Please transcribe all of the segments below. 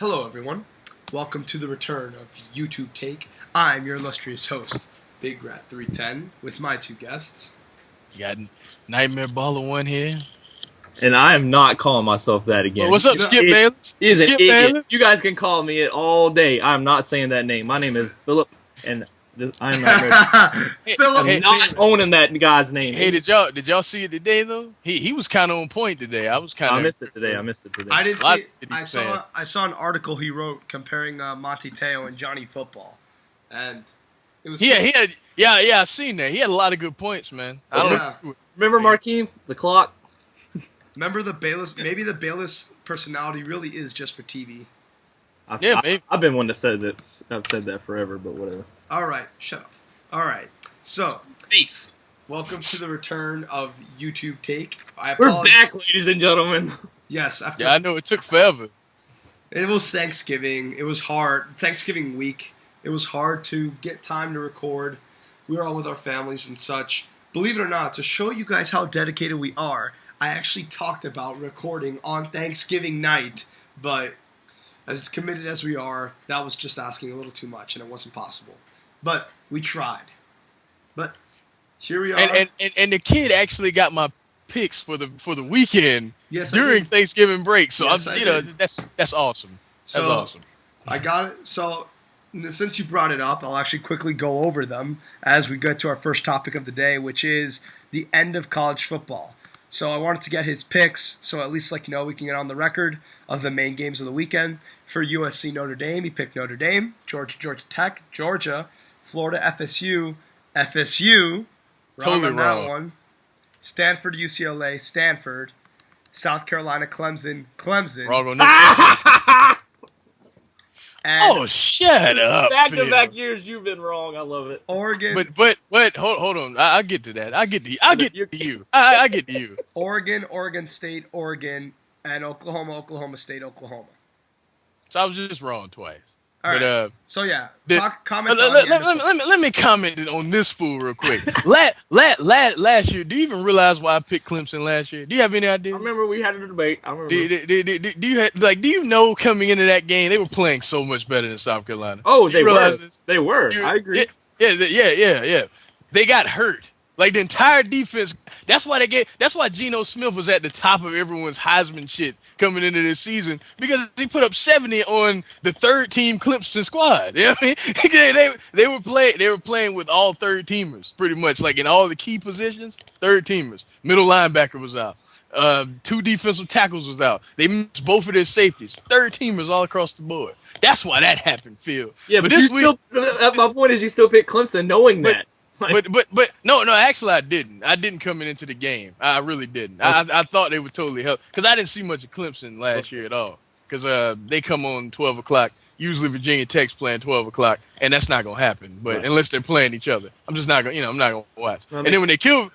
Hello, everyone. Welcome to the return of YouTube Take. I'm your illustrious host, Big Rat 310, with my two guests. You got Nightmareballa1 here. And I am not calling myself that again. Well, what's up, Skip Bayless? He's an Skip idiot. Bayless? You guys can call me it all day. I'm not saying that name. My name is Philip, and I'm not Philip, I'm not owning that guy's name. Hey, did y'all see it today though? He was kind of on point today. I missed it today. I didn't see it. I saw an article he wrote comparing Monty Teo and Johnny Football, and it was I seen that. He had a lot of good points, man. Remember Markeem, the clock? Remember the Bayless? Maybe the Bayless personality really is just for TV. I've been one that said that. I've said that forever, but whatever. All right, shut up. All right, so peace. Welcome to the return of YouTube Take. We're back, ladies and gentlemen. Yes, I know it took forever. It was Thanksgiving. It was hard. Thanksgiving week. It was hard to get time to record. We were all with our families and such. Believe it or not, to show you guys how dedicated we are, I actually talked about recording on Thanksgiving night, but as committed as we are, that was just asking a little too much, and it wasn't possible. But we tried. But here we are. And the kid actually got my picks for the weekend during Thanksgiving break. So that's awesome. That's awesome. I got it. So since you brought it up, I'll actually quickly go over them as we get to our first topic of the day, which is the end of college football. So I wanted to get his picks, so at least we can get on the record of the main games of the weekend. For USC Notre Dame, he picked Notre Dame, Georgia Tech, Georgia, Florida FSU, totally wrong on that one. Stanford UCLA, Stanford, South Carolina Clemson. Wrong on this. Oh, shut up! Back-to-back years, you've been wrong. I love it. Oregon, but hold on. I'll get to that. I get to you. Oregon State, Oregon, and Oklahoma State, Oklahoma. So I was just wrong twice. All right. So comment. Let me comment on this fool real quick. Last year, do you even realize why I picked Clemson last year? Do you have any idea? I remember we had a debate. I remember. Do you know coming into that game they were playing so much better than South Carolina? Oh, they were. They were. I agree. Yeah. They got hurt. Like the entire defense. That's why Geno Smith was at the top of everyone's Heisman shit coming into this season, because he put up 70 on the third team Clemson squad. You know what I mean? They were playing with all third teamers pretty much, like in all the key positions. Third teamers. Middle linebacker was out. 2 defensive tackles was out. They missed both of their safeties. Third teamers all across the board. That's why that happened, Phil. Yeah, but my point is you still picked Clemson knowing that. But no, actually I didn't. I didn't coming into the game. I really didn't. Okay. I thought they would totally help, because I didn't see much of Clemson last year at all. Because they come on 12 o'clock. Usually Virginia Tech's playing 12 o'clock, and that's not gonna happen. But unless they're playing each other, I'm just not gonna. I'm not gonna watch. And then when they killed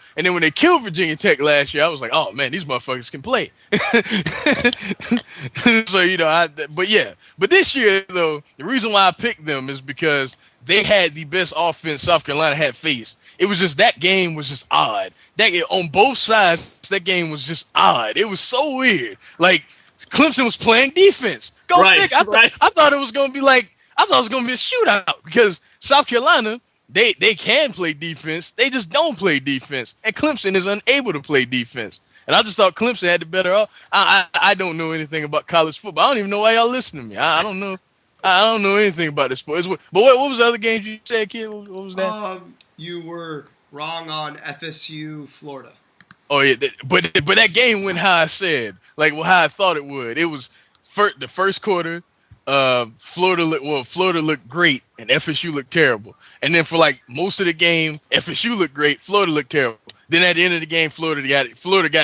Virginia Tech last year, I was like, oh man, these motherfuckers can play. So but this year though, the reason why I picked them is because they had the best offense South Carolina had faced. It was just that game was just odd. On both sides, that game was just odd. It was so weird. Like Clemson was playing defense. I thought it was gonna be a shootout, because South Carolina they can play defense. They just don't play defense, and Clemson is unable to play defense. And I just thought Clemson had the better. I don't know anything about college football. I don't even know why y'all listen to me. I don't know. I don't know anything about this sport. But what was the other games you said, kid? What was that? You were wrong on FSU, Florida. Oh yeah, but that game went how I said, how I thought it would. It was the first quarter. Florida looked great and FSU looked terrible. And then for most of the game, FSU looked great, Florida looked terrible. Then at the end of the game, Florida got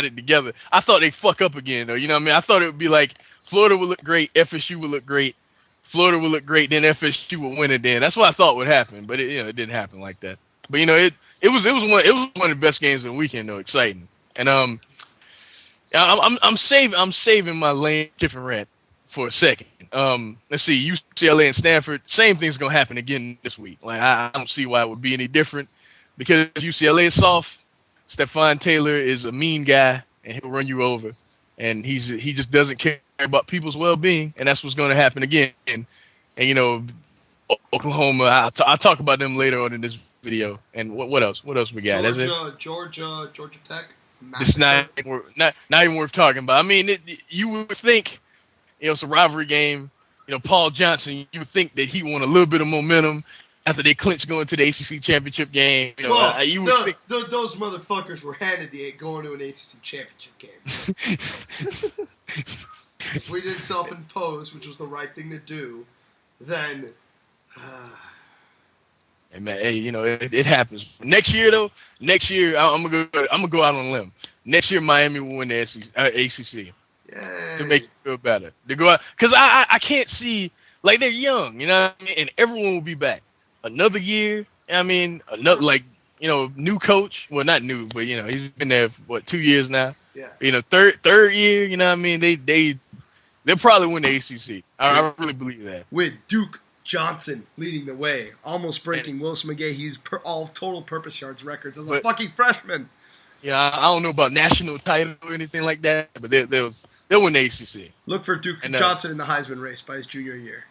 it together. I thought they'd fuck up again though. You know what I mean? I thought it would be like Florida would look great, FSU would look great. Florida would look great, then FSU would win it. Then that's what I thought would happen, but it didn't happen like that. But it was one of the best games of the weekend though, exciting. And I'm saving my lame different rant for a second. Let's see, UCLA and Stanford, same thing's gonna happen again this week. I don't see why it would be any different, because UCLA is soft. Stephon Taylor is a mean guy, and he'll run you over. And he just doesn't care about people's well-being, and that's what's going to happen again. And you know, Oklahoma, I'll talk about them later on in this video. And what else? What else we got? Georgia Tech. It's not even worth talking about. I mean, you would think, you know, it's a rivalry game. You know, Paul Johnson, you would think that he won a little bit of momentum after they clinched going to the ACC championship game. You know, well, you would think those motherfuckers were handed going to an ACC championship game. If we didn't self-impose, which was the right thing to do, then... Hey man, you know it happens. Next year though, I'm gonna go out on a limb. Next year Miami will win the ACC. Yay. To make you feel better. To go out because I can't see, like, they're young, you know what I mean? And everyone will be back another year. I mean, another, like, you know, new coach. Well, not new, but you know he's been there for, what, 2 years now. Yeah. You know, third year. You know what I mean? They'll probably win the ACC. I really believe that. With Duke Johnson leading the way, almost breaking Willis McGahee's all total purpose yards records as a fucking freshman. Yeah, I don't know about national title or anything like that, but they'll win the ACC. Look for Duke Johnson in the Heisman race by his junior year.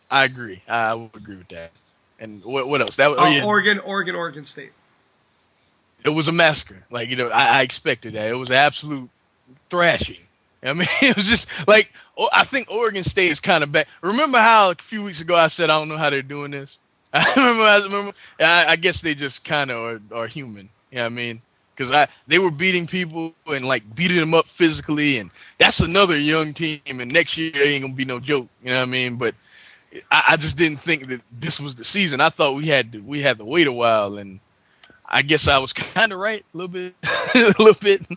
I agree. I would agree with that. And what else? That Oregon State. It was a massacre. Like, you know, I expected that. It was an absolute thrashing. I mean, it was just like, I think Oregon State is kind of back. Remember how a few weeks ago I said I don't know how they're doing this? I guess they just kind of are human. You know what I mean? Because they were beating people and, like, beating them up physically, and that's another young team, and next year they ain't going to be no joke. You know what I mean? But I just didn't think that this was the season. I thought we had to wait a while, and I guess I was kind of right a little bit. A little bit.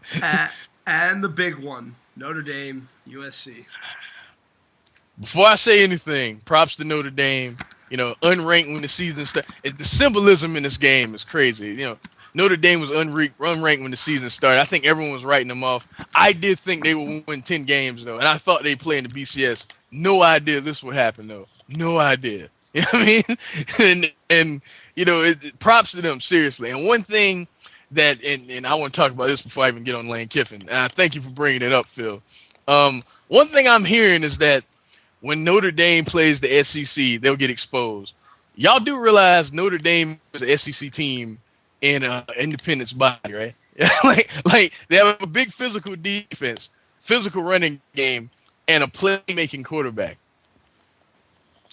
And the big one. Notre Dame, USC. Before I say anything, props to Notre Dame. You know, unranked when the season started. The symbolism in this game is crazy. You know, Notre Dame was unranked when the season started. I think everyone was writing them off. I did think they would win 10 games, though, and I thought they'd play in the BCS. No idea this would happen, though. No idea. You know what I mean? and you know, props to them, seriously. And one thing that, and I want to talk about this before I even get on Lane Kiffin, and I thank you for bringing it up, Phil. One thing I'm hearing is that when Notre Dame plays the SEC, they'll get exposed. Y'all do realize Notre Dame is an SEC team in Independence body, right? like they have a big physical defense, physical running game, and a playmaking quarterback.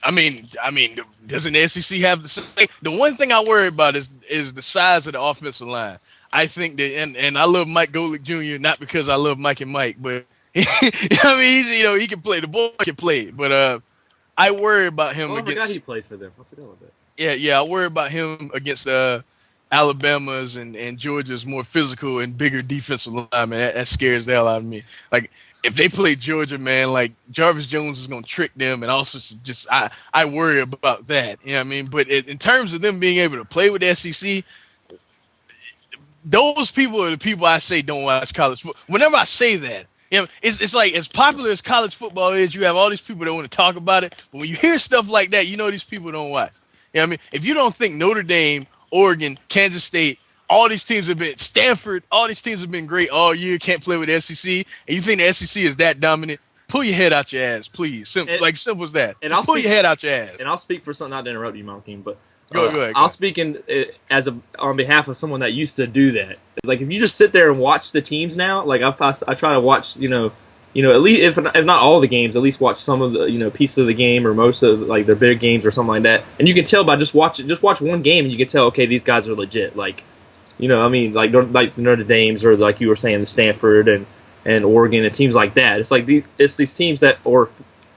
I mean, doesn't the SEC have the same? The one thing I worry about is the size of the offensive line. I think that, and I love Mike Golick Jr. not because I love Mike and Mike, but I mean, he can play. The boy can play, but I worry about him I against. forgot he plays for them. I forgot about that. Yeah, I worry about him against Alabama's and Georgia's more physical and bigger defensive linemen. That scares the hell out of me. Like, if they play Georgia, man, like, Jarvis Jones is going to trick them, and also just I worry about that. You know what I mean? But in terms of them being able to play with the SEC, those people are the people I say don't watch college football. Whenever I say that, you know, it's like, as popular as college football is, you have all these people that want to talk about it, but when you hear stuff like that, you know these people don't watch. You know what I mean? If you don't think Notre Dame, Oregon, Kansas State, all these teams have been, Stanford, all these teams have been great all year, can't play with the SEC, and you think the SEC is that dominant, pull your head out your ass, please. Simple as that. And Just pull your head out your ass. And I'll speak for something, not to interrupt you, Malkeem, but go ahead. I'll speak on behalf of someone that used to do that. It's like, if you just sit there and watch the teams now, like I try to watch, you know, at least if not all the games, at least watch some of the pieces of the game or most of like their big games or something like that. And you can tell by just watch one game and you can tell, okay, these guys are legit. Like, you know, I mean, like Notre Dame's, or like you were saying, the Stanford and Oregon and teams like that. It's like these teams that, or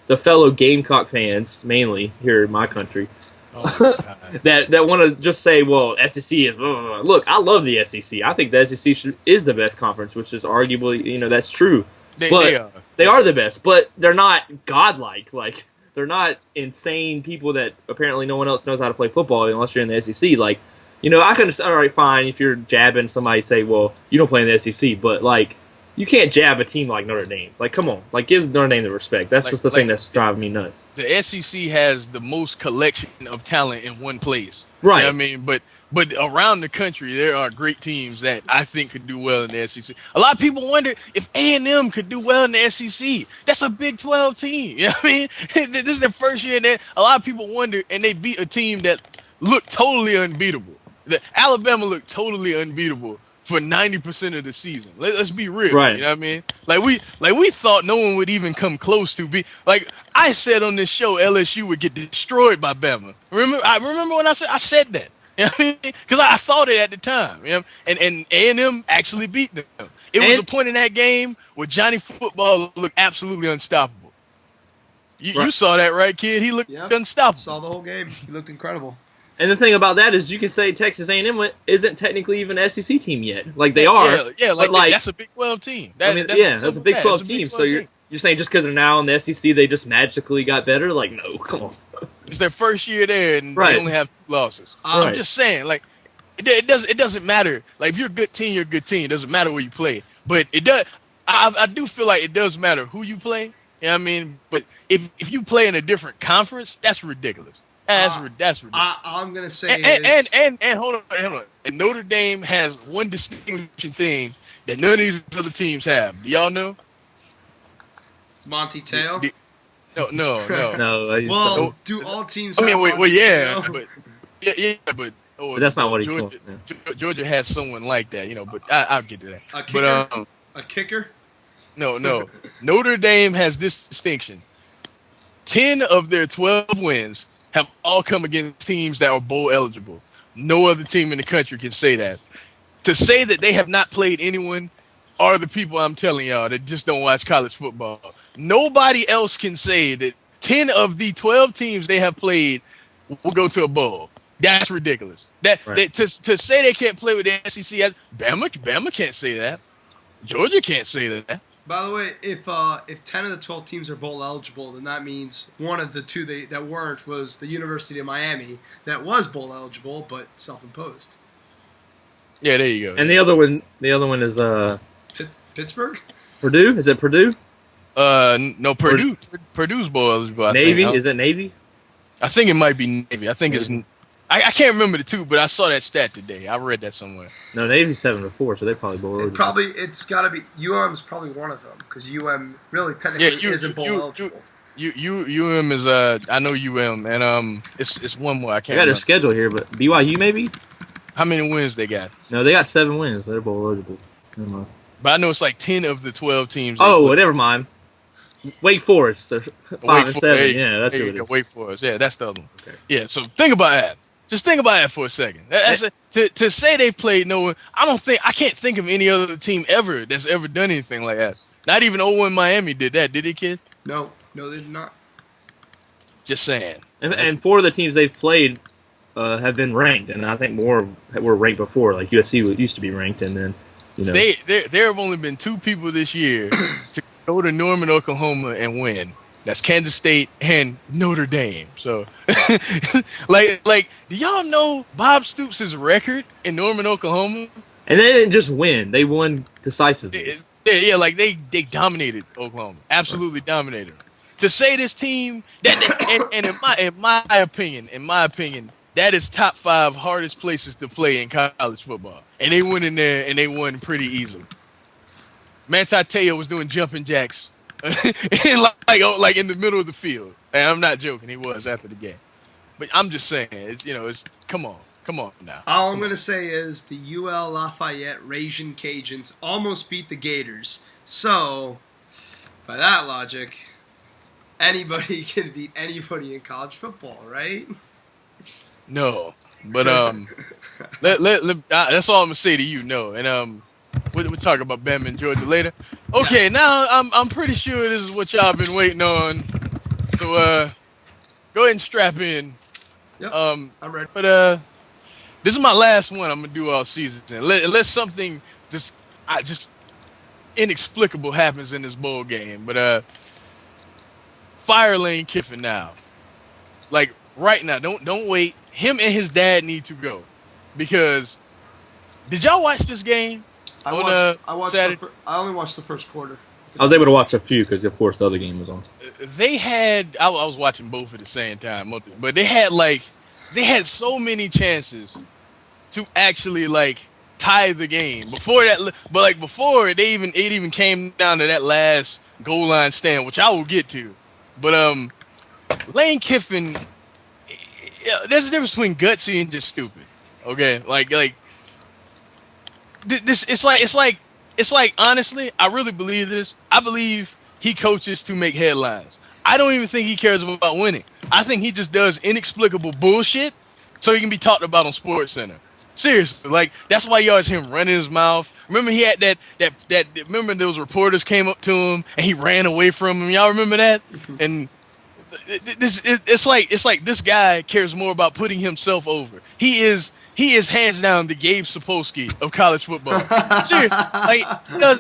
the fellow Gamecock fans mainly here in my country. that want to just say, well, SEC is blah, blah, blah. Look, I love the SEC. I think the SEC is the best conference, which is arguably, you know, that's true. They are the best, but they're not godlike. Like, they're not insane people that apparently no one else knows how to play football unless you're in the SEC. Like, you know, I can, all right, fine, if you're jabbing somebody, say, well, you don't play in the SEC, but, like, you can't jab a team like Notre Dame. Like, come on. Like, give Notre Dame the respect. That's just the thing that's driving me nuts. The SEC has the most collection of talent in one place. Right. You know what I mean? But around the country, there are great teams that I think could do well in the SEC. A lot of people wonder if A&M could do well in the SEC. That's a Big 12 team. You know what I mean? This is their first year in there. A lot of people wonder, and they beat a team that looked totally unbeatable. Alabama looked totally unbeatable for 90% of the season. Let's be real. Right. You know what I mean? Like we thought no one would even come close to be like I said on this show LSU would get destroyed by Bama. Remember when I said that. You know what I mean? Because I thought it at the time. You know? And A&M actually beat them. It was a point in that game where Johnny Football looked absolutely unstoppable. You saw that, right, kid? He looked unstoppable. Saw the whole game. He looked incredible. And the thing about that is, you could say Texas A&M isn't technically even an SEC team yet. Like they are. Yeah, like that's a Big 12 team. That's a Big 12 team. So you're saying just because they're now in the SEC, they just magically got better? Like, no, come on. It's their first year there, and they only have 2 losses. I'm just saying, like, it doesn't matter. Like, if you're a good team, you're a good team. It doesn't matter where you play. But it does. I do feel like it does matter who you play. You know what I mean? But if you play in a different conference, that's ridiculous. That's ridiculous. I'm gonna say and hold on. And Notre Dame has one distinguishing thing that none of these other teams have. Do y'all know? Monty Tail. No. Well, do all teams? Okay, have but but that's not what he's Georgia, going. Georgia has someone like that, you know. But I'll get to that. A kicker? A kicker? No. Notre Dame has this distinction: 10 of their 12 wins have all come against teams that are bowl eligible. No other team in the country can say that. To say that they have not played anyone are the people I'm telling y'all that just don't watch college football. Nobody else can say that 10 of the 12 teams they have played will go to a bowl. That's ridiculous. To say they can't play with the SEC, Bama can't say that. Georgia can't say that. By the way, if 10 of the 12 teams are bowl eligible, then that means one of the 2 that weren't was the University of Miami that was bowl eligible but self-imposed. Yeah, there you go. And the other one is Pittsburgh? Purdue? Is it Purdue? No, Purdue. Purdue's bowl eligible. Navy? Is it Navy? I think it might be Navy. I think it's. I can't remember the 2, but I saw that stat today. I read that somewhere. No, Navy's 7-4, so they probably bowl eligible. It's got to be UM's probably one of them because UM really technically isn't bowl eligible. UM is I know UM and it's one more. I can't. I got their schedule here, but BYU maybe. How many wins they got? No, they got 7 wins. They're bowl eligible. Never mind. But I know it's like 10 of the 12 teams. Oh, never mind. Wake Forest. They're 5-7. Yeah, that's who it is. Wake Forest. Yeah, that's the other one. Okay. Yeah, so think about that. Just think about that for a second. To say they played no one, I can't think of any other team ever that's ever done anything like that. Not even 0-1 Miami did that, did he, kid? No, they did not. Just saying. And 4 of the teams they've played have been ranked, and I think more were ranked before. Like USC used to be ranked, and then there have only been 2 people this year to go to Norman, Oklahoma, and win. That's Kansas State and Notre Dame. So, like, do y'all know Bob Stoops' record in Norman, Oklahoma? And they didn't just win; they won decisively. Yeah, like they dominated Oklahoma, absolutely dominated them. To say this team in my opinion, that is top 5 hardest places to play in college football, and they went in there and they won pretty easily. Manti Te'o was doing jumping jacks. like in the middle of the field. And I'm not joking, he was after the game. But I'm just saying, it's come on now. All I'm gonna say is the UL Lafayette Ragin' Cajuns almost beat the Gators. So, by that logic, anybody can beat anybody in college football, right? No, but that's all I'm gonna say to you. No, and we'll talk about Bama and Georgia later. Okay, now I'm pretty sure this is what y'all been waiting on. So go ahead and strap in. Yep, I'm ready. But this is my last one I'm gonna do all season. Unless something just inexplicable happens in this bowl game. But fire Lane Kiffin now. Like right now, don't wait. Him and his dad need to go because did y'all watch this game? I only watched the first quarter. I was able to watch a few because, of course, the other game was on. They had I was watching both at the same time, but they had so many chances to actually like tie the game. Before that, but like before it even came down to that last goal line stand, which I will get to. But Lane Kiffin, there's a difference between gutsy and just stupid. Okay, like this, it's like honestly, I really believe this. I believe he coaches to make headlines. I don't even think he cares about winning. I think he just does inexplicable bullshit so he can be talked about on SportsCenter. Seriously, like that's why you always hear him running his mouth. Remember he had that. Remember those reporters came up to him and he ran away from him. Y'all remember that? And it's like this guy cares more about putting himself over. He is hands down the Gabe Sapolsky of college football. Seriously, like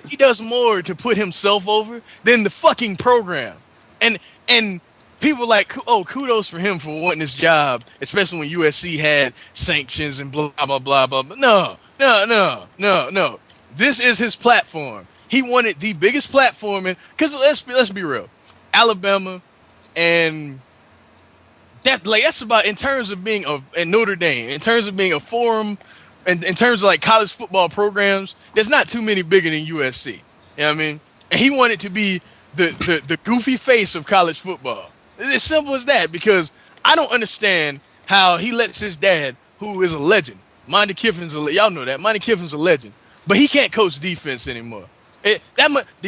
he does more to put himself over than the fucking program. And people like, oh, kudos for him for wanting his job, especially when USC had sanctions and blah blah blah blah. But no. This is his platform. He wanted the biggest platform, because let's be real, Alabama, and that's about in terms of being in Notre Dame, in terms of being a forum, and in terms of like college football programs. There's not too many bigger than USC. You know what I mean? And he wanted to be the goofy face of college football. It's as simple as that, because I don't understand how he lets his dad, who is a legend, Monty Kiffin's y'all know that Monty Kiffin's a legend, but he can't coach defense anymore. Do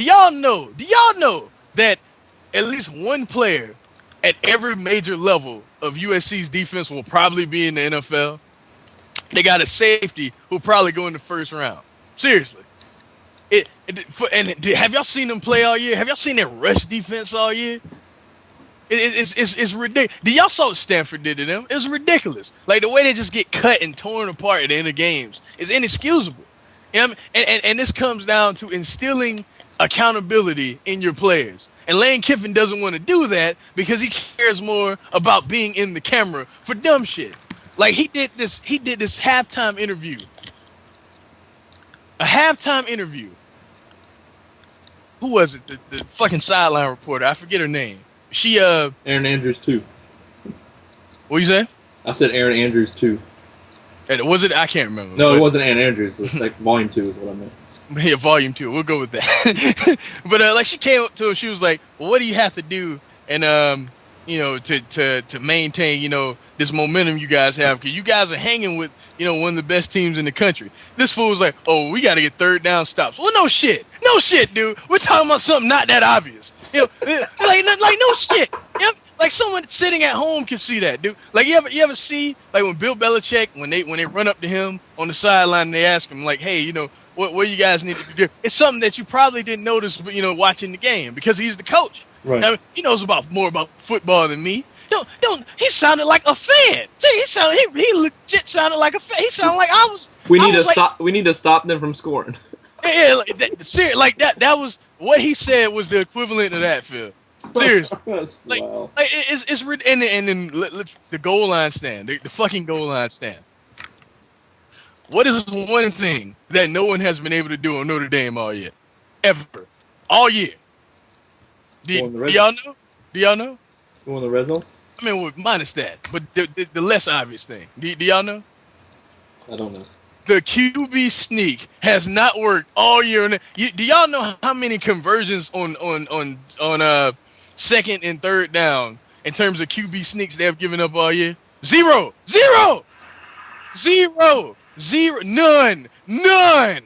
y'all know that at least one player at every major level of USC's defense will probably be in the NFL? They got a safety who'll probably go in the first round. Seriously. Have y'all seen them play all year? Have y'all seen their rush defense all year? It's ridiculous. Y'all saw what Stanford did to them? It was ridiculous. Like the way they just get cut and torn apart at the end of games is inexcusable. You know what I mean? And this comes down to instilling accountability in your players. And Lane Kiffin doesn't want to do that because he cares more about being in the camera for dumb shit. Like he did this halftime interview. A halftime interview. Who was it? The fucking sideline reporter. I forget her name. She Aaron Andrews too. What you say? I said Aaron Andrews too. And was it? I can't remember. No, it wasn't Aaron Andrews. It's like volume 2 is what I meant. Yeah, volume 2. We'll go with that. But like she came up to him, she was like, "Well, what do you have to do and to maintain this momentum you guys have, because you guys are hanging with one of the best teams in the country." This fool was like, "Oh, we got to get third down stops." Well, no shit, dude. We're talking about something not that obvious. Like no shit. Yep. Like someone sitting at home can see that, dude. Like you ever see like when Bill Belichick when they run up to him on the sideline and they ask him like, "Hey, what you guys need to do?" It's something that you probably didn't notice, but watching the game, because he's the coach. Right. I mean, he knows more about football than me. He sounded like a fan. See, he legit sounded like a fan. He sounded like I was. We need to stop them from scoring. Yeah, like that. That was what he said was the equivalent of that, Phil. Seriously, like, wow. like it's and then the goal line stand, the fucking goal line stand. What is one thing that no one has been able to do on Notre Dame all year, ever, all year? Do y'all know? Do y'all know? Go in the red zone? I mean, minus that, but the less obvious thing. Do y'all know? I don't know. The QB sneak has not worked all year. Do y'all know how many conversions on second and third down in terms of QB sneaks they have given up all year? Zero. None.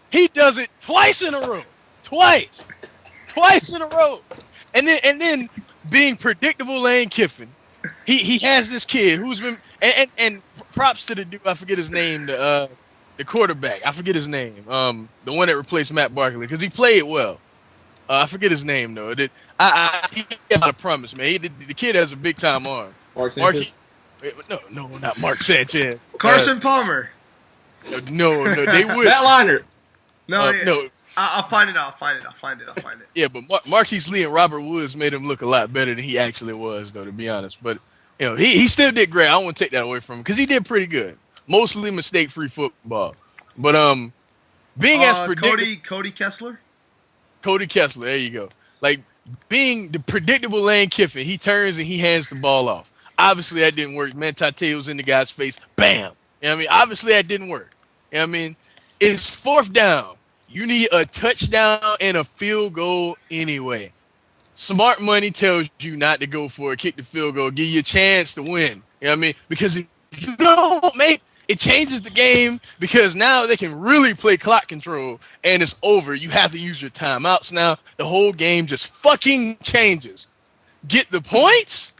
He does it twice in a row. Twice in a row. And then being predictable Lane Kiffin, he has this kid who's been and props to the dude, I forget his name, the quarterback. I forget his name. The one that replaced Matt Barkley, because he played well. I forget his name though. He got a promise, man. The kid has a big time arm. Mark Sanchez? No, not Mark Sanchez. Carson Palmer. No, they would. Matt Leinart. No. I'll find it. I'll find it. Yeah, but Marquise Lee and Robert Woods made him look a lot better than he actually was, though, to be honest. But he still did great. I don't want to take that away from him, because he did pretty good. Mostly mistake-free football. But being as predictable, Cody Kessler. Cody Kessler, there you go. Like being the predictable Lane Kiffin, he turns and he hands the ball off. Obviously, that didn't work. Man, Tate was in the guy's face. Bam. You know what I mean? Obviously, that didn't work. You know what I mean? It's 4th down. You need a touchdown and a field goal anyway. Smart money tells you not to go for it, kick the field goal, give you a chance to win. You know what I mean? Because if you don't make it, changes the game because now they can really play clock control and it's over. You have to use your timeouts now. The whole game just fucking changes. Get the points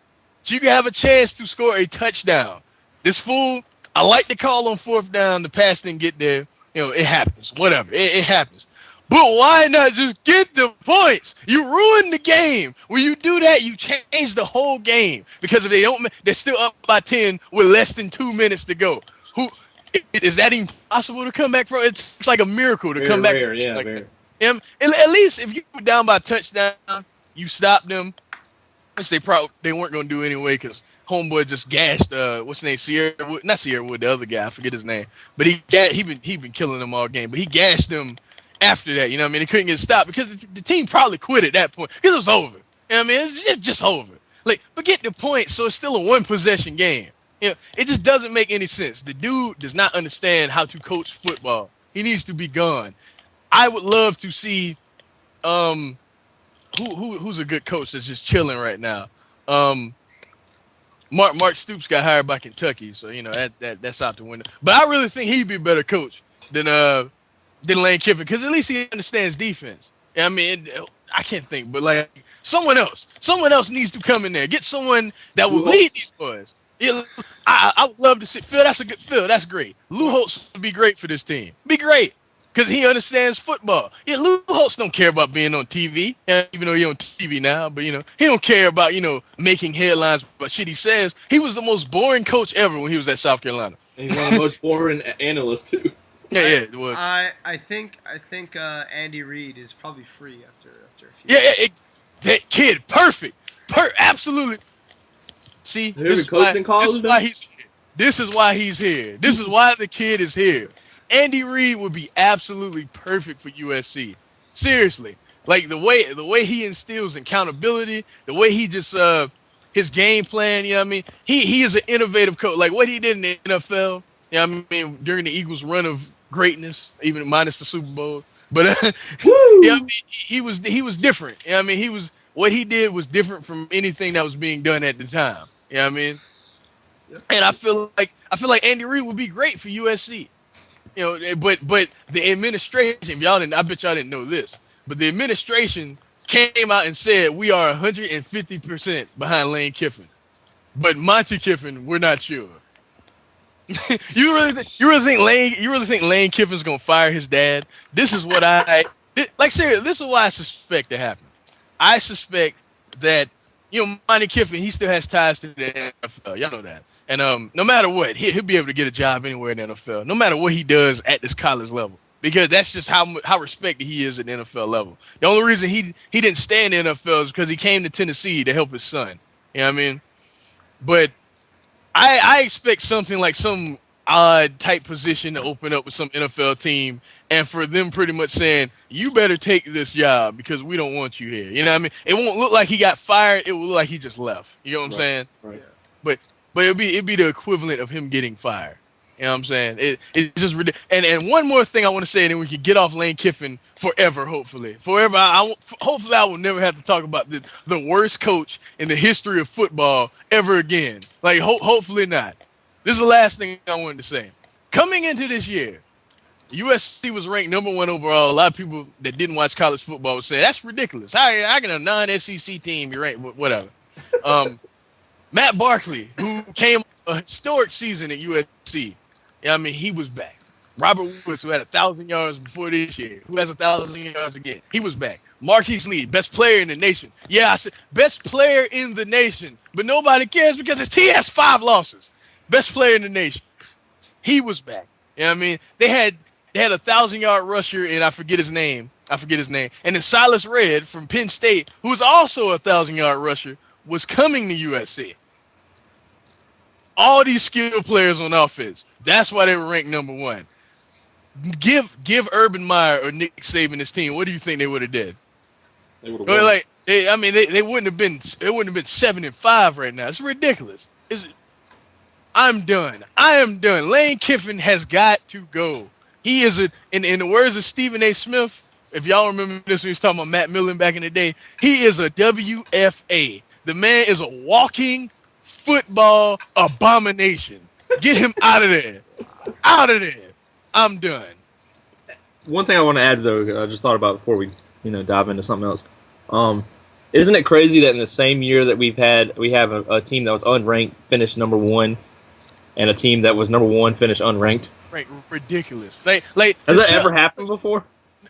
so you can have a chance to score a touchdown. This fool, I like the call on 4th down. The pass didn't get there. You know, it happens. Whatever. It happens. But why not just get the points? You ruin the game. When you do that, you change the whole game. Because if they don't, they're still up by 10 with less than 2 minutes to go. Is that even possible to come back from? It's like a miracle to come back. Rare, yeah, like, rare. at least if you were down by a touchdown, you stopped them, which they weren't going to do anyway because homeboy just gashed what's his name, not Sierra Wood, the other guy, I forget his name, but he been killing them all game, but he gashed them after that. You know what I mean? He couldn't get stopped because the team probably quit at that point because it was over. You know what I mean? It's just over. Like, but get the point, so it's still a 1-possession game. You know, it just doesn't make any sense. The dude does not understand how to coach football. He needs to be gone. I would love to see who's a good coach that's just chilling right now. Mark Stoops got hired by Kentucky, so you know that's out the window. But I really think he'd be a better coach than Lane Kiffin because at least he understands defense. I mean, I can't think, but like someone else needs to come in there. Get someone that will lead these boys. Yeah, I would love to see Phil. That's a good Phil. That's great. Lou Holtz would be great for this team. Be great because he understands football. Yeah, Lou Holtz don't care about being on TV, even though he's on TV now. But you know, he don't care about making headlines about shit he says. He was the most boring coach ever when he was at South Carolina. And he's one of the most boring analysts too. Yeah, it was. I think Andy Reid is probably free after a few. Yeah, that kid, perfect, absolutely. See, this is why he's here. This is why he's here. This is why the kid is here. Andy Reid would be absolutely perfect for USC. Seriously, like the way he instills accountability, the way he just his game plan. You know what I mean? He is an innovative coach. Like what he did in the NFL. You know what I mean? During the Eagles' run of greatness, even minus the Super Bowl. But you know what I mean? He was different. You know what I mean? What he did was different from anything that was being done at the time. You know what I mean? And I feel like Andy Reid would be great for USC. You know, but the administration, I bet y'all didn't know this, but the administration came out and said we are 150% behind Lane Kiffin. But Monty Kiffin, we're not sure. You really think Lane Kiffin's gonna fire his dad? This is what seriously, this is what I suspect to happen. I suspect that Monty Kiffin, he still has ties to the NFL. Y'all know that. And no matter what, he'll be able to get a job anywhere in the NFL, no matter what he does at this college level, because that's just how respected he is at the NFL level. The only reason he didn't stay in the NFL is because he came to Tennessee to help his son. You know what I mean? But I expect something like some odd type position to open up with some NFL team, and for them pretty much saying, you better take this job because we don't want you here. You know what I mean? It won't look like he got fired. It will look like he just left. You know what I'm saying? Right. But it'd be the equivalent of him getting fired. You know what I'm saying? It's just ridiculous. And one more thing I want to say, and then we can get off Lane Kiffin forever, hopefully. Forever. Hopefully I will never have to talk about the worst coach in the history of football ever again. Like, hopefully not. This is the last thing I wanted to say. Coming into this year, USC was ranked number 1 overall. A lot of people that didn't watch college football would say, that's ridiculous. How can a non-SEC team be ranked? Whatever. Matt Barkley, who came a historic season at USC, I mean, he was back. Robert Woods, who had 1,000 yards before this year, who has 1,000 yards again, he was back. Marquise Lee, best player in the nation. Yeah, I said best player in the nation, but nobody cares because his team has 5 losses. Best player in the nation. He was back. You know what I mean? They had a 1,000-yard rusher, and I forget his name. And then Silas Red from Penn State, who was also a 1,000-yard rusher, was coming to USC. All these skilled players on offense. That's why they were ranked number 1. Give Urban Meyer or Nick Saban this team. What do you think they would have did? They would have won. They wouldn't have been. It wouldn't have been 7-5 right now. It's ridiculous. I'm done. I am done. Lane Kiffin has got to go. He is in the words of Stephen A. Smith, if y'all remember this when he was talking about Matt Millen back in the day, he is a WFA. The man is a walking football abomination. Get him out of there. Out of there. I'm done. One thing I want to add, though, I just thought about before we, dive into something else. Isn't it crazy that in the same year that we have a team that was unranked finish number 1, and a team that was number 1 finish unranked? Right, ridiculous. Has that ever happened before?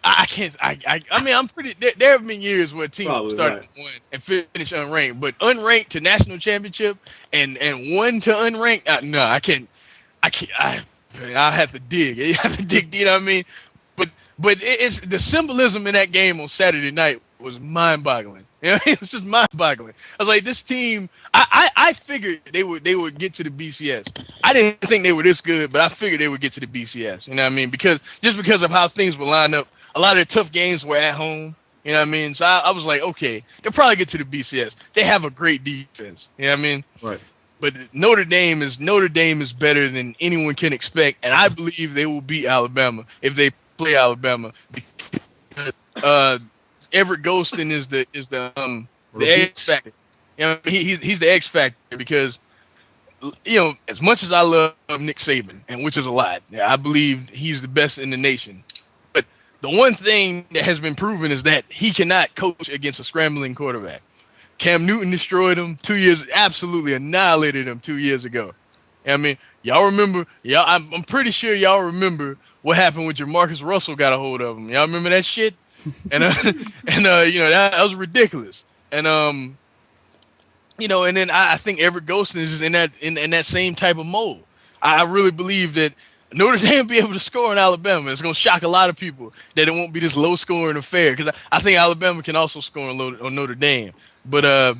I can't. I mean, I'm pretty. There have been years where teams started right. 1 and finish unranked, but unranked to national championship and 1 to unranked. No, I can't. I have to dig. You have to dig. You know what I mean? But it's the symbolism in that game on Saturday night was mind-boggling. You know, it was just mind-boggling. I was like, this team. I figured they would get to the BCS. I didn't think they were this good, but I figured they would get to the BCS. You know what I mean? Because of how things were lined up. A lot of the tough games were at home. You know what I mean? So I was like, okay, they'll probably get to the BCS. They have a great defense. You know what I mean? Right. But Notre Dame is better than anyone can expect, and I believe they will beat Alabama if they play Alabama. Everett Golston is the X factor. You know, he's the X factor because, as much as I love Nick Saban, and which is a lot, I believe he's the best in the nation. But the one thing that has been proven is that he cannot coach against a scrambling quarterback. Cam Newton destroyed him 2 years, absolutely annihilated him 2 years ago. You know what I mean, y'all remember? I'm pretty sure y'all remember what happened when Jamarcus Russell got a hold of him. Y'all remember that shit? And that was ridiculous. And and then I think Everett Golston is in that same type of mold. I really believe that Notre Dame be able to score in Alabama. It's going to shock a lot of people that it won't be this low-scoring affair because I think Alabama can also score on Notre Dame. But I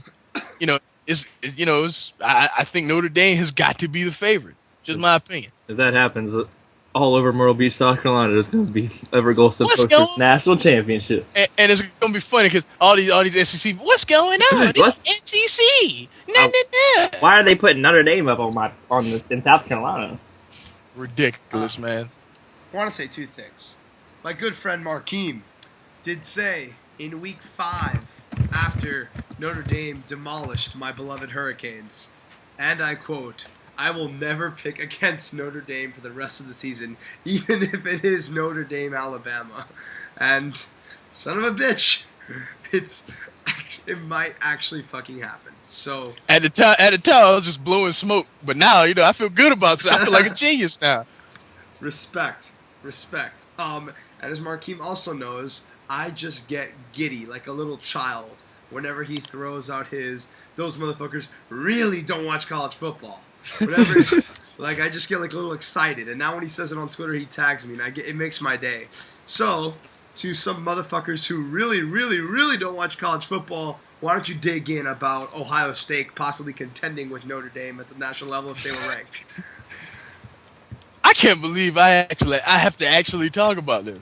think Notre Dame has got to be the favorite. Just my opinion. If that happens, all over Myrtle Beach, South Carolina, there's going to be Everett Golston coach's national championship. And it's going to be funny because all these SEC, what's going on? It's SEC. Why are they putting Notre Dame up in South Carolina? Ridiculous, man. I want to say 2 things. My good friend Markeem did say in week 5 after Notre Dame demolished my beloved Hurricanes, and I quote, "I will never pick against Notre Dame for the rest of the season, even if it is Notre Dame, Alabama." And son of a bitch, it might actually fucking happen. So at the time I was just blowing smoke, but now I feel good about it. I feel like a genius now. Respect. And as Markeem also knows, I just get giddy like a little child whenever he throws out those motherfuckers really don't watch college football. Whatever. Like, I just get like a little excited. And now when he says it on Twitter, he tags me, and it makes my day. So, to some motherfuckers who really, really, really don't watch college football, why don't you dig in about Ohio State possibly contending with Notre Dame at the national level if they were ranked? I can't believe I have to actually talk about this.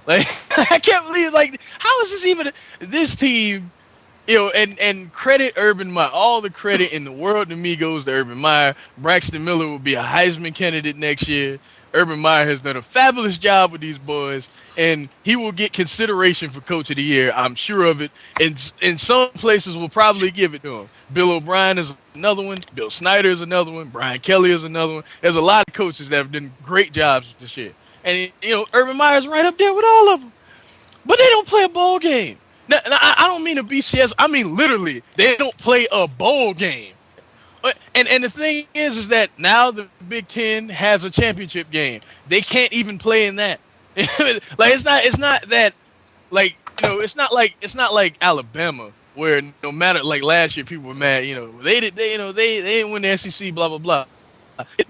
Like, I can't believe, like, how is this even this team? And credit Urban Meyer. All the credit in the world to me goes to Urban Meyer. Braxton Miller will be a Heisman candidate next year. Urban Meyer has done a fabulous job with these boys, and he will get consideration for Coach of the Year. I'm sure of it. And in some places, we'll probably give it to him. Bill O'Brien is another one. Bill Snyder is another one. Brian Kelly is another one. There's a lot of coaches that have done great jobs this year. And, Urban Meyer's right up there with all of them. But they don't play a bowl game. Now, I don't mean a BCS. I mean literally, they don't play a bowl game. And the thing is that now the Big Ten has a championship game. They can't even play in that. Like it's not that, like, it's not like Alabama where no matter, like, last year people were mad. They didn't win the SEC. Blah blah blah.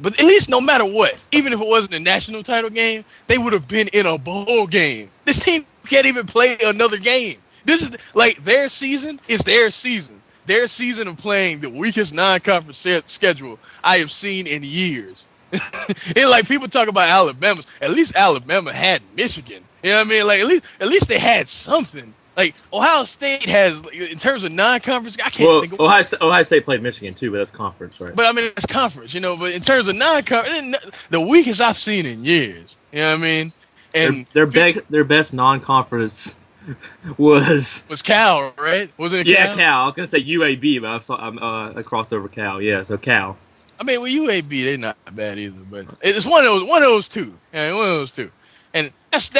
But at least no matter what, even if it wasn't a national title game, they would have been in a bowl game. This team can't even play another game. This is like their season is their season. Their season of playing the weakest non-conference schedule I have seen in years. And like people talk about Alabama, at least Alabama had Michigan. You know what I mean? Like at least they had something. Like Ohio State has, in terms of non-conference, I can't think of. Ohio State played Michigan too, but that's conference, right? But I mean, it's conference, you know. But in terms of non-conference, the weakest I've seen in years. You know what I mean? And their best non-conference was Cal, right? Wasn't it Cal? Yeah, Cal. I was gonna say UAB, but I saw a crossover Cal. Yeah, so Cal. I mean, well, UAB, they're not bad either, but it's one of those two. Yeah, one of those two. And that's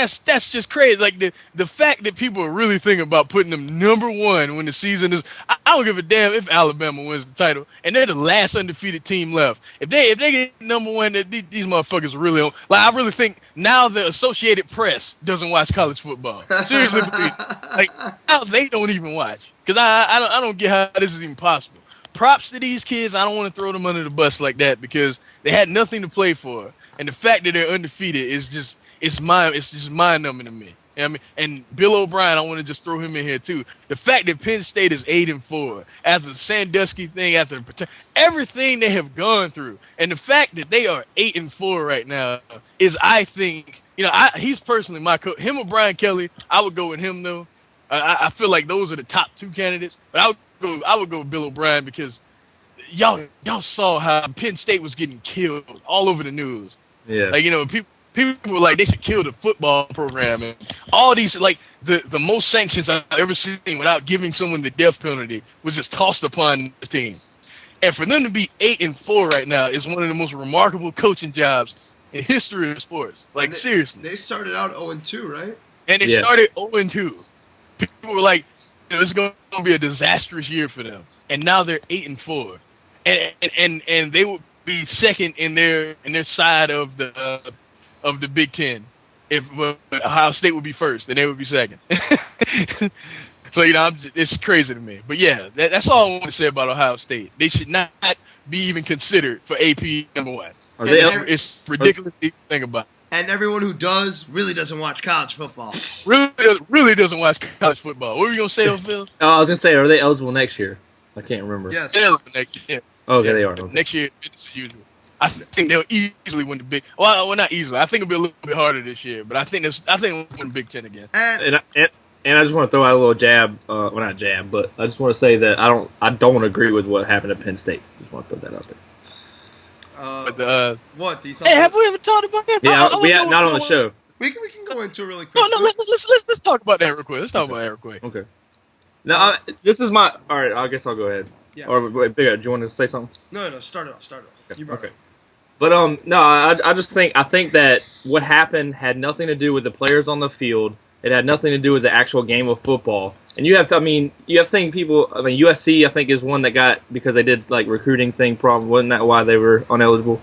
just crazy. Like the fact that people are really thinking about putting them number one when the season is. I don't give a damn if Alabama wins the title, and they're the last undefeated team left. If they get number one, these motherfuckers are really on. Like I really think now the Associated Press doesn't watch college football. Seriously, like now they don't even watch because I don't get how this is even possible. Props to these kids. I don't want to throw them under the bus like that because they had nothing to play for, and the fact that they're undefeated is just. It's just mind-numbing to me. You know what I mean? And Bill O'Brien, I want to just throw him in here too. The fact that Penn State is 8-4 after the Sandusky thing, after everything they have gone through, and the fact that they are 8-4 right now is, I think, he's personally my coach. Him or Brian Kelly, I would go with him though. I feel like those are the top two candidates, but I would go with Bill O'Brien because y'all saw how Penn State was getting killed all over the news. Yeah, like People were like, they should kill the football program and all these, like the most sanctions I've ever seen without giving someone the death penalty was just tossed upon the team. And for them to be 8-4 right now is one of the most remarkable coaching jobs in history of sports. Like seriously, they started out 0-2, right? And they started 0-2. People were like, it's going to be a disastrous year for them. And now they're 8-4, and they would be second in their side of the Big Ten. If Ohio State would be first, then they would be second. So it's crazy to me. But yeah, that's all I want to say about Ohio State. They should not be even considered for AP number one. It's ridiculous to think about. And everyone who does really doesn't watch college football. Really doesn't watch college football. What were you gonna say, Phil? I was gonna say, are they eligible next year? I can't remember. Yes, they're eligible next year. Okay, they are. Okay. Next year, it's usual. I think they'll easily win the Big. Well, not easily. I think it'll be a little bit harder this year, but I think they'll win the Big Ten again. And I just want to throw out a little jab. Well, not jab, but I just want to say that I don't agree with what happened at Penn State. Just want to throw that out there. What do you think? Hey, have we ever talked about that? Yeah, we not on the show. We can go into it really quick. No, let's talk about that real quick. Let's talk about that real quick. Okay. Now, this is my. All right, I guess I'll go ahead. Yeah. Or wait, do you want to say something? No. Start it off. Okay. You brought it. But no, I just think that what happened had nothing to do with the players on the field. It had nothing to do with the actual game of football. And you have people. I mean, USC I think is one that got because they did like recruiting thing problem. Wasn't that why they were ineligible?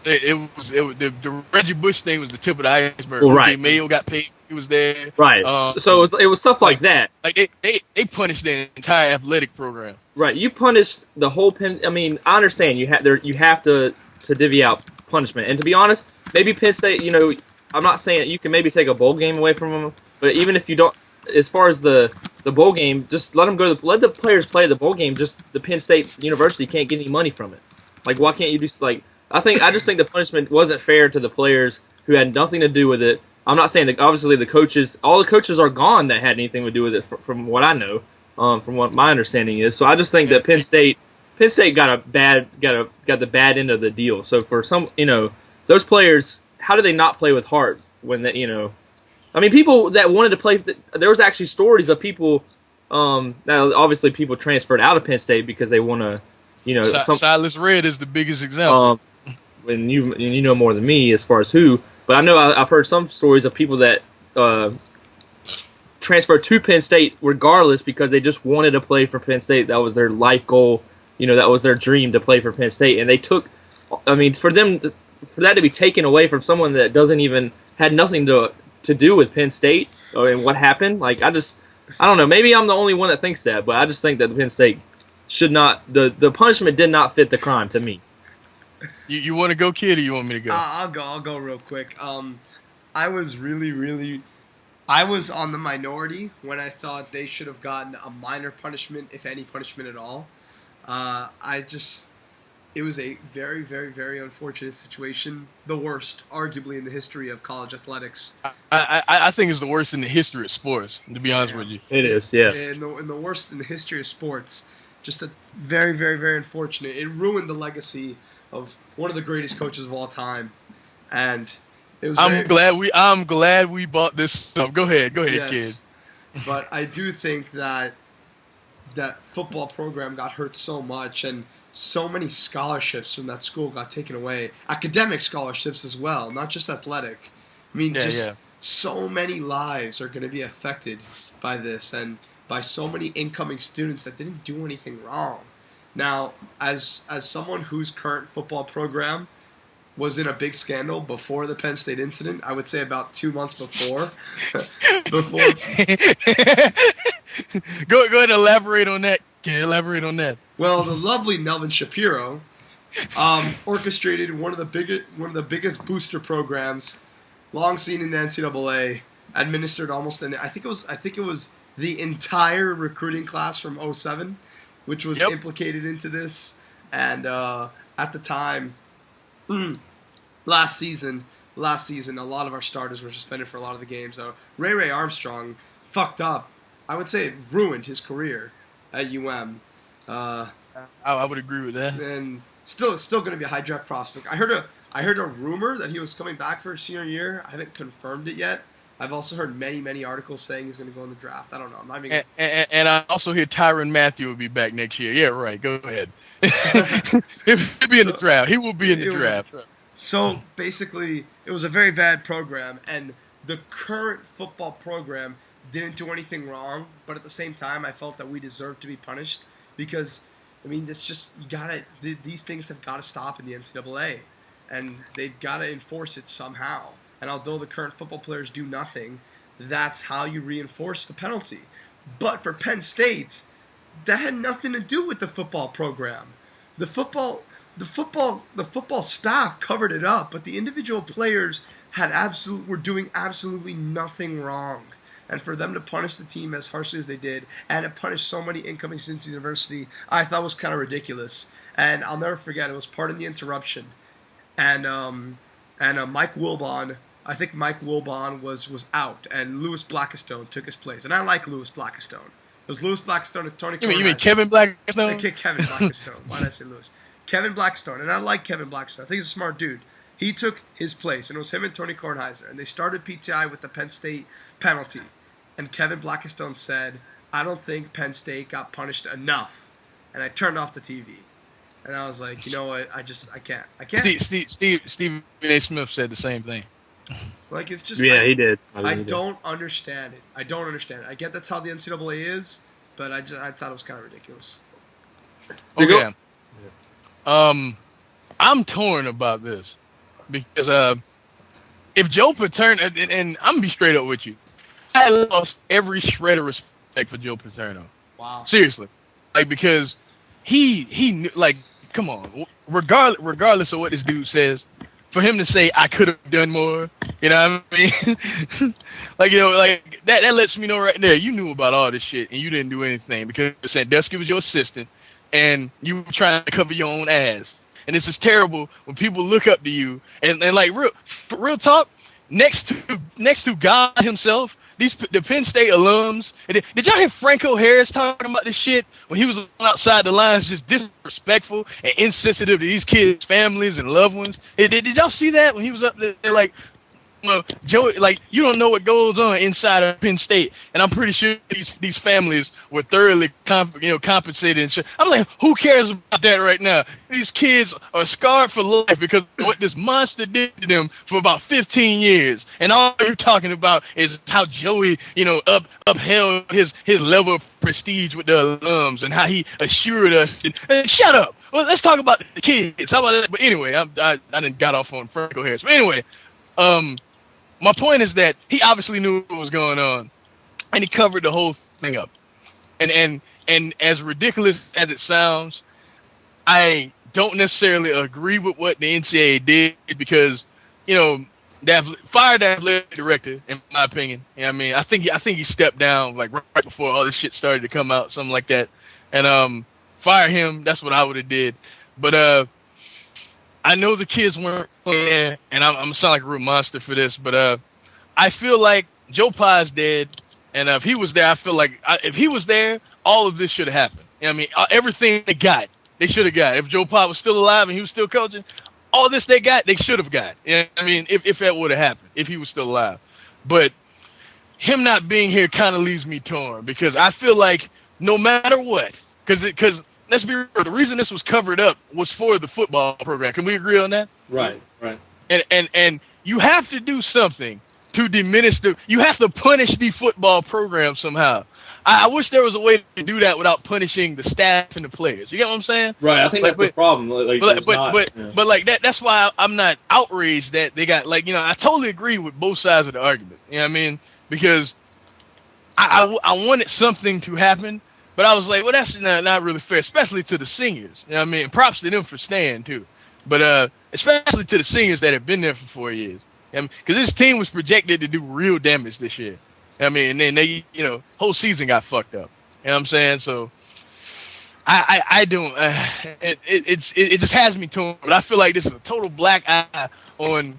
The Reggie Bush thing was the tip of the iceberg. Well, right. Mayo got paid. He was there. Right. So it was stuff like that. Like they punished the entire athletic program. Right. You punish the whole Penn. I mean, I understand you have to divvy out punishment. And to be honest, maybe Penn State. I'm not saying you can maybe take a bowl game away from them, but even if you don't, as far as the bowl game, just let them go. Let the players play the bowl game. Just the Penn State University can't get any money from it. Like, why can't you do like? I just think the punishment wasn't fair to the players who had nothing to do with it. I'm not saying that obviously all the coaches are gone that had anything to do with it from what I know, from what my understanding is. So I just think that Penn State got the bad end of the deal. So for some, those players, how did they not play with heart when that, I mean, people that wanted to play, there was actually stories of people, now obviously people transferred out of Penn State because they want to, Silas Red is the biggest example. And you know more than me as far as who, but I know I've heard some stories of people that transferred to Penn State regardless because they just wanted to play for Penn State. That was their life goal. That was their dream to play for Penn State. And they took, I mean, for that to be taken away from someone that doesn't even had nothing to do with Penn State and what happened. Like I don't know. Maybe I'm the only one that thinks that, but I just think that the Penn State should not. The punishment did not fit the crime to me. You want to go, kid, or you want me to go? I'll go real quick. I was I was on the minority when I thought they should have gotten a minor punishment, if any punishment at all. it was a very, very, very unfortunate situation. The worst, arguably, in the history of college athletics. I think it's the worst in the history of sports, to be honest with you. It is, yeah. And the worst in the history of sports. Just a very, very, very unfortunate. It ruined the legacy of one of the greatest coaches of all time. And it was I'm glad we bought this up. Go ahead, kid. But I do think that football program got hurt so much, and so many scholarships from that school got taken away. Academic scholarships as well, not just athletic. I mean, so many lives are going to be affected by this, and by so many incoming students that didn't do anything wrong. Now, as someone whose current football program was in a big scandal before the Penn State incident, I would say about 2 months before. Go ahead and elaborate on that. Can you elaborate on that? Well, the lovely Melvin Shapiro orchestrated one of the biggest booster programs long seen in the NCAA. Administered almost I think it was the entire recruiting class from 2007, which was implicated into this. And at the time, last season, a lot of our starters were suspended for a lot of the games. Ray Armstrong fucked up. I would say it ruined his career at UM. I would agree with that. And still going to be a high draft prospect. I heard a rumor that he was coming back for his senior year. I haven't confirmed it yet. I've also heard many articles saying he's going to go in the draft. I don't know. I'm not even. And I also hear Tyrann Mathieu will be back next year. Yeah, right. Go ahead. He'll be in the draft. He will be in the draft. So basically, it was a very bad program, and the current football program didn't do anything wrong. But at the same time, I felt that we deserved to be punished because, I mean, it's just these things have got to stop in the NCAA, and they've got to enforce it somehow. And although the current football players do nothing, that's how you reinforce the penalty. But for Penn State, that had nothing to do with the football program. The football staff covered it up, but the individual players were doing absolutely nothing wrong. And for them to punish the team as harshly as they did, and to punish so many incoming students at the university, I thought was kind of ridiculous. And I'll never forget, it was part of the interruption. And Mike Wilbon, I think Mike Wilbon was out, and Louis Blackistone took his place. And I like Louis Blackistone. It was Louis Blackistone and Tony Kornheiser. You mean Kevin Blackistone? Kevin Blackistone. Why did I say Louis? Kevin Blackistone. And I like Kevin Blackistone. I think he's a smart dude. He took his place, and it was him and Tony Kornheiser. And they started PTI with the Penn State penalty. And Kevin Blackistone said, I don't think Penn State got punished enough. And I turned off the TV. And I was like, you know what? I can't. Stephen A. Smith said the same thing. Like, it's just... Yeah, he did. I don't understand it. I get that's how the NCAA is, but I thought it was kind of ridiculous. Okay. I'm torn about this. Because if Joe Paterno... And I'm going to be straight up with you. I lost every shred of respect for Joe Paterno. Wow. Seriously. Like, because he knew... Like, come on. Regardless of what this dude says, for him to say, I could have done more, you know what I mean? like, that lets me know right there, you knew about all this shit, and you didn't do anything, because Sandusky was your assistant, and you were trying to cover your own ass. And this is terrible when people look up to you, and like, real talk, next to God himself, the Penn State alums. Did y'all hear Franco Harris talking about this shit when he was outside the lines, just disrespectful and insensitive to these kids' families and loved ones? Did y'all see that when he was up there? Like, well, Joe, like, you don't know what goes on inside of Penn State, and I'm pretty sure these families were thoroughly compensated and shit. I'm like, who cares about that right now? These kids are scarred for life because of what this monster did to them for about 15 years, and all you're talking about is how Joey, upheld his level of prestige with the alums and how he assured us. And shut up. Well, let's talk about the kids. How about that? But anyway, I didn't got off on Franco Harris. But anyway, my point is that he obviously knew what was going on, and he covered the whole thing up. And as ridiculous as it sounds, I don't necessarily agree with what the NCAA did because, fired the athletic director, in my opinion. You know what I mean? I think he stepped down like right before all this shit started to come out, something like that. And fire him, that's what I would have did. But I know the kids weren't playing, and I'm gonna sound like a real monster for this, but I feel like Joe Pa's dead, and if he was there, I feel like if he was there, all of this should have happened. You know what I mean, everything they should have got. If Joe Pa was still alive and he was still coaching, all this they should have got. You know what I mean, if that would have happened, if he was still alive. But him not being here kind of leaves me torn because I feel like no matter what, because let's be real, the reason this was covered up was for the football program. Can we agree on that? Right. And you have to do something to diminish you have to punish the football program somehow. I wish there was a way to do that without punishing the staff and the players. You get what I'm saying? Right. I think that's the problem. But like that's why I'm not outraged that they got I totally agree with both sides of the argument. You know what I mean? Because I wanted something to happen, but I was like, well, that's not really fair, especially to the seniors. You know what I mean? Props to them for staying too, but especially to the seniors that have been there for 4 years. Because this team was projected to do real damage this year. I mean, and then they, whole season got fucked up. You know what I'm saying? So I don't. It just has me torn. But I feel like this is a total black eye on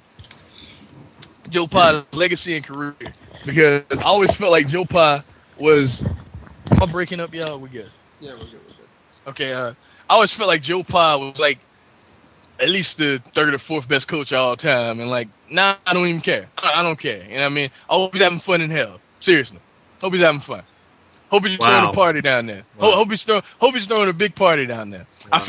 Joe Pa's legacy and career because I always felt like Joe Pa was. Am I breaking up, y'all? We good? Yeah, we're good. Okay. I always felt like Joe Pa was like at least the third or fourth best coach of all time, and I don't even care. I don't care. You know what I mean? I hope he's having fun in hell. Seriously. Hope he's having fun. Hope he's throwing a party down there. Wow. Hope he's throwing a big party down there. Wow. I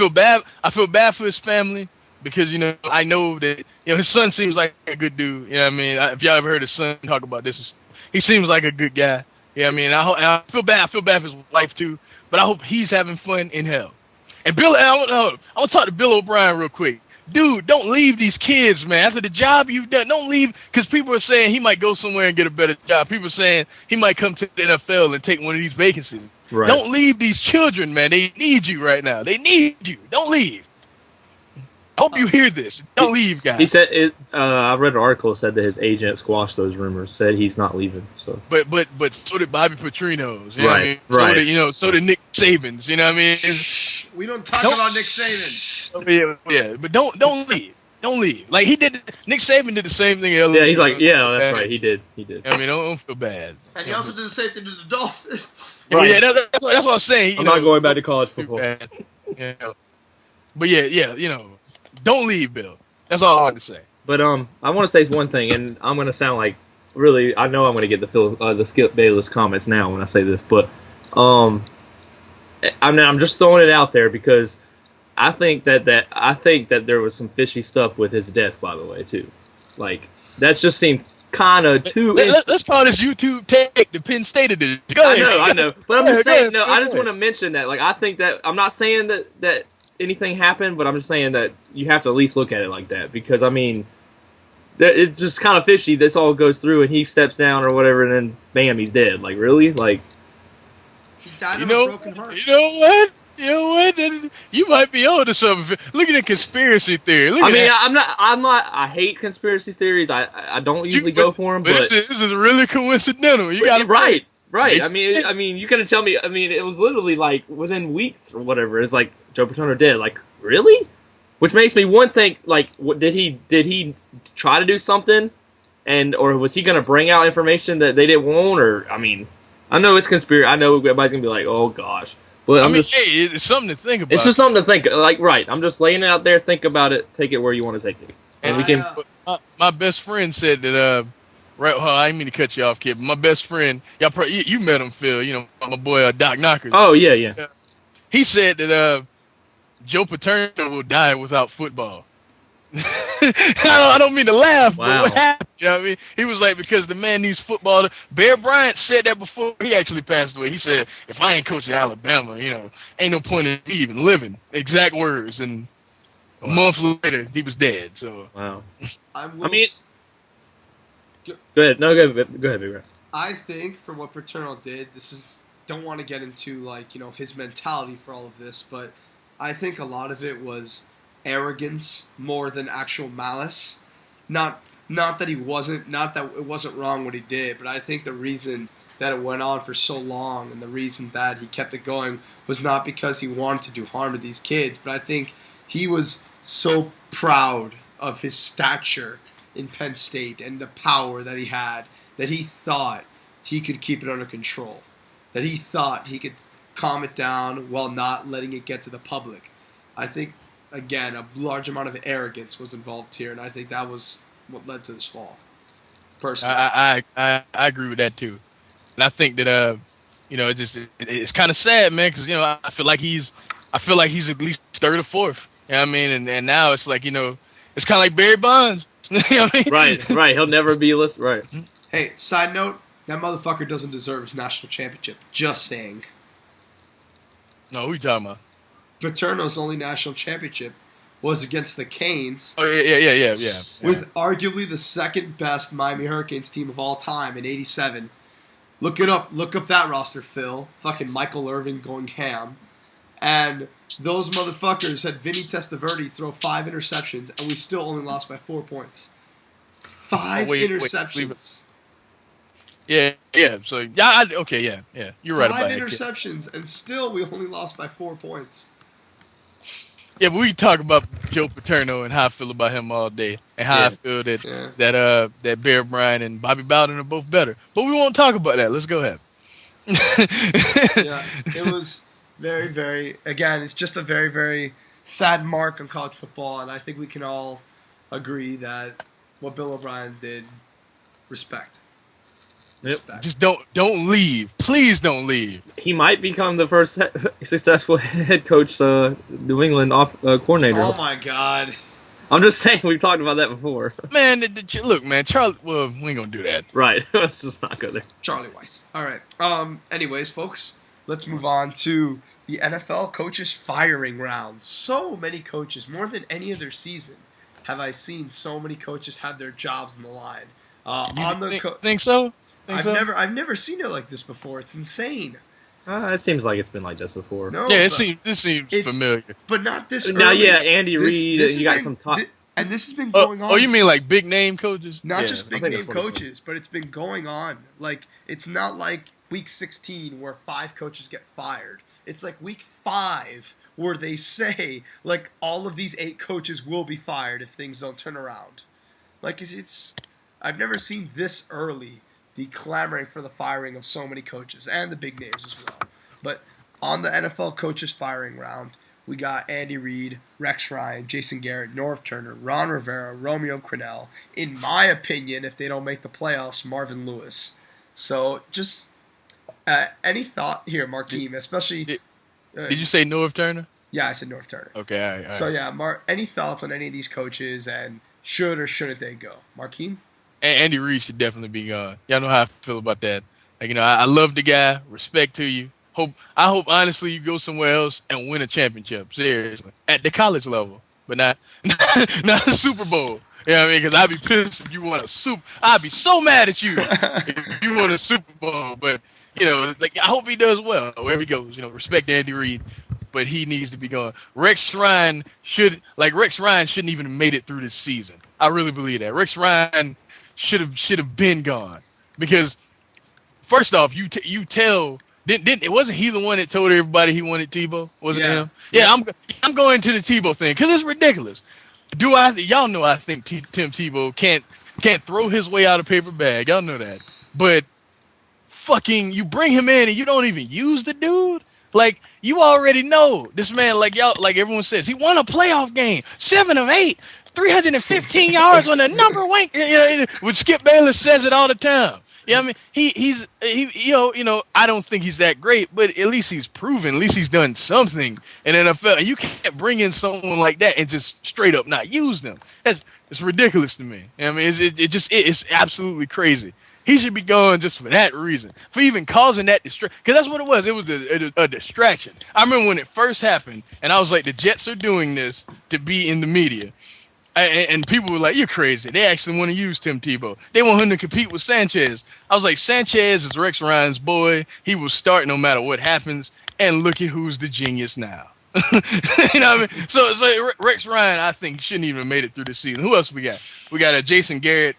feel bad for his family because I know that his son seems like a good dude. You know what I mean? If y'all ever heard his son talk about this, he seems like a good guy. You know what I mean? I feel bad. I feel bad for his wife too, but I hope he's having fun in hell. And Bill, I want to talk to Bill O'Brien real quick. Dude, don't leave these kids, man. After the job you've done, don't leave, because people are saying he might go somewhere and get a better job. People are saying he might come to the NFL and take one of these vacancies. Right. Don't leave these children, man. They need you right now. They need you. Don't leave. I hope you hear this. Don't leave, guys. He said it. I read an article that said that his agent squashed those rumors. Said he's not leaving. So, but so did Bobby Petrino's. You right. Know what I mean? Right. So did Nick Saban's. You know what I mean? We don't talk about Nick Saban. Yeah, but don't leave. Don't leave. Like Nick Saban did the same thing. Yeah, he's like, yeah, that's right. He did. I mean, don't feel bad. And he also did the same thing to the Dolphins. Right. Yeah, that's what I'm saying. I'm not going back to college football. But yeah, don't leave, Bill. That's all I wanted to say. But I want to say one thing, and I'm going to sound like really. I know I'm going to get the Skip Bayless comments now when I say this, but I'm just throwing it out there because I think that there was some fishy stuff with his death, by the way, too. Like that just seemed kind of too. Let's call this YouTube take the Penn State edition. I know, but I'm just saying. No, I just want to mention that. Like I think that I'm not saying that anything happened, but I'm just saying that you have to at least look at it like that because I mean, it's just kind of fishy. This all goes through, and he steps down or whatever, and then bam, he's dead. Like really, like he died of a broken heart. You know what? You might be on to something. Look at the conspiracy theory. I'm not. I hate conspiracy theories. I don't usually go for them. But this is really coincidental. You got it right. I mean, you couldn't tell me. I mean, it was literally like within weeks or whatever. It's like Joe Paterno dead. Like really, which makes me think like, did he try to do something, or was he going to bring out information that they didn't want? Or I mean, I know it's conspiracy. I know everybody's gonna be like, oh gosh. But it's something to think about. It's just something to think. Like, right? I'm just laying it out there. Think about it. Take it where you want to take it, and we can. My best friend said that. Right, I didn't mean to cut you off, kid. But my best friend, you met him, Phil. My boy Doc Knockers. Oh yeah. He said that Joe Paterno will die without football. I don't mean to laugh, but what happened? You know what I mean? He was like, because the man needs football. Bear Bryant said that before he actually passed away. He said, if I ain't coaching Alabama, ain't no point in me even living. Exact words. And a month later, he was dead. So wow. Go ahead. No, go ahead, Big Red. I think for what Paterno did, don't want to get into his mentality for all of this, but I think a lot of it was arrogance more than actual malice. Not that it wasn't wrong what he did, but I think the reason that it went on for so long and the reason that he kept it going was not because he wanted to do harm to these kids, but I think he was so proud of his stature in Penn State and the power that he had, that he thought he could keep it under control, that he thought he could calm it down while not letting it get to the public. I think, again, a large amount of arrogance was involved here, and I think that was what led to this fall. Personally, I agree with that too, and I think that it's kind of sad, man, because I feel like he's at least third or fourth. You know what I mean? And now it's like, it's kind of like Barry Bonds. You know what I mean? Right. He'll never be listed. Right. Hey, side note, that motherfucker doesn't deserve his national championship. Just saying. No, who you talking about? Paterno's only national championship was against the Canes. Oh, yeah. With arguably the second best Miami Hurricanes team of all time in '87. Look it up. Look up that roster, Phil. Fucking Michael Irvin going ham. And those motherfuckers had Vinny Testaverde throw 5 interceptions, and we still only lost by 4 points. 5 interceptions. Yeah. So yeah. You're right about it. 5 interceptions, and still we only lost by 4 points. Yeah, but we talk about Joe Paterno and how I feel about him all day, and how I feel that Bear Bryant and Bobby Bowden are both better. But we won't talk about that. Let's go ahead. Yeah, it was very, very. Again, it's just a very, very sad mark on college football, and I think we can all agree that what Bill O'Brien did, respect. Yep. Just don't leave. Please don't leave. He might become the first successful head coach, New England coordinator. Oh my God! I'm just saying, we've talked about that before. Man, look, man, Charlie. Well, we ain't gonna do that. Right. Let's just not go there. Charlie Weiss. All right. Anyways, folks, let's move on to the NFL coaches firing round. So many coaches, more than any other season, have I seen so many coaches have their jobs on the line. Think so? I've never seen it like this before. It's insane. It seems like it's been like this before. No, yeah, this seems familiar, but not this. Now, early. Andy Reid. You got some top. And this has been going on. Oh, you mean like big name coaches? Not just big name coaches, but it's been going on. Like, it's not like week 16 where 5 coaches get fired. It's like week 5 where they say, like, all of these 8 coaches will be fired if things don't turn around. Like, it's I've never seen this early, the clamoring for the firing of so many coaches, and the big names as well. But on the NFL coaches firing round, we got Andy Reid, Rex Ryan, Jason Garrett, Norv Turner, Ron Rivera, Romeo Crennel. In my opinion, if they don't make the playoffs, Marvin Lewis. So just any thought here, Markeem, especially... Did you say Norv Turner? Yeah, I said Norv Turner. Okay, all right. So yeah, any thoughts on any of these coaches, and should or shouldn't they go? Markeem? Andy Reid should definitely be gone. Y'all know how I feel about that. Like, I love the guy. Respect to you. I hope honestly you go somewhere else and win a championship. Seriously, at the college level, but not a Super Bowl. You know what I mean? Because I'd be pissed if you won a Super. I'd be so mad at you if you won a Super Bowl. But like, I hope he does well wherever he goes. Respect Andy Reid, but he needs to be gone. Rex Ryan shouldn't even have made it through this season. I really believe that Rex Ryan should have been gone, because first off, you tell. It wasn't he the one that told everybody he wanted Tebow? Wasn't it him? Yeah, I'm going to the Tebow thing because it's ridiculous. Y'all know I think Tim Tebow can't throw his way out of paper bag. Y'all know that. But fucking, you bring him in and you don't even use the dude? Like, you already know this man, like everyone says, he won a playoff game, 7 of 8, 315 yards on the number one. Which Skip Bayless says it all the time. Yeah, I mean, he's I don't think he's that great, but at least he's proven, at least he's done something in NFL. And you can't bring in someone like that and just straight up not use them. It's ridiculous to me. I mean, it's absolutely crazy. He should be gone just for that reason, for even causing that distraction. Because that's what it was. It was a distraction. I remember when it first happened, and I was like, the Jets are doing this to be in the media. And people were like, you're crazy. They actually want to use Tim Tebow. They want him to compete with Sanchez. I was like, Sanchez is Rex Ryan's boy. He will start no matter what happens. And look at who's the genius now. You know what I mean? So Rex Ryan, I think, shouldn't even have made it through the season. Who else we got? We got Jason Garrett,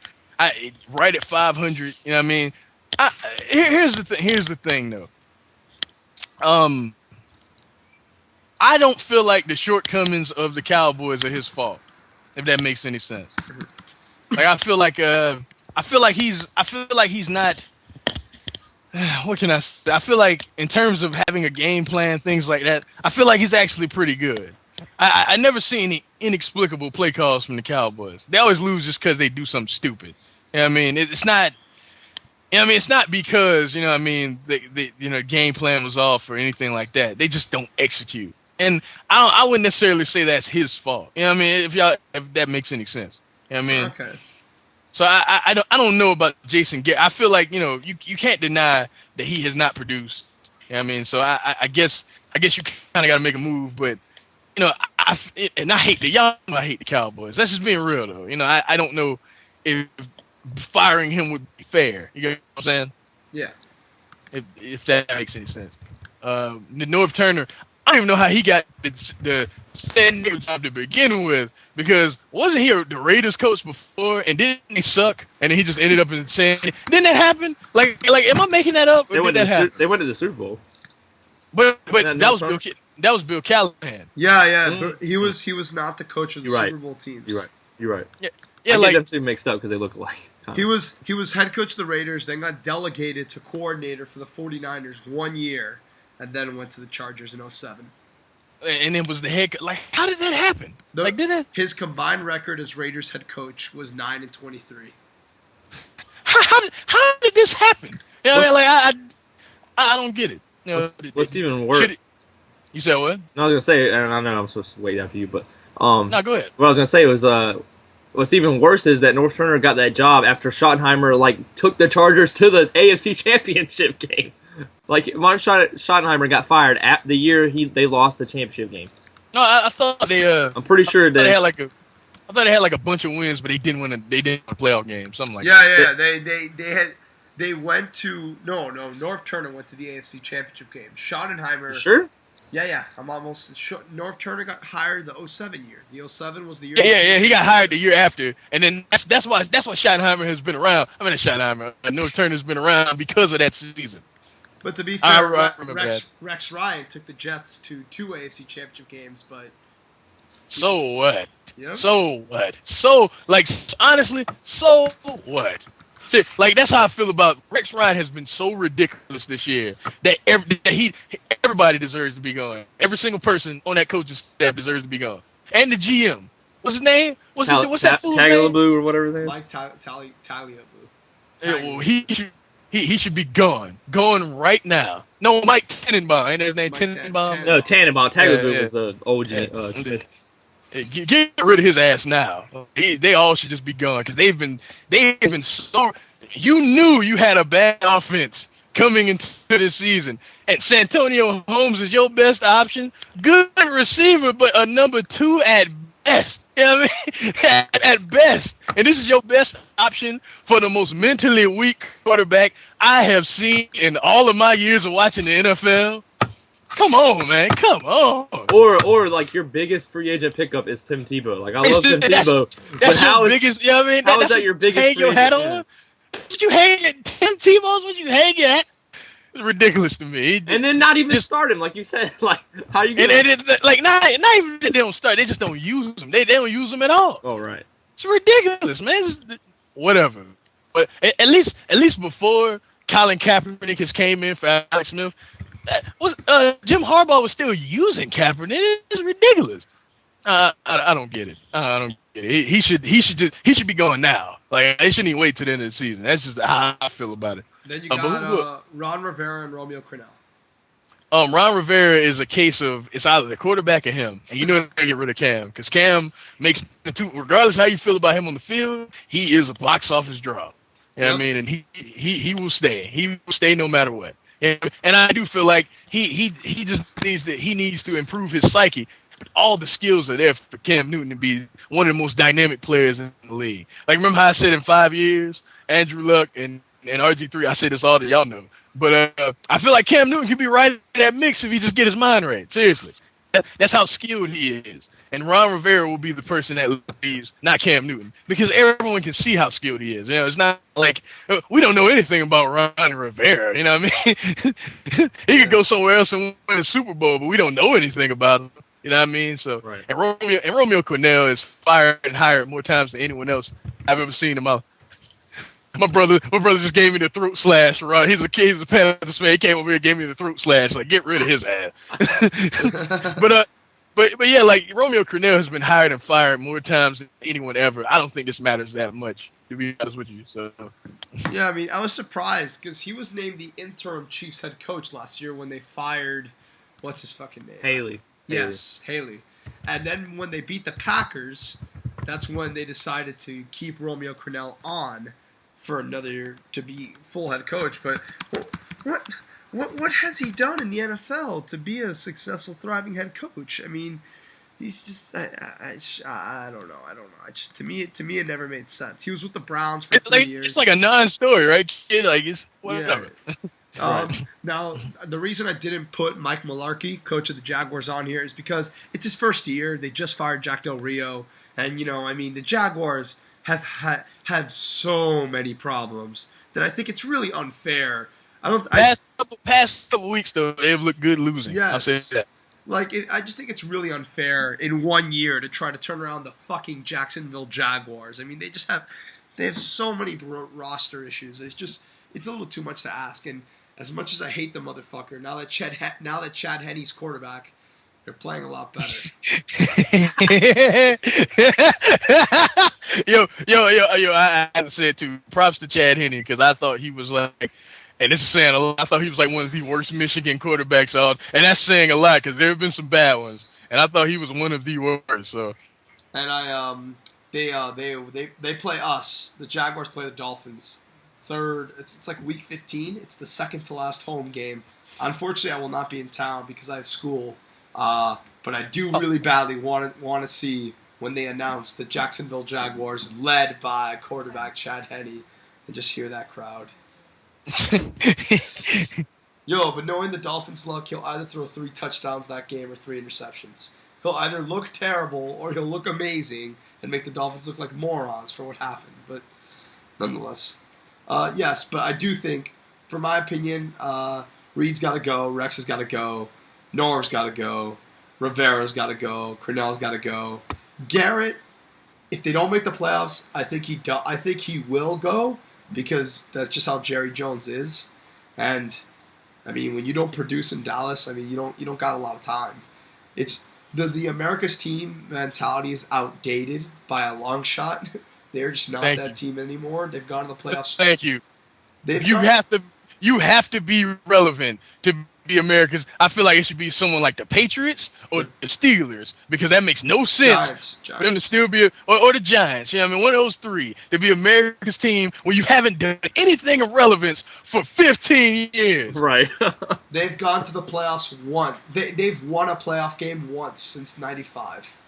right at 500. You know what I mean? Here's the thing, though. I don't feel like the shortcomings of the Cowboys are his fault, if that makes any sense. Like I feel like he's not. What can I say? I feel like in terms of having a game plan, things like that, I feel like he's actually pretty good. I never see any inexplicable play calls from the Cowboys. They always lose just because they do something stupid. You know what I mean? It's not. You know what I mean, it's not because the game plan was off or anything like that. They just don't execute, and I wouldn't necessarily say that's his fault. You know what I mean? If that makes any sense. You know what I mean? Okay. So I don't know about Jason Garrett. I feel like you can't deny that he has not produced. You know what I mean? So I guess you kind of got to make a move, but I hate the Cowboys. That's just being real though. I don't know if firing him would be fair. You get what I'm saying? Yeah. If that makes any sense. Norv Turner, I don't even know how he got the San Diego job to begin with, because wasn't he the Raiders coach before, and didn't he suck, and then he just ended up in San Diego? Didn't that happen? Like, am I making that up? Or they went to the Super Bowl. But that was Bill Callahan. Yeah. But he was not the coach of the You're right. Super Bowl teams. You're right. Yeah, I like get them two mixed up because they look alike. He was head coach of the Raiders, then got delegated to coordinator for the 49ers 1 year, and then went to the Chargers in 2007. And it was the head. Like, how did that happen? His combined record as Raiders head coach was 9-23. How did this happen? I don't get it. What's even worse? You said what? No, I was gonna say, and I know I'm supposed to wait after you, but no, go ahead. What I was gonna say was what's even worse is that North Turner got that job after Schottenheimer took the Chargers to the AFC Championship game. Schottenheimer got fired at the year they lost the championship game. No, I thought they. I'm pretty sure that they had I thought they had a bunch of wins, but they didn't win. They didn't win a playoff game, something like that. Yeah. They went to North Turner went to the AFC Championship game. Schottenheimer. Sure. Yeah. I'm almost sure. North Turner got hired the 2007 year. The 2007 was the year. Yeah. He got hired the year after, and then that's why Schottenheimer has been around. I mean, Schottenheimer, North Turner's been around because of that season. But to be fair, Rex Ryan took the Jets to 2 AFC Championship games, but so what? Yep. So what? Honestly, so what? See, that's how I feel about Rex Ryan. Has been so ridiculous this year that everybody deserves to be gone. Every single person on that coaching staff deserves to be gone, and the GM. What's his name? What's that fool's name? Tagliabue or whatever his name. Mike Tagliabue. Yeah, well, he should be gone right now. No, Mike Tannenbaum. Ain't his name Tannenbaum? No, Tannenbaum. Tagliabue was the OG. Get rid of his ass now. They all should just be gone because they've been so. You knew you had a bad offense coming into this season, and Santonio Holmes is your best option. Good receiver, but a number 2 at best. You know what I mean? At best. And this is your best option for the most mentally weak quarterback I have seen in all of my years of watching the NFL. Come on, man. Come on. Or your biggest free agent pickup is Tim Tebow. I love Tim Tebow. That's your biggest, you know what I mean? How is that your biggest hang your hat on? Did you hang it? Tim Tebow's what you hang your hat? It's ridiculous to me. And then not even start him, like you said. How you going to... Not even that they don't start. They just don't use them. They don't use them at all. Oh, right. It's ridiculous, man. Whatever. But at least before Colin Kaepernick has came in for Alex Smith, Jim Harbaugh was still using Kaepernick. It's ridiculous. I don't get it. I don't get it. He should be going now. They shouldn't even wait till the end of the season. That's just how I feel about it. Then you got Ron Rivera and Romeo Crennel. Ron Rivera is a case of it's either the quarterback or him, and they're gonna get rid of Cam because Cam makes the two. Regardless of how you feel about him on the field, he is a box office draw. You know what I mean? And he will stay. He will stay no matter what. And I do feel like he just needs to improve his psyche. All the skills are there for Cam Newton to be one of the most dynamic players in the league. Remember how I said in 5 years, Andrew Luck and RG3, I say this all that y'all know. But I feel like Cam Newton could be right in that mix if he just get his mind right. Seriously. That's how skilled he is. And Ron Rivera will be the person that leaves, not Cam Newton, because everyone can see how skilled he is. You know, it's not like we don't know anything about Ron Rivera. You know what I mean? He could go somewhere else and win a Super Bowl, but we don't know anything about him. You know what I mean? So, right. and Romeo Crennel is fired and hired more times than anyone else I've ever seen in my brother just gave me the throat slash. Right, he's a Panthers fan. He came over here and gave me the throat slash. Like, get rid of his ass. But yeah, like Romeo Crennel has been hired and fired more times than anyone ever. I don't think this matters that much, to be honest with you. So yeah, I mean, I was surprised because he was named the interim Chiefs head coach last year when they fired what's his fucking name? Haley. Yes, Haley. And then when they beat the Packers, that's when they decided to keep Romeo Crennel on for another year to be full head coach. But what has he done in the NFL to be a successful, thriving head coach? I mean, he's just I don't know. To me it never made sense. He was with the Browns for 3 years. It's like a non-story, right? Kid, like it's whatever. Yeah. Now, the reason I didn't put Mike Mularkey, coach of the Jaguars, on here is because it's his first year. They just fired Jack Del Rio, and I mean, the Jaguars have so many problems that I think it's really unfair. Past couple weeks though, they've looked good losing. Yes. I'll say that. I just think it's really unfair in 1 year to try to turn around the fucking Jacksonville Jaguars. I mean, they have so many roster issues. It's a little too much to ask. And as much as I hate the motherfucker, now that Chad Henne's quarterback, they're playing a lot better. I had to say it too. Props to Chad Henne, because I thought he was like, and this is saying a lot, I thought he was like one of the worst Michigan quarterbacks out, and that's saying a lot because there have been some bad ones, and I thought he was one of the worst. So, and they play us. The Jaguars play the Dolphins. It's like week 15. It's the second to last home game. Unfortunately, I will not be in town because I have school. But I do really badly want to see when they announce the Jacksonville Jaguars led by quarterback Chad Henne and just hear that crowd. But knowing the Dolphins' luck, he'll either throw 3 touchdowns that game or 3 interceptions. He'll either look terrible or he'll look amazing and make the Dolphins look like morons for what happened. But nonetheless, yes. But I do think, for my opinion, Reid's got to go, Rex has got to go, Norv's got to go, Rivera's got to go, Crennel's got to go. Garrett, if they don't make the playoffs, I think he will go, because that's just how Jerry Jones is. And I mean, when you don't produce in Dallas, I mean, you don't got a lot of time. It's the America's team mentality is outdated by a long shot. They're just not that team anymore. They've gone to the playoffs. Thank you. You have to be relevant to be America's. I feel like it should be someone like the Patriots or the Steelers, because that makes no sense for them to still be or the Giants. You know what I mean? One of those 3 to be America's team when you haven't done anything of relevance for 15 years. Right. They've gone to the playoffs once. They've won a playoff game once since '95.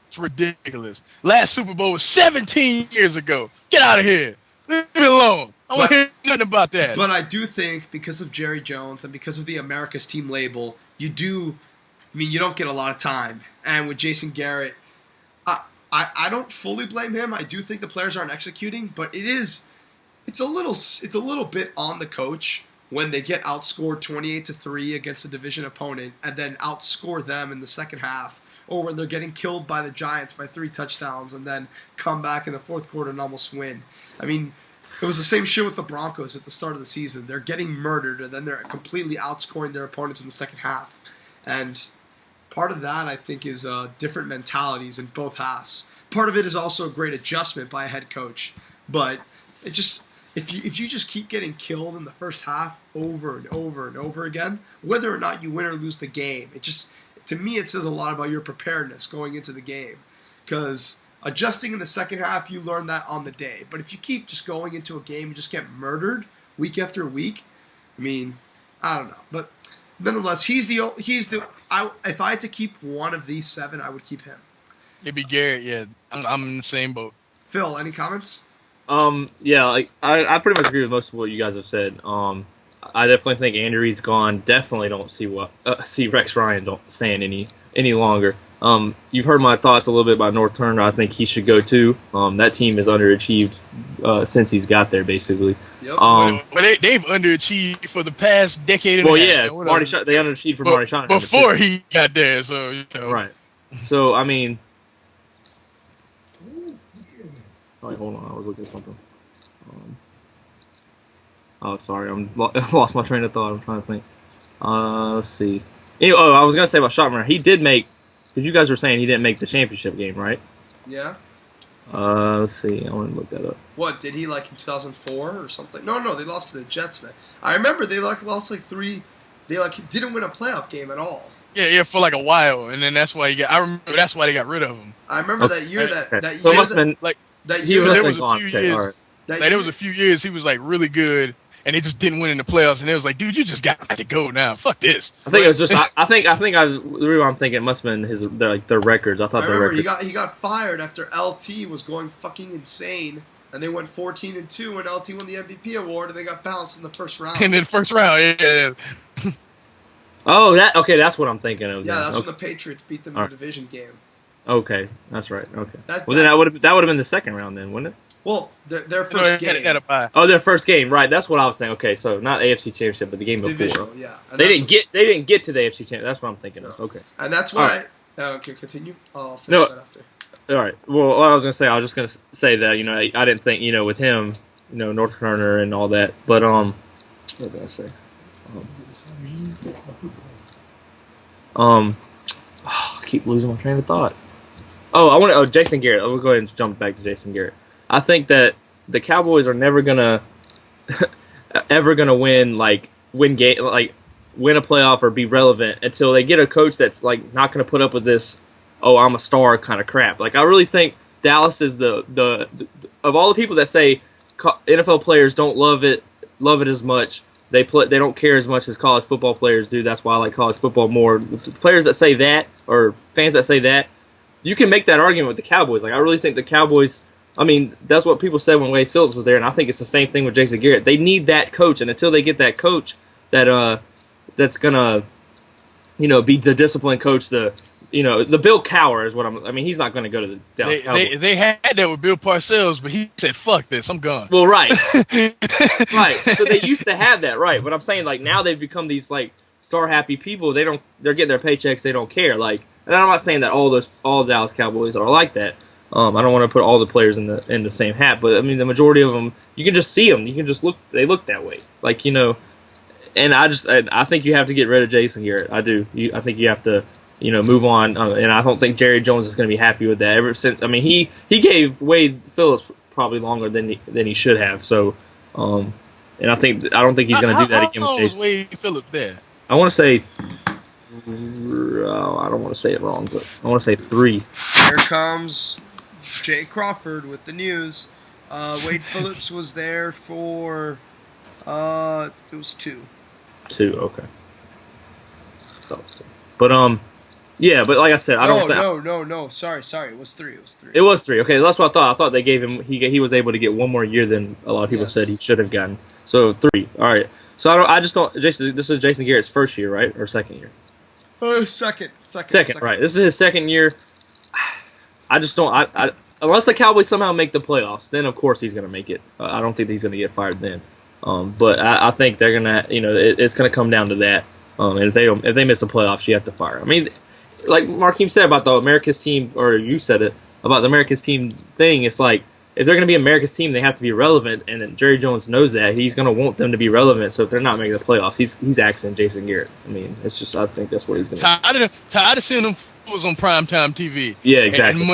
It's ridiculous. Last Super Bowl was 17 years ago. Get out of here. Leave me alone. I want to hear nothing about that. But I do think, because of Jerry Jones and because of the America's team label, you don't get a lot of time. And with Jason Garrett, I don't fully blame him. I do think the players aren't executing, but it's a little bit on the coach when they get outscored 28-3 against a division opponent and then outscore them in the second half, or when they're getting killed by the Giants by 3 touchdowns and then come back in the fourth quarter and almost win. I mean, it was the same shit with the Broncos at the start of the season. They're getting murdered, and then they're completely outscoring their opponents in the second half. And part of that, I think, is different mentalities in both halves. Part of it is also a great adjustment by a head coach. But it just, if you just keep getting killed in the first half over and over and over again, whether or not you win or lose the game, to me, it says a lot about your preparedness going into the game. Because adjusting in the second half, you learn that on the day. But if you keep just going into a game and just get murdered week after week, I mean, I don't know. But nonetheless, if I had to keep one of these 7, I would keep him. It'd be Garrett, yeah. I'm in the same boat. Phil, any comments? Yeah, like I pretty much agree with most of what you guys have said. I definitely think Andy Reid's gone. Definitely don't see Rex Ryan don't staying any. any longer. You've heard my thoughts a little bit about North Turner. I think he should go too. That team has underachieved since he's got there, basically. Yep. But they've underachieved for the past decade and a half. Well, yeah, they underachieved for Marty Shanahan before he got there. So right. So I mean, hold on, I was looking at something. Sorry, I lost my train of thought. I'm trying to think. Let's see. Anyway, I was gonna say about Schottmer. He did make, because you guys were saying he didn't make the championship game, right? Yeah. Let's see. I want to look that up. What, did he like in 2004 or something? No, they lost to the Jets then. I remember they lost like 3. They didn't win a playoff game at all. Yeah, for like a while, and then that's why I remember that's why they got rid of him. I remember that year that So it must have been like that year. There was was a few years. Right. There was a few years he was like really good, and they just didn't win in the playoffs. And it was like, dude, you just got to go now. Fuck this. I think it was just. I think the reason I'm thinking it must have been their records. I thought I their remember records. he got fired after LT was going fucking insane, and they went 14-2, and LT won the MVP award, and they got bounced in the first round. And then first round, yeah. Oh, that's what I'm thinking of. Yeah, that's okay. when the Patriots beat them in the division game. Okay, that's right. Okay. Then that would have been the second round then, wouldn't it? Well, their first game. Their first game, right? That's what I was thinking. Okay, so not AFC Championship, but the game before. Divisional, yeah. And they didn't get to the AFC Championship. That's what I'm thinking of. Okay. And that's why. Okay, continue. I'll finish that after. All right. Well, what I was just gonna say that I didn't think with him North Turner and all that, but what did I say? I keep losing my train of thought. Jason Garrett. We'll go ahead and jump back to Jason Garrett. I think that the Cowboys are never gonna win win a playoff or be relevant until they get a coach that's not gonna put up with this I'm a star kind of crap. I really think Dallas is the of all the people that say NFL players don't love it as much. They don't care as much as college football players do. That's why I like college football more. The players that say that, or fans that say that, you can make that argument with the Cowboys. I really think the Cowboys. I mean, that's what people said when Wade Phillips was there, and I think it's the same thing with Jason Garrett. They need that coach, and until they get that coach that's gonna be the disciplined coach, the Bill Cowher is what I mean, he's not going to go to the Dallas Cowboys. They had that with Bill Parcells, but he said, "Fuck this, I'm gone." Well, right, right. So they used to have that, right? But I'm saying now they've become these star happy people. They're getting their paychecks. They don't care. And I'm not saying that all Dallas Cowboys are like that. I don't want to put all the players in the same hat, but I mean the majority of them, you can just see them. You can just look. They look that way. And I think you have to get rid of Jason Garrett. I do. I think you have to. Move on, and I don't think Jerry Jones is going to be happy with that. Ever since, I mean, he gave Wade Phillips probably longer than he should have. So, and I don't think he's going to do that again with Jason. Wade Phillips there? I want to say, I don't want to say it wrong, but I want to say 3. Here comes Jay Crawford with the news. Wade Phillips was there for it was 2. 2, okay. But yeah, but like I said, I don't think... No. Sorry. It was 3. It was 3. Okay, that's what I thought. I thought they gave him... He was able to get one more year than a lot of people said he should have gotten. So 3. All right. So I just don't... Jason, this is Jason Garrett's first year, right? Or second year? Second, right. This is his second year. I just don't... unless the Cowboys somehow make the playoffs, then of course he's going to make it. I don't think he's going to get fired then. But I think they're going to... it's going to come down to that. And if they miss the playoffs, you have to fire. I mean... Like Markeem said about the America's team, or you said it, about the America's team thing, it's if they're going to be America's team, they have to be relevant, and Jerry Jones knows that. He's going to want them to be relevant, so if they're not making the playoffs, he's axing Jason Garrett. I mean, it's just, I think that's what he's going to do. Tired of seeing them fools on primetime TV. Yeah, exactly. And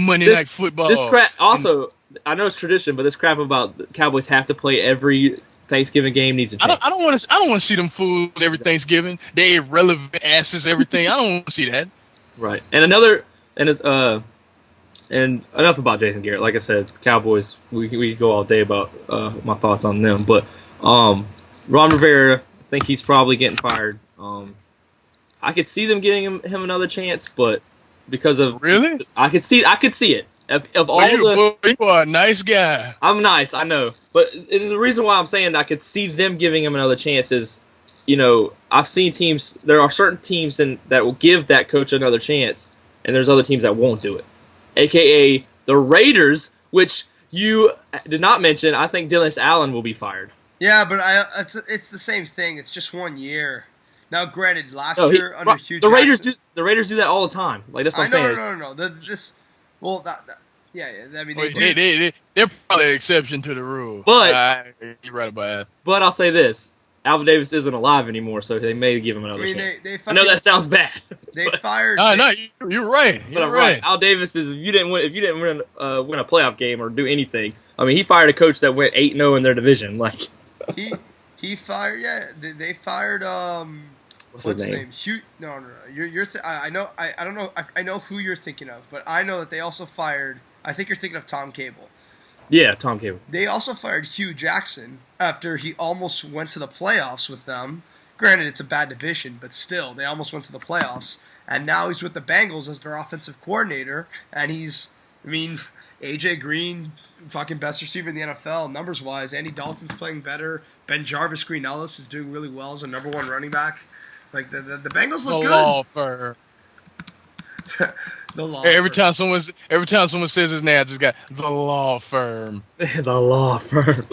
Monday Night Football. This crap, also, I know it's tradition, but this crap about the Cowboys have to play every Thanksgiving game needs to change. I don't want to see them fools every Thanksgiving. They irrelevant asses, everything. I don't want to see that. Right. And enough about Jason Garrett. Like I said, Cowboys. We could go all day about my thoughts on them. But Ron Rivera, I think he's probably getting fired. I could see them getting him another chance, but because of really, I could see it. You are a nice guy. I'm nice, I know. But the reason why I'm saying I could see them giving him another chance is I've seen teams. There are certain teams that will give that coach another chance, and there's other teams that won't do it. AKA the Raiders, which you did not mention. I think Dennis Allen will be fired. Yeah, but it's the same thing. It's just 1 year. Now, granted, last year under Hugh the Jackson, Raiders do that all the time. Like that's what I'm saying. No. I mean, they're probably an exception to the rule. But you're right about that. But I'll say this: Alvin Davis isn't alive anymore, so they may give him another chance. I know that sounds bad. They fired. No, you're right. You're right. Al Davis is. If you didn't win a playoff game or do anything, I mean, he fired a coach that went 8-0 in their division. Like he fired. Yeah, they fired. What's his name? Hugh. No. I know. I don't know. I know who you're thinking of, but I know that they also fired. I think you're thinking of Tom Cable. Yeah, Tom Cable. They also fired Hugh Jackson after he almost went to the playoffs with them. Granted, it's a bad division, but still, they almost went to the playoffs. And now he's with the Bengals as their offensive coordinator. And AJ Green, fucking best receiver in the NFL, numbers-wise. Andy Dalton's playing better. Ben Jarvis Green Ellis is doing really well as a number 1 running back. Like, the Bengals look good. Law firm. The law every firm. time someone says his name, I just got the law firm. The law firm.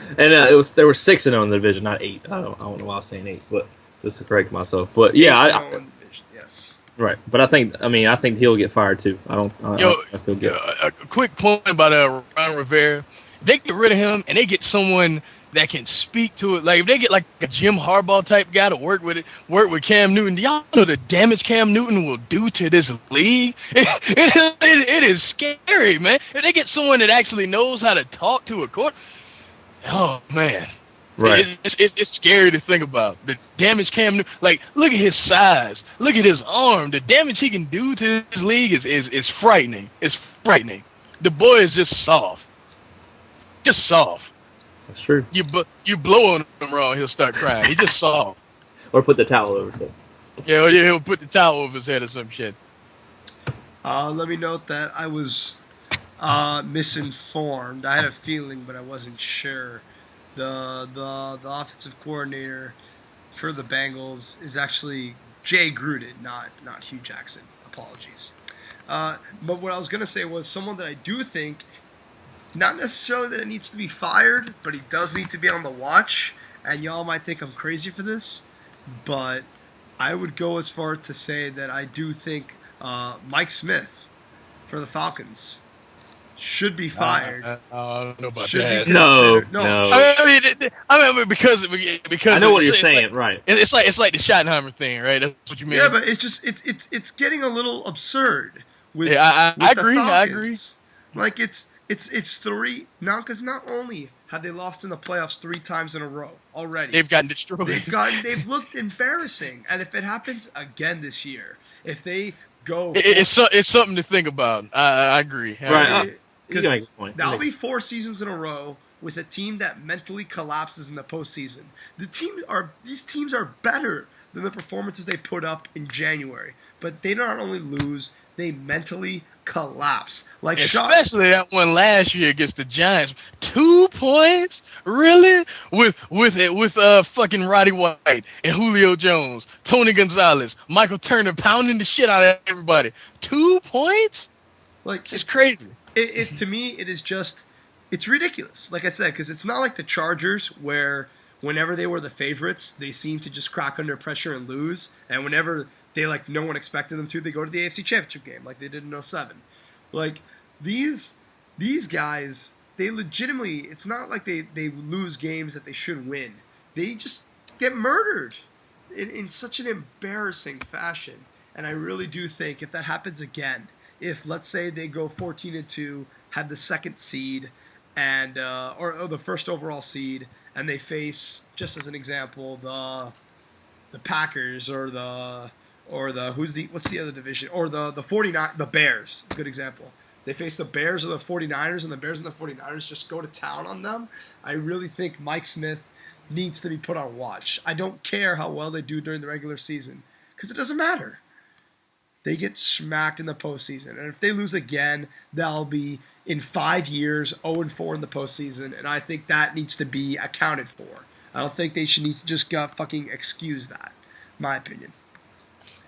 And there were 6-0 in the division, not 8. I don't know why I was saying 8, but just to correct myself. But yeah, yes. Right, but I think he'll get fired too. I feel good. A quick point about Ron Rivera. They get rid of him and they get someone that can speak to it. Like if they get like a Jim Harbaugh type guy to work with Cam Newton, do y'all know the damage Cam Newton will do to this league? It is scary, man. If they get someone that actually knows how to talk to a court, oh man. Right. It's scary to think about. The damage Cam Newton, like look at his size, look at his arm, the damage he can do to his league is frightening. It's frightening. The boy is just soft. Just soft. That's true. You blow on him wrong, he'll start crying. He just soft. Or put the towel over his head. Yeah, he'll put the towel over his head or some shit. Let me note that I was misinformed. I had a feeling, but I wasn't sure. The offensive coordinator for the Bengals is actually Jay Gruden, not Hugh Jackson. Apologies. But what I was going to say was someone that I do think, not necessarily that it needs to be fired, but he does need to be on the watch. And y'all might think I'm crazy for this, but I would go as far to say that I do think Mike Smith for the Falcons should be fired. I don't know about should that. Be considered. No. I mean, because I know what you're saying, right? It's like the Schottenheimer thing, right? That's what you mean. Yeah, but it's just it's getting a little absurd. With, I with agree. The I agree. Like it's three now because not only have they lost in the playoffs 3 times in a row already, they've gotten destroyed. They've looked embarrassing, and if it happens again this year, if they go, it's something to think about. I agree. Right. Because that'll be 4 seasons in a row with a team that mentally collapses in the postseason. These teams are better than the performances they put up in January, but they not only lose, they mentally collapse. Like especially that one last year against the Giants, 2 points, really? With fucking Roddy White and Julio Jones, Tony Gonzalez, Michael Turner pounding the shit out of everybody. 2 points? Like it's crazy. To me, it is just, it's ridiculous. Like I said, because it's not like the Chargers where whenever they were the favorites, they seem to just crack under pressure and lose. And whenever no one expected them to, they go to the AFC Championship game like they did in 2007. Like, these guys, they legitimately, it's not like they lose games that they should win. They just get murdered in such an embarrassing fashion. And I really do think if that happens again, if let's say they go 14-2, have the 2nd seed, and or the 1st overall seed, and they face, just as an example, the Packers or the what's the other division, or the Bears, good example. They face the Bears or the 49ers, and the Bears and the 49ers just go to town on them. I really think Mike Smith needs to be put on watch. I don't care how well they do during the regular season, because it doesn't matter. They get smacked in the postseason. And if they lose again, they'll be, in 5 years, 0-4 in the postseason. And I think that needs to be accounted for. I don't think they should need to just fucking excuse that. My opinion.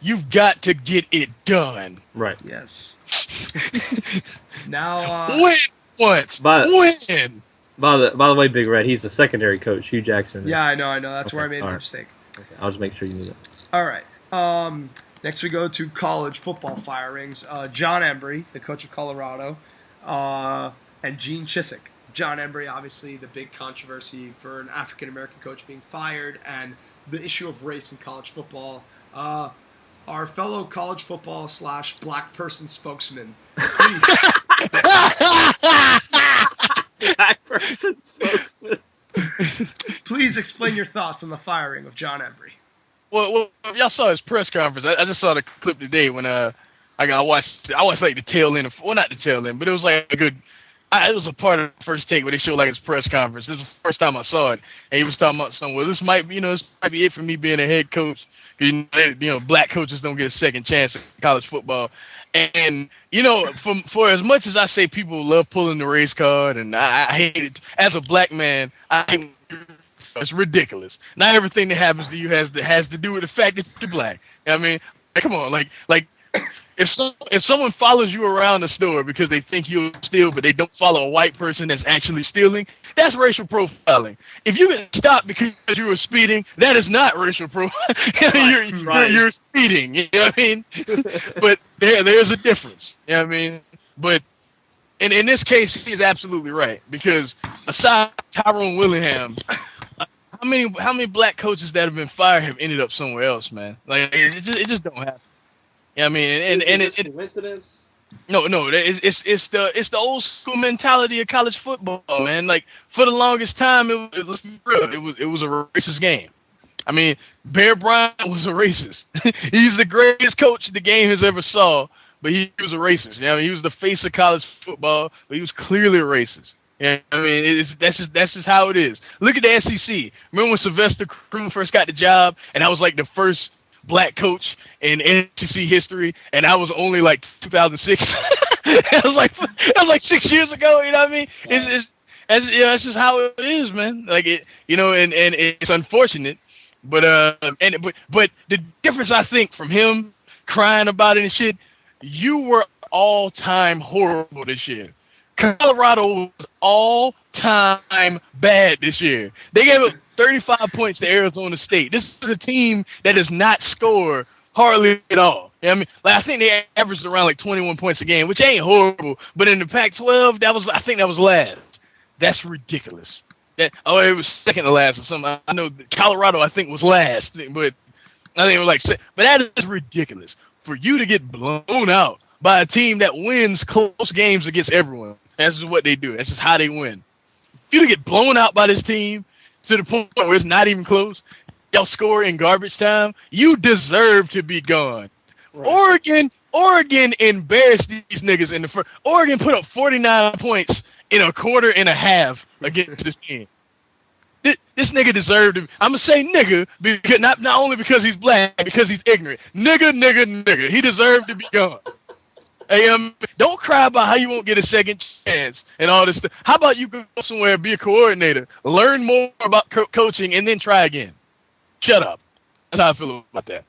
You've got to get it done. Right. Yes. Now, win once. Win. By the way, Big Red, he's the secondary coach. Hugh Jackson. Yeah, I know. That's okay. where I made the right. mistake. Okay. I'll just make sure you knew that. All right. Next we go to college football firings. John Embree, the coach of Colorado, and Gene Chizik. John Embree, obviously the big controversy for an African-American coach being fired, and the issue of race in college football. Our fellow college football / black person spokesman, please. Black person spokesman. Please explain your thoughts on the firing of John Embree. Well, if y'all saw his press conference, I just saw the clip today when I watched like the tail end of, well, not the tail end, but it was like a good. It was a part of the first take where they showed like his press conference. This was the first time I saw it, and he was talking about something. Well, this might be it for me being a head coach. Black coaches don't get a second chance in college football. And for as much as I say people love pulling the race card, and I hate it as a black man, it's ridiculous. Not everything that happens to you has to do with the fact that you're black. I mean, come on, like if someone follows you around the store because they think you'll steal, but they don't follow a white person that's actually stealing, that's racial profiling. If you get stopped because you were speeding, that is not racial profiling. You're speeding. You know what I mean? But there's a difference. You know what I mean? But in this case, he's absolutely right, because aside Tyrone Willingham, how many black coaches that have been fired have ended up somewhere else, man? Like it just don't happen. Yeah, I mean, and it's coincidence. No, it's the old school mentality of college football, man. Like for the longest time, it was a racist game. I mean, Bear Bryant was a racist. He's the greatest coach the game has ever saw, but he was a racist. You know, he was the face of college football, but he was clearly a racist. Yeah, I mean, that's just how it is. Look at the SEC. Remember when Sylvester Croom first got the job, and I was like the first black coach in SEC history, and I was only like 2006. That was like 6 years ago. You know what I mean? Wow. That's just how it is, man. Like it, and it's unfortunate, but the difference I think from him crying about it and shit, you were all time horrible this year. Colorado was all-time bad this year. They gave up 35 points to Arizona State. This is a team that does not score hardly at all. You know what I mean? Like, I think they averaged around like 21 points a game, which ain't horrible. But in the Pac-12, I think that was last. That's ridiculous. It was second to last or something. I know Colorado, I think, was last, but I think it was like. But that is ridiculous for you to get blown out by a team that wins close games against everyone. That's just what they do. That's just how they win. If you to get blown out by this team to the point where it's not even close, y'all score in garbage time, you deserve to be gone. Right. Oregon embarrassed these niggas in the first. Oregon put up 49 points in a quarter and a half against this team. This nigga deserved to. I'm gonna say nigga because not only because he's black, because he's ignorant. Nigga. He deserved to be gone. Hey, don't cry about how you won't get a second chance and all this stuff. How about you go somewhere and be a coordinator, learn more about coaching, and then try again? Shut up. That's how I feel about that.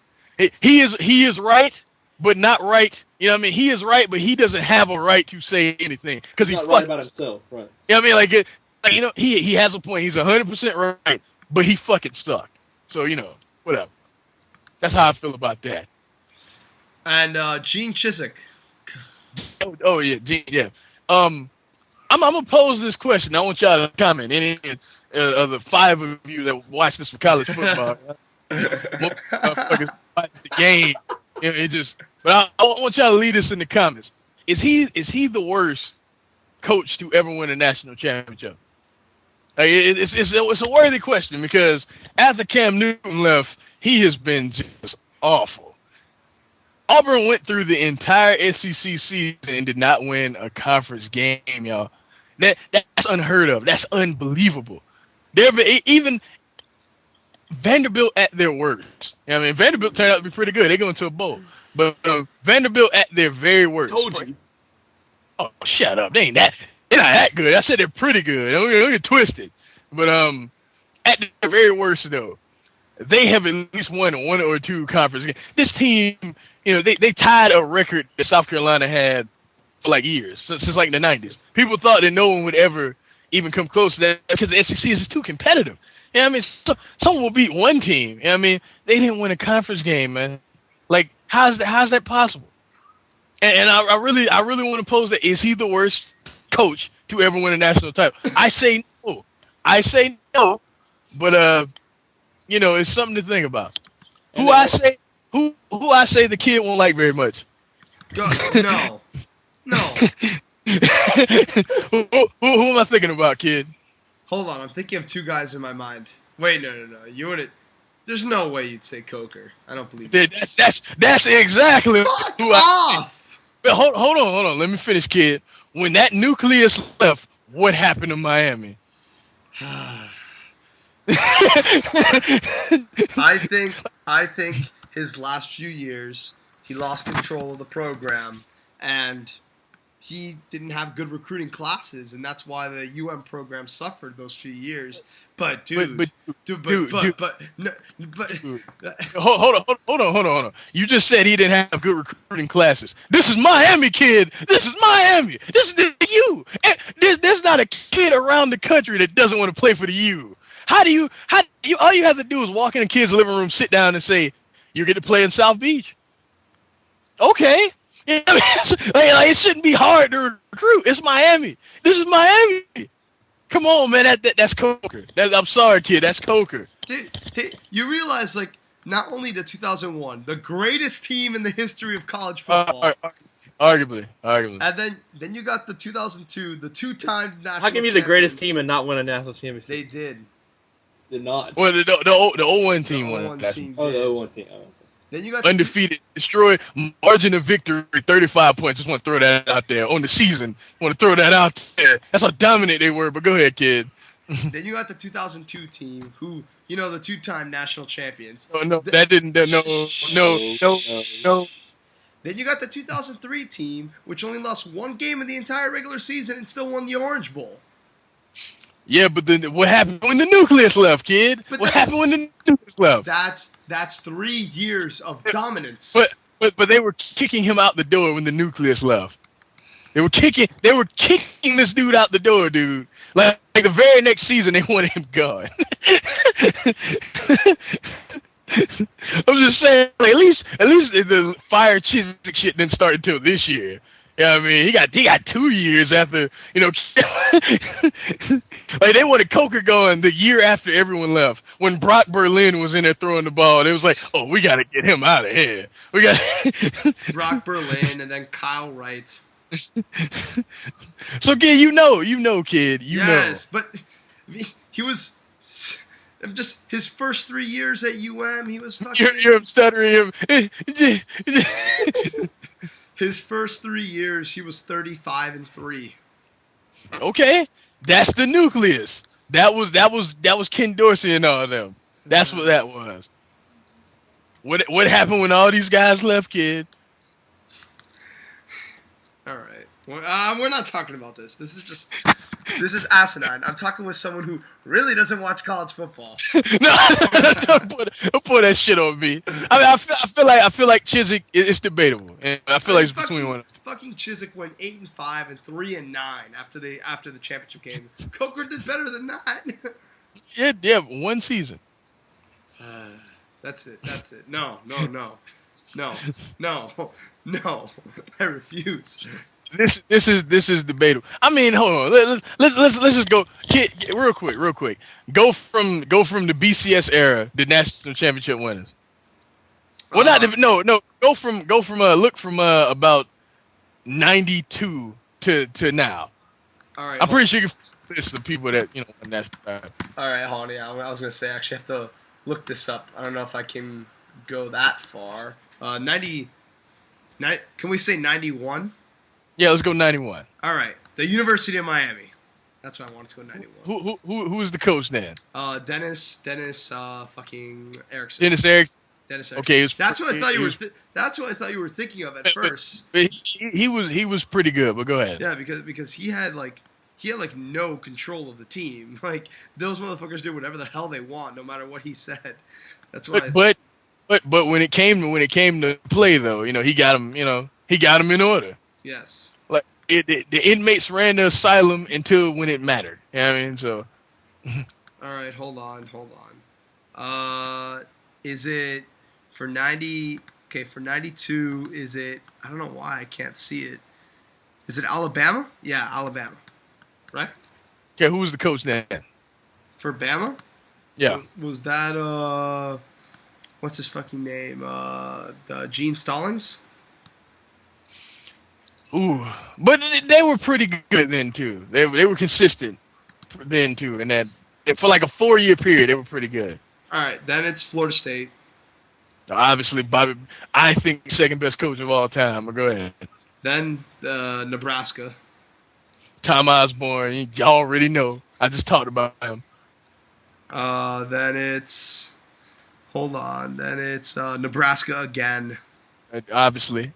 He is right, but not right. You know what I mean? He is right, but he doesn't have a right to say anything because he's not right about himself. Right. You know what I mean? Like he has a point. He's 100% right, but he fucking sucked. So whatever. That's how I feel about that. And Gene Chizik. Oh yeah, yeah. I'm gonna pose this question. I want y'all to comment. Any of the 5 of you that watch this for college football, motherfuckers watch the game. But I want y'all to lead us in the comments. Is he the worst coach to ever win a national championship? Like, it's a worthy question because after Cam Newton left, he has been just awful. Auburn went through the entire SEC season and did not win a conference game, y'all. That's unheard of. That's unbelievable. Even Vanderbilt at their worst. You know what I mean, Vanderbilt turned out to be pretty good. They go into a bowl. But Vanderbilt at their very worst. Told you. Oh, shut up. They're not that good. I said they're pretty good. Don't get twisted. But at the very worst, though, they have at least won one or two conference games. This team, they tied a record that South Carolina had for like years, since like the 90s. People thought that no one would ever even come close to that because the SEC is just too competitive. Yeah, I mean, someone will beat one team. I mean, they didn't win a conference game, man. Like, how's that possible? And I really want to pose that: is he the worst coach to ever win a national title? I say no. But it's something to think about. Who I say the kid won't like very much. No. Who am I thinking about, kid? Hold on, I'm thinking of two guys in my mind. Wait, no. You wouldn't. There's no way you'd say Coker. I don't believe it. That's exactly Fuck who off! But hold on. Let me finish, kid. When that nucleus left, what happened to Miami? I think his last few years, he lost control of the program, and he didn't have good recruiting classes, and that's why the UM program suffered those few years. But dude, hold on. You just said he didn't have good recruiting classes. This is Miami, kid. This is Miami. This is the U. There's not a kid around the country that doesn't want to play for the U. All you have to do is walk in a kid's living room, sit down, and say, "You get to play in South Beach." Okay. It shouldn't be hard to recruit. It's Miami. This is Miami. Come on, man. That's Coker. I'm sorry, kid. That's Coker. Dude, hey, you realize, like, not only the 2001, the greatest team in the history of college football. Arguably. And then you got the 2002, the two-time national champions. How can you be the greatest team and not win a national championship? They did. Did not. Well, the 01 team won. The 01 team Oh, did. the 01 team. Oh. Then you got undefeated, destroyed, margin of victory, 35 points. Just want to throw that out there on the season. Want to throw that out there. That's how dominant they were. But go ahead, kid. Then you got the 2002 team, who, the two-time national champions. No, that didn't. No. Then you got the 2003 team, which only lost one game in the entire regular season and still won the Orange Bowl. Yeah, but then what happened when the nucleus left, kid? What happened when the nucleus left? That's 3 years of dominance. But they were kicking him out the door when the nucleus left. They were kicking this dude out the door, dude. Like the very next season, they wanted him gone. I'm just saying, like, at least the fire Chizik shit didn't start until this year. Yeah, I mean, he got 2 years after, like they wanted Coker going the year after everyone left. When Brock Berlin was in there throwing the ball, it was like, oh, we got to get him out of here. We got Brock Berlin and then Kyle Wright. So, kid, kid, yes, but he was just his first 3 years at UM. He was fucking. You're stuttering him. His first 3 years, he was 35-3. Okay, that's the nucleus. That was Ken Dorsey and all them. That's what that was. What happened when all these guys left, kid? All right. We're not talking about this. This is asinine. I'm talking with someone who really doesn't watch college football. No, don't put that shit on me. I mean, I feel like Chizik is debatable, and I feel like it's between one. Fucking Chizik went 8-5 and 3-9 after the championship game. Coker did better than that. Yeah, one season. That's it. No. I refuse. This is debatable. I mean, hold on. Let's just go, kid, real quick. Go from the BCS era, the national championship winners. Well, Go from about 92 to now. All right. I'm pretty sure you can list the people that won national title. All right, hold on. Yeah, I was gonna say, actually, I have to look this up. I don't know if I can go that far. 90. Can we say 91? Yeah, let's go 91. All right, the University of Miami. That's what I wanted to go 91. Who is the coach then? Dennis, fucking Erickson. Dennis Erickson. Okay, that's what I thought you were. That's what I thought you were thinking of at first. He was pretty good, but go ahead. Yeah, because he had he had like no control of the team. Like those motherfuckers did whatever the hell they want, no matter what he said. That's why. But when it came to play though, he got him. He got him in order. Yes. Like the inmates ran the asylum until when it mattered. You know what I mean? So. All right, hold on. Is it for 90? Okay, for 92, is it? I don't know why I can't see it. Is it Alabama? Yeah, Alabama. Right? Okay, who was the coach then? For Bama? Yeah. Was that what's his fucking name? Gene Stallings? Ooh, but they were pretty good then too. They were consistent then too, and that for like a 4-year period, they were pretty good. All right, then it's Florida State. Obviously, Bobby, I think second best coach of all time. But go ahead. Then Nebraska. Tom Osborne, you already know. I just talked about him. Then it's Nebraska again. Obviously,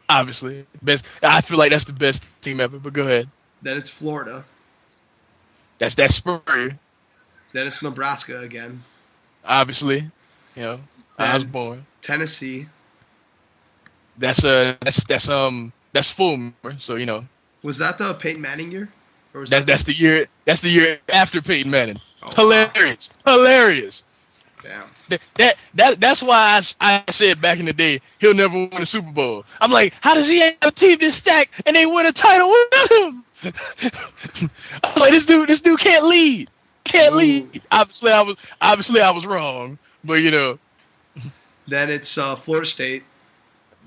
best. I feel like that's the best team ever. But go ahead. Then it's Florida. That's Spurrier. Then it's Nebraska again. Obviously, Osborne. Tennessee. That's Fulmer. So Was that the Peyton Manning year? Or was that's the year. That's the year after Peyton Manning. Oh, hilarious. Damn. That's why I said back in the day he'll never win a Super Bowl. I'm like, how does he have a team this stacked and they win a title with him? I was like, this dude can't lead. Can't lead. Obviously I was wrong, but Then it's Florida State.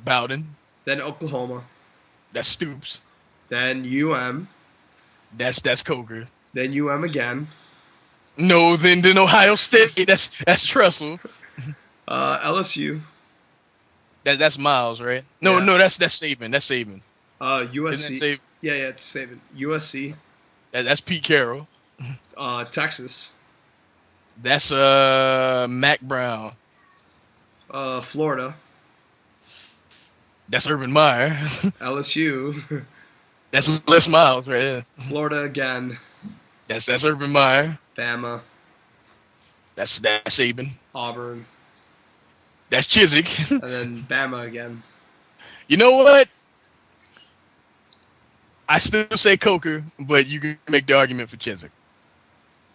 Bowden. Then Oklahoma. That's Stoops. Then UM. That's Coker. Then UM again. No, then Ohio State. That's Tressel. LSU. That's Miles, right? No, that's Saban. That's Saban. USC. Yeah, it's Saban. USC. That's Pete Carroll. Texas. That's Mac Brown. Florida. That's Urban Meyer. LSU. That's Les Miles right there. Florida again. That's Urban Meyer. Bama. That's Saban. Auburn. That's Chizik. And then Bama again. You know what? I still say Coker, but you can make the argument for Chizik.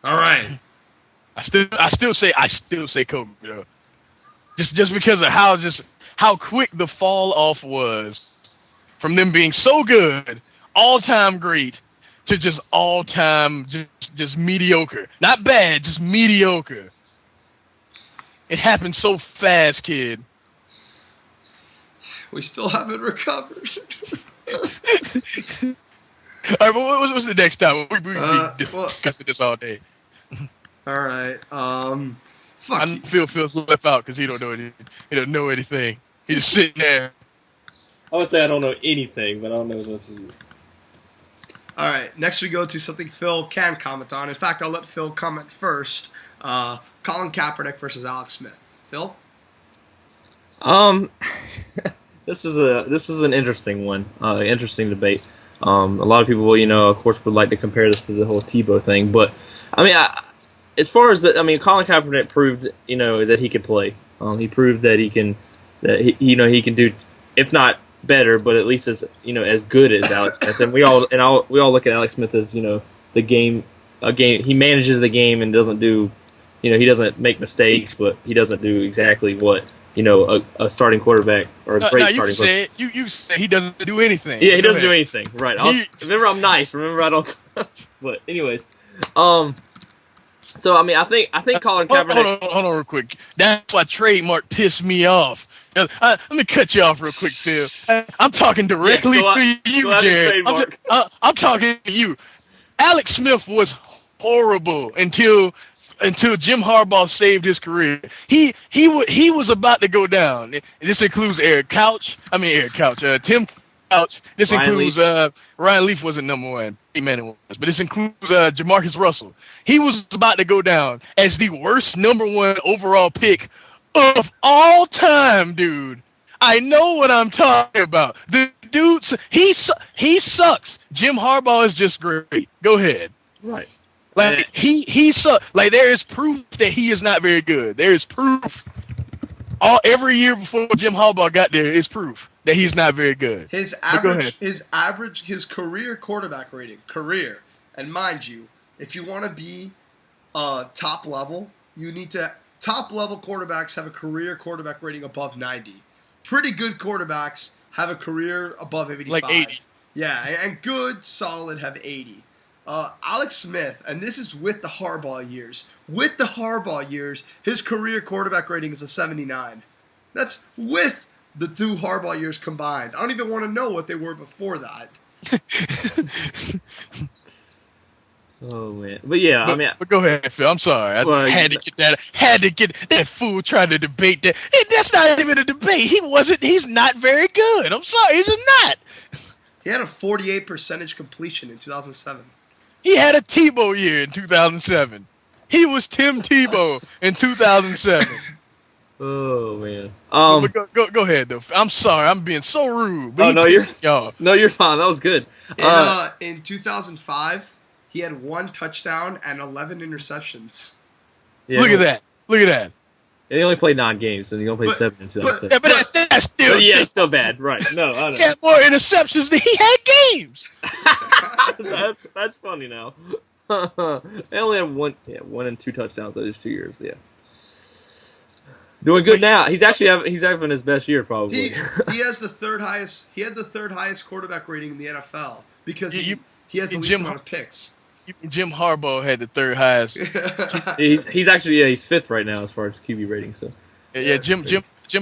All right. I still say Coker though. Just because of how quick the fall off was from them being so good, all time great, to just all time just mediocre. Not bad, just mediocre. It happened so fast, kid. We still haven't recovered. All right, but what's the next time? We discussing this all day. All right. Fuck. I feel feels left out because he don't know anything. He's just sitting there. I would say I don't know anything, but I don't know as much as you. All right. Next we go to something Phil can comment on. In fact, I'll let Phil comment first. Colin Kaepernick versus Alex Smith. Phil? This is an interesting one. Interesting debate. A lot of people, of course, would like to compare this to the whole Tebow thing, but I mean, as far as Colin Kaepernick proved, that he could play. He proved that he can can do, if not better, but at least as good as Alex Smith. And we all look at Alex Smith as the game. He manages the game and doesn't do, he doesn't make mistakes, but he doesn't do exactly what a starting quarterback or a great starting quarterback. You say he doesn't do anything. Yeah, he doesn't do anything. Right. Remember, I'm nice. Remember, I don't. But anyways, so I think Colin Kaepernick. Hold on, real quick. That's why trademark pissed me off. Let me cut you off real quick, Phil. I'm talking directly to you, Jared. I'm talking to you. Alex Smith was horrible until Jim Harbaugh saved his career. He was about to go down. This includes Tim Couch. This includes Ryan Leaf wasn't number one. Man, it was, but this includes Jamarcus Russell. He was about to go down as the worst number one overall pick of all time, dude. I know what I'm talking about. The dude, he sucks. Jim Harbaugh is just great. Go ahead. Right. Like he's like there is proof that he is not very good. There is proof. Every year before Jim Harbaugh got there is proof that he's not very good. His career quarterback rating, and mind you, if you want to be top level, top level quarterbacks have a career quarterback rating above 90. Pretty good quarterbacks have a career above 85. Like 80. Yeah, and good, solid have 80. Alex Smith, and this is with the Harbaugh years. With the Harbaugh years, his career quarterback rating is a 79. That's with the 2 Harbaugh years combined. I don't even want to know what they were before that. Oh man, but yeah, but go ahead, Phil. I'm sorry. I had to get that fool trying to debate that. That's not even a debate. He's not very good. I'm sorry, he's not. He had a 48% completion in 2007. He had a Tebow year in 2007. He was Tim Tebow in 2007. Oh man. Go ahead though. I'm sorry. I'm being so rude. But you're fine. That was good. In 2005, he had 1 touchdown and 11 interceptions. Yeah, Look at that. And he only played 9 games, and he only played 7 in 2007. Yeah, but that's still. But yeah, it's still bad, right? No, I don't. He had more interceptions than he had games. That's funny now. They only have 1 and 2 touchdowns those 2 years. Yeah, doing good now. He's having his best year probably. He has the third highest. He had the third highest quarterback rating in the NFL because he has the least amount of picks. Jim Harbaugh had the 3rd highest. he's 5th right now as far as QB rating. So Jim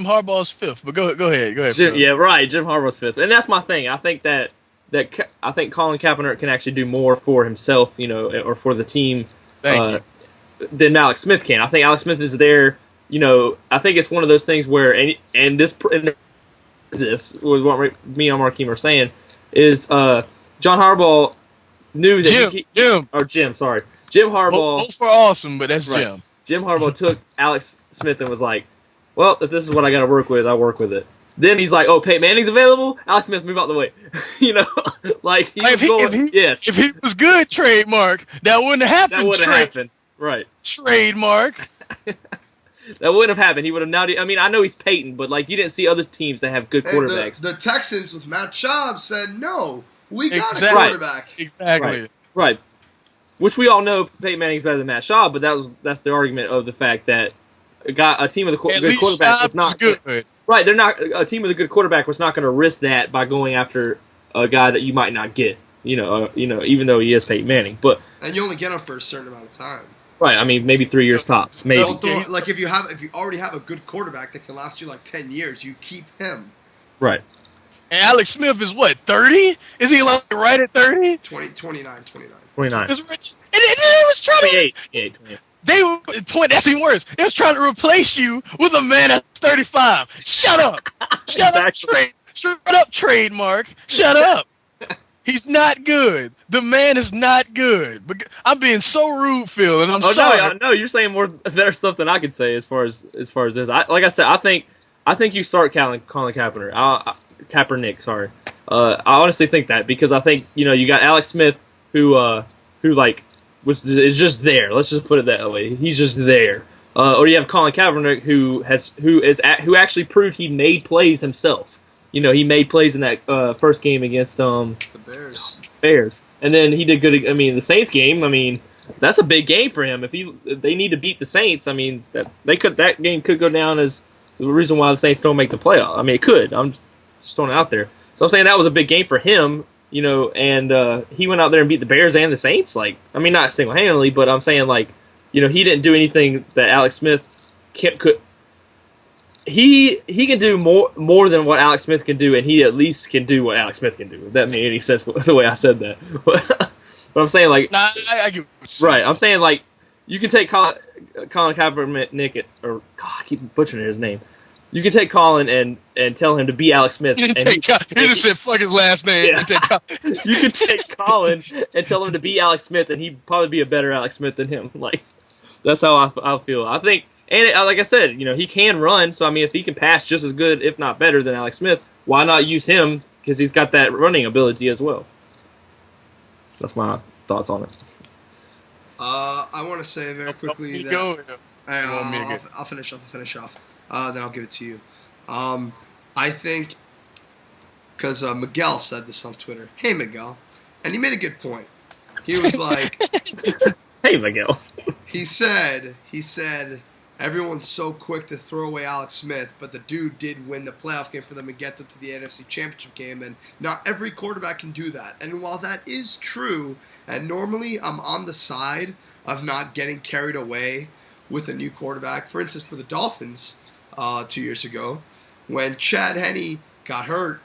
Harbaugh's 5th. But go ahead. Jim Harbaugh's 5th, and that's my thing. I think that Colin Kaepernick can actually do more for himself, or for the team, than Alex Smith can. I think Alex Smith is there. I think it's one of those things where this was what me and Markeem are saying is John Harbaugh knew that Jim Harbaugh. Both are awesome, but that's right. Jim. Jim Harbaugh took Alex Smith and was like, well, if this is what I got to work with, I'll work with it. Then he's like, oh, Peyton Manning's available? Alex Smith, move out the way. If he was good, trademark, that wouldn't have happened. Right. Trademark. That wouldn't have happened. He would have now. I know he's Peyton, but you didn't see other teams that have good quarterbacks. The Texans with Matt Schaub said, no, we got a quarterback. Exactly. Right. Which we all know Peyton Manning's better than Matt Schaub, but that's the argument of the fact that a team with a good quarterback was not good. Right, they're not a team with a good quarterback was not going to risk that by going after a guy that you might not get. Even though he is Peyton Manning, and you only get him for a certain amount of time. Right, maybe 3 years tops. Maybe. If you already have a good quarterback that can last you 10 years, you keep him. Right. And Alex Smith is what, 30? Is he right at 30? 29. 29. And it was trying 28. to. 28. That's even worse. They was trying to replace you with a man at 35. Shut up. Shut up, trademark. Shut up. He's not good. The man is not good. But I'm being so rude, Phil, and I'm sorry. No, you're saying better stuff than I could say as far as this. Like I said, I think you start Colin Kaepernick. Kaepernick, sorry. I honestly think that because I think you got Alex Smith who is just there. Let's just put it that way. He's just there. Or you have Colin Kaepernick who actually proved he made plays himself. He made plays in that first game against the Bears, and then he did good. The Saints game. That's a big game for him. If they need to beat the Saints, that game could go down as the reason why the Saints don't make the playoff. It could. I'm just throwing it out there. So I'm saying that was a big game for him. And he went out there and beat the Bears and the Saints. Not single-handedly, but I'm saying he didn't do anything that Alex Smith could. He can do more than what Alex Smith can do, and he at least can do what Alex Smith can do. If that made any sense the way I said that. But I'm saying I get right. I'm saying you can take Colin Kaepernick I keep butchering his name. You can take Colin and tell him to be Alex Smith. He just said fuck his last name. Yeah. You can take Colin and tell him to be Alex Smith, and he'd probably be a better Alex Smith than him. That's how I feel. I think, and like I said, he can run. So if he can pass just as good, if not better, than Alex Smith, why not use him? Because he's got that running ability as well. That's my thoughts on it. I want to say very quickly that I'll finish off. Then I'll give it to you. I think because Miguel said this on Twitter. Hey, Miguel, and he made a good point. He was like, "Hey, Miguel." He said, everyone's so quick to throw away Alex Smith, but the dude did win the playoff game for them and get them to the NFC Championship game, and not every quarterback can do that. And while that is true, and normally I'm on the side of not getting carried away with a new quarterback, for instance, for the Dolphins 2 years ago, when Chad Henne got hurt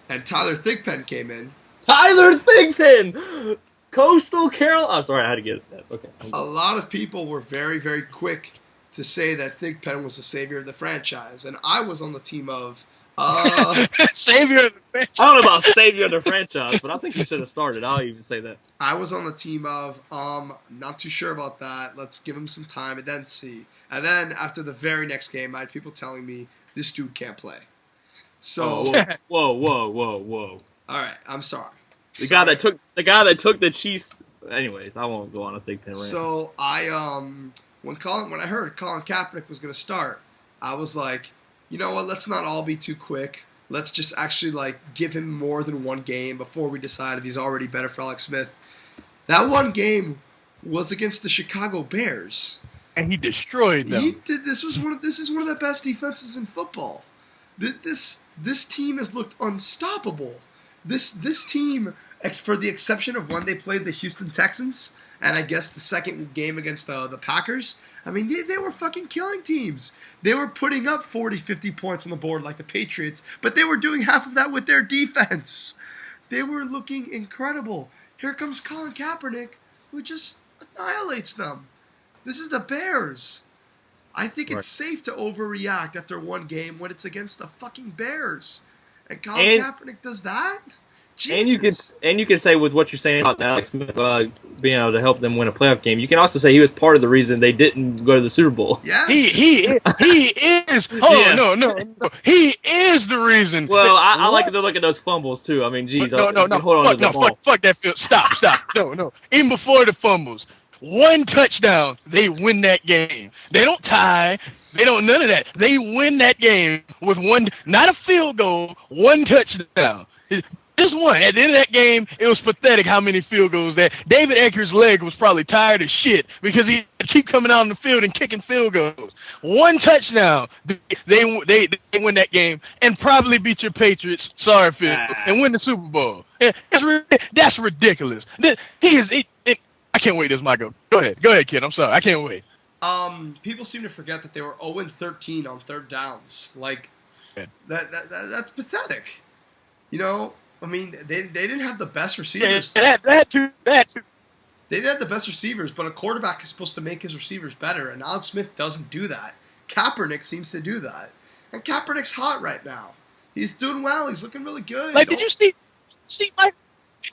and Tyler Thigpen came in. Tyler Thigpen! Coastal Carolina. I'm sorry, I had to get that. Okay. A lot of people were very, very quick to say that Thigpen was the savior of the franchise, and I was on the team of savior of the franchise. I don't know about savior of the franchise, but I think you should have started. I'll even say that. I was on the team of not too sure about that. Let's give him some time and then see. And then after the very next game, I had people telling me this dude can't play. So whoa. All right, I'm sorry. The guy that took the Chiefs. Anyways, I won't go on a Thigpen rant. So I when I heard Colin Kaepernick was going to start, I was like, you know what? Let's not all be too quick. Let's just actually give him more than one game before we decide if he's already better for Alex Smith. That one game was against the Chicago Bears, and he destroyed them. This is one of the best defenses in football. This team has looked unstoppable. This team, for the exception of when they played the Houston Texans, and I guess the second game against the Packers, I mean, they were fucking killing teams. They were putting up 40, 50 points on the board like the Patriots, but they were doing half of that with their defense. They were looking incredible. Here comes Colin Kaepernick, who just annihilates them. This is the Bears. I think it's safe to overreact after one game when it's against the fucking Bears. And Colin Kaepernick does that? Jesus. And you can say with what you're saying about Alex Smith being able to help them win a playoff game, you can also say he was part of the reason they didn't go to the Super Bowl. Yes. He is. No. He is the reason. Well, I like to look at those fumbles too. I mean, geez. Fuck that field. Stop. No. Even before the fumbles, one touchdown, they win that game. They don't tie. They don't none of that. They win that game with one, not a field goal, one touchdown. Just one. At the end of that game, it was pathetic how many field goals that David Eckers' leg was probably tired as shit because he keep coming out on the field and kicking field goals. One touchdown, they win that game and probably beat your Patriots. Sorry, Phil, and win the Super Bowl. That's ridiculous. I can't wait. This Michael. Go ahead, kid. I'm sorry. I can't wait. People seem to forget that they were 0-13 on third downs. That's pathetic. You know, I mean, they didn't have the best receivers. Yeah, that too. They didn't have the best receivers, but a quarterback is supposed to make his receivers better, and Alex Smith doesn't do that. Kaepernick seems to do that. And Kaepernick's hot right now. He's doing well. He's looking really good. Did you see Mike?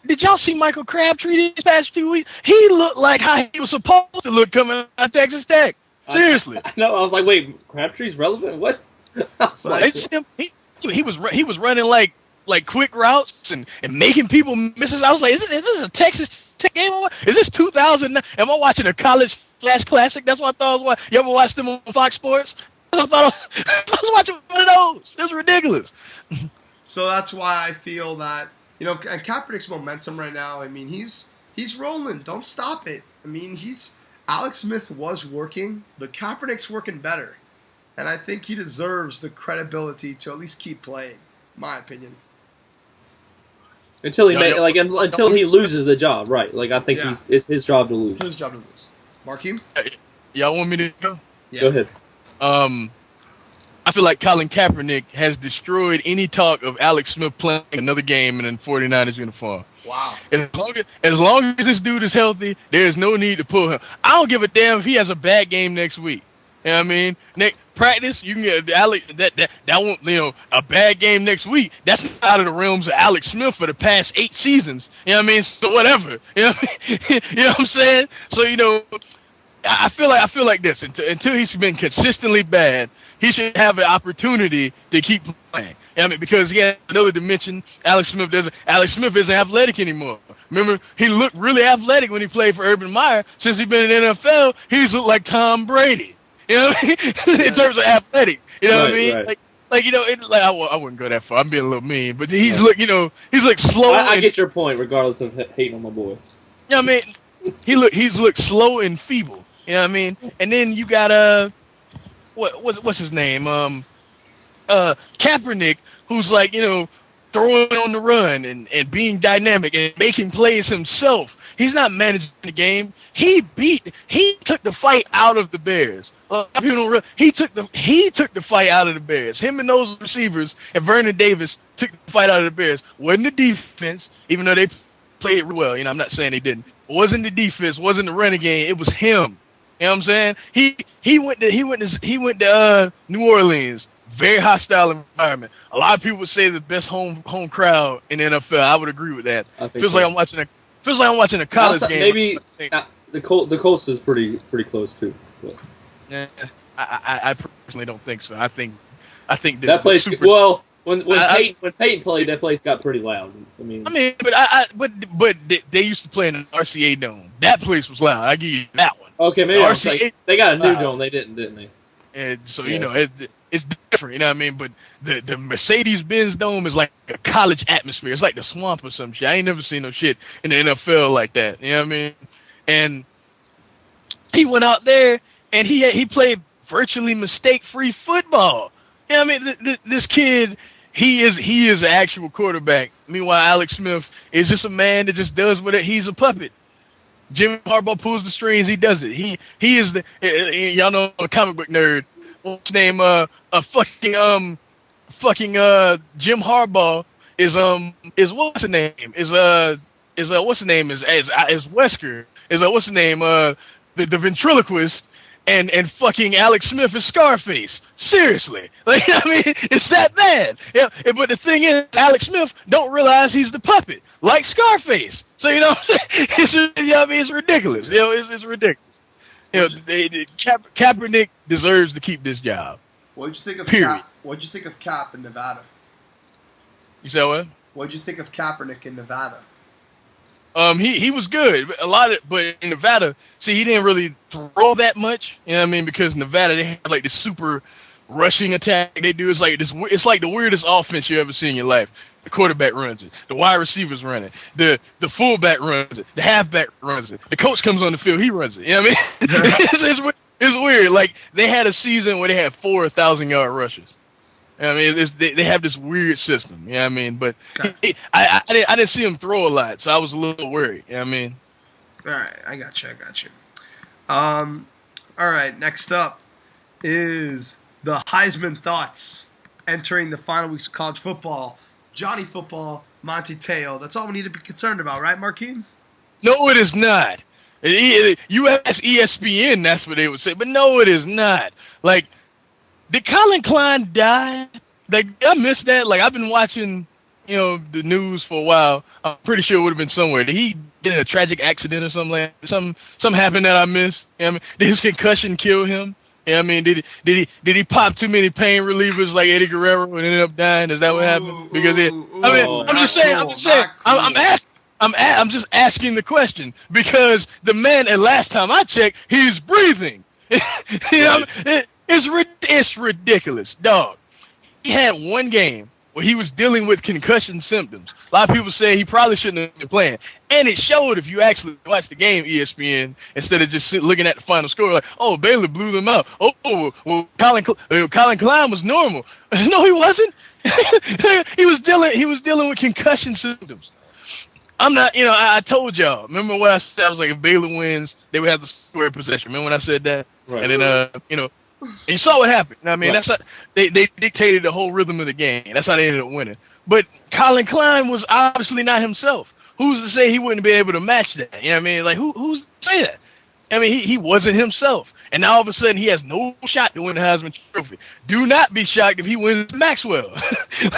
Did y'all see Michael Crabtree these past 2 weeks? He looked like how he was supposed to look coming out of Texas Tech. Seriously. No, I was like, wait, Crabtree's relevant? What? He was running like quick routes and making people misses. I was like, is this a Texas Tech game? Is this 2000? Am I watching a college flash classic? That's what I thought I was watching. You ever watched them on Fox Sports? I thought I was watching one of those. It was ridiculous. So that's why I feel that, you know, and Kaepernick's momentum right now, I mean, he's rolling. Don't stop it. I mean, Alex Smith was working, but Kaepernick's working better. And I think he deserves the credibility to at least keep playing, in my opinion. Until he loses the job, right? I think it's his job to lose. His job to lose. Markeem? Y'all want me to go? Yeah. Go ahead. I feel like Colin Kaepernick has destroyed any talk of Alex Smith playing another game in a 49ers uniform. Wow. As long as this dude is healthy, there's no need to pull him. I don't give a damn if he has a bad game next week. You know what I mean? Next practice, you can get Alex that won't, you know, a bad game next week. That's out of the realms of Alex Smith for the past 8 seasons. You know what I mean? So whatever. You know what I mean? You know what I'm saying? So, you know, I feel like this until he's been consistently bad he should have an opportunity to keep playing. I mean, because he had another dimension. Alex Smith isn't athletic anymore. Remember, he looked really athletic when he played for Urban Meyer. Since he's been in the NFL, he's looked like Tom Brady. You know what I mean? In terms of athletic. You know what I mean? Right. Like you know, I wouldn't go that far. I'm being a little mean, but he's slow. I get your point, regardless of hating on my boy. You know what I mean? He's looked slow and feeble. You know what I mean? And then you got what's his name? Kaepernick, who's like, throwing on the run and being dynamic and making plays himself. He's not managing the game. He took the fight out of the Bears. He took the fight out of the Bears. Him and those receivers and Vernon Davis took the fight out of the Bears. Wasn't the defense, even though they played well. I'm not saying they didn't. It wasn't the defense, wasn't the running game. It was him. You know what I'm saying? He went to New Orleans. Very hostile environment. A lot of people would say the best home crowd in the NFL. I would agree with that. Feels like I'm watching a college game. Maybe the Colts is pretty close too. But. Yeah, I personally don't think so. I think that place. Well, when Peyton played, that place got pretty loud. But they used to play in an RCA dome. That place was loud. I give you that one. Okay, maybe they got a new dome. They didn't they? And so, it's different, you know what I mean? But the Mercedes-Benz Dome is like a college atmosphere. It's like the swamp or some shit. I ain't never seen no shit in the NFL like that, you know what I mean? And he went out there, and he played virtually mistake-free football. You know what I mean? This kid, he is an actual quarterback. Meanwhile, Alex Smith is just a man that just does what he's a puppet. Jimmy Harbaugh pulls the strings. He does it. He is the y'all know a comic book nerd. What's his name? Jim Harbaugh is what's his name? What's his name? Is Wesker? What's his name? The ventriloquist. And fucking Alex Smith is Scarface. Seriously. Like, I mean, it's that bad. Yeah, but the thing is, Alex Smith don't realize he's the puppet, like Scarface. So, you know what I'm saying? It's ridiculous. It's ridiculous. Kaepernick deserves to keep this job. What'd you think of Period. What'd you think of Cap in Nevada? You said what? What'd you think of Kaepernick in Nevada? He was good, but in Nevada, see, he didn't really throw that much. You know what I mean? Because Nevada, they have like this super rushing attack they do. It's like the weirdest offense you ever seen in your life. The quarterback runs it. The wide receivers run it. The fullback runs it. The halfback runs it. The coach comes on the field, he runs it. You know what I mean? It's weird. Like, they had a season where they had 4 1,000-yard rushes. I mean, they have this weird system, you know what I mean? But I didn't see him throw a lot, so I was a little worried, you know what I mean? All right, I got you. All right, next up is the Heisman thoughts entering the final weeks of college football. Johnny Football, Monty Teo. That's all we need to be concerned about, right, Marquine? No, it is not. You ask ESPN, that's what they would say, but no, it is not. Like, did Colin Klein die? Like, I missed that. Like, I've been watching, the news for a while. I'm pretty sure it would have been somewhere. Did he get in a tragic accident or something like that? Something happened that I missed? You know what I mean? Did his concussion kill him? You know what I mean? Did he pop too many pain relievers like Eddie Guerrero and ended up dying? Is that what happened? Because I'm just saying. I'm just asking the question because the man, at last time I checked, he's breathing. It's ridiculous, dog. He had one game where he was dealing with concussion symptoms. A lot of people say he probably shouldn't have been playing. And it showed if you actually watch the game, ESPN, instead of just looking at the final score like, oh, Baylor blew them out. Oh, well, Colin Klein was normal. No, he wasn't. He was dealing with concussion symptoms. I'm not, I told y'all. Remember what I said? I was like, if Baylor wins, they would have the square possession. Remember when I said that? Right. And then, and you saw what happened. I mean, That's how they dictated the whole rhythm of the game. That's how they ended up winning. But Colin Klein was obviously not himself. Who's to say he wouldn't be able to match that? You know what I mean? Like, who's to say that? I mean, he wasn't himself. And now all of a sudden he has no shot to win the Heisman Trophy. Do not be shocked if he wins Maxwell.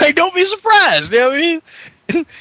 Like, don't be surprised. You know what I mean?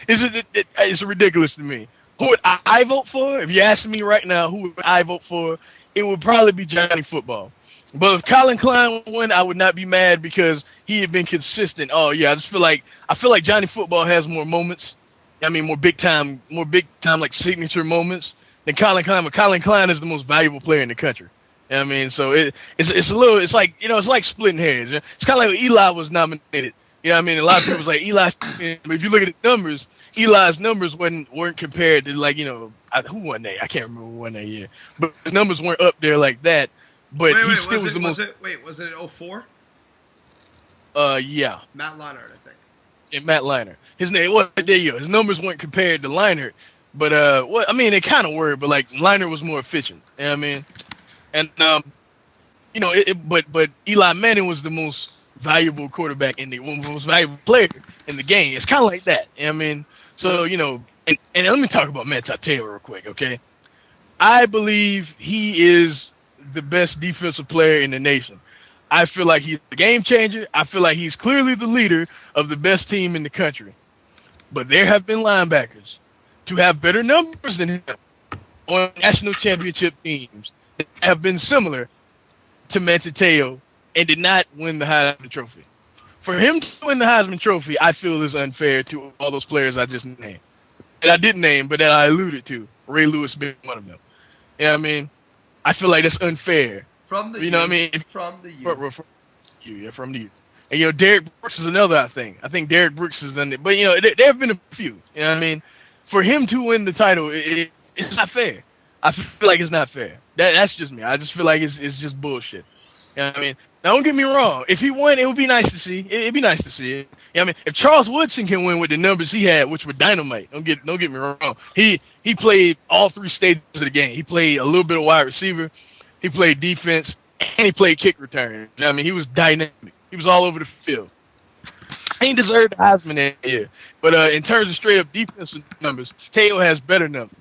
It's ridiculous to me. Who would I vote for? If you ask me right now, who would I vote for? It would probably be Johnny Football. But if Colin Klein won, I would not be mad because he had been consistent. Oh yeah, I feel like Johnny Football has more moments. I mean, more big time like signature moments than Colin Klein. But Colin Klein is the most valuable player in the country. You know what I mean, so it's like it's like splitting hairs. It's kind of like when Eli was nominated. You know what I mean? A lot of people was like Eli, but if you look at the numbers, Eli's numbers weren't compared to like who won that? I can't remember who won that year, but the numbers weren't up there like that. But he still was the most. Was it 04? Yeah. Matt Leinart, I think. Yeah, Matt Leinart. His name. Well, there you go. His numbers weren't compared to Leinart, but they kind of were. But like Leinart was more efficient. You know what I mean? And but Eli Manning was the most valuable quarterback in the most valuable player in the game. It's kind of like that. You know what I mean? So and let me talk about Matt Taylor real quick, okay? I believe he is the best defensive player in the nation. I feel like he's the game changer. I feel like he's clearly the leader of the best team in the country. But there have been linebackers to have better numbers than him on national championship teams that have been similar to Matt Taylor and did not win the Heisman Trophy. For him to win the Heisman Trophy, I feel is unfair to all those players I just named. That I didn't name, but that I alluded to. Ray Lewis being one of them. You know what I mean? I feel like that's unfair. From the know what I mean? From the From the youth. And Derek Brooks is another. I think Derek Brooks is in it. But there have been a few. You know what I mean? For him to win the title, it's not fair. I feel like it's not fair. That's just me. I just feel like it's just bullshit. You know what I mean? Now don't get me wrong. If he won, it would be nice to see. It'd be nice to see it. You know what I mean? If Charles Woodson can win with the numbers he had, which were dynamite, don't get me wrong. He played all three stages of the game. He played a little bit of wide receiver. He played defense, and he played kick return. You know what I mean? He was dynamic. He was all over the field. He deserved the Heisman that year. But in terms of straight up defensive numbers, Taylor has better numbers.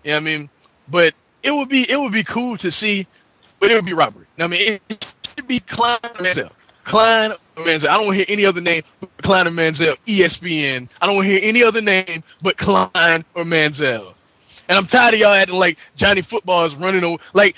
You know what I mean? But it would be cool to see, but it would be robbery. You know what I mean? It should be Klein or Manziel. Klein or Manziel. I don't want to hear any other name but Klein or Manziel. ESPN. I don't want to hear any other name but Klein or Manziel. And I'm tired of y'all acting like Johnny Football is running over. Like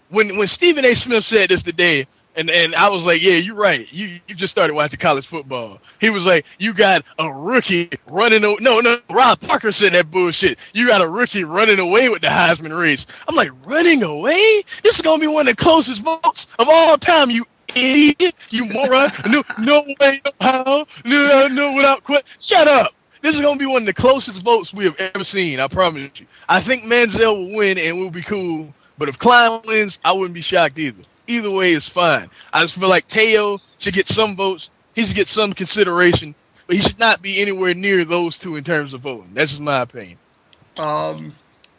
when Stephen A. Smith said this today, and I was like, yeah, you're right. You just started watching college football. He was like, you got a rookie running away. No, Rob Parker said that bullshit. You got a rookie running away with the Heisman race. I'm like, running away? This is going to be one of the closest votes of all time, you idiot. You moron. No way, no how. No, without question. Shut up. This is going to be one of the closest votes we have ever seen. I promise you. I think Manziel will win and we'll be cool. But if Klein wins, I wouldn't be shocked either. Either way is fine. I just feel like Teo should get some votes. He should get some consideration, but he should not be anywhere near those two in terms of voting. That's just my opinion.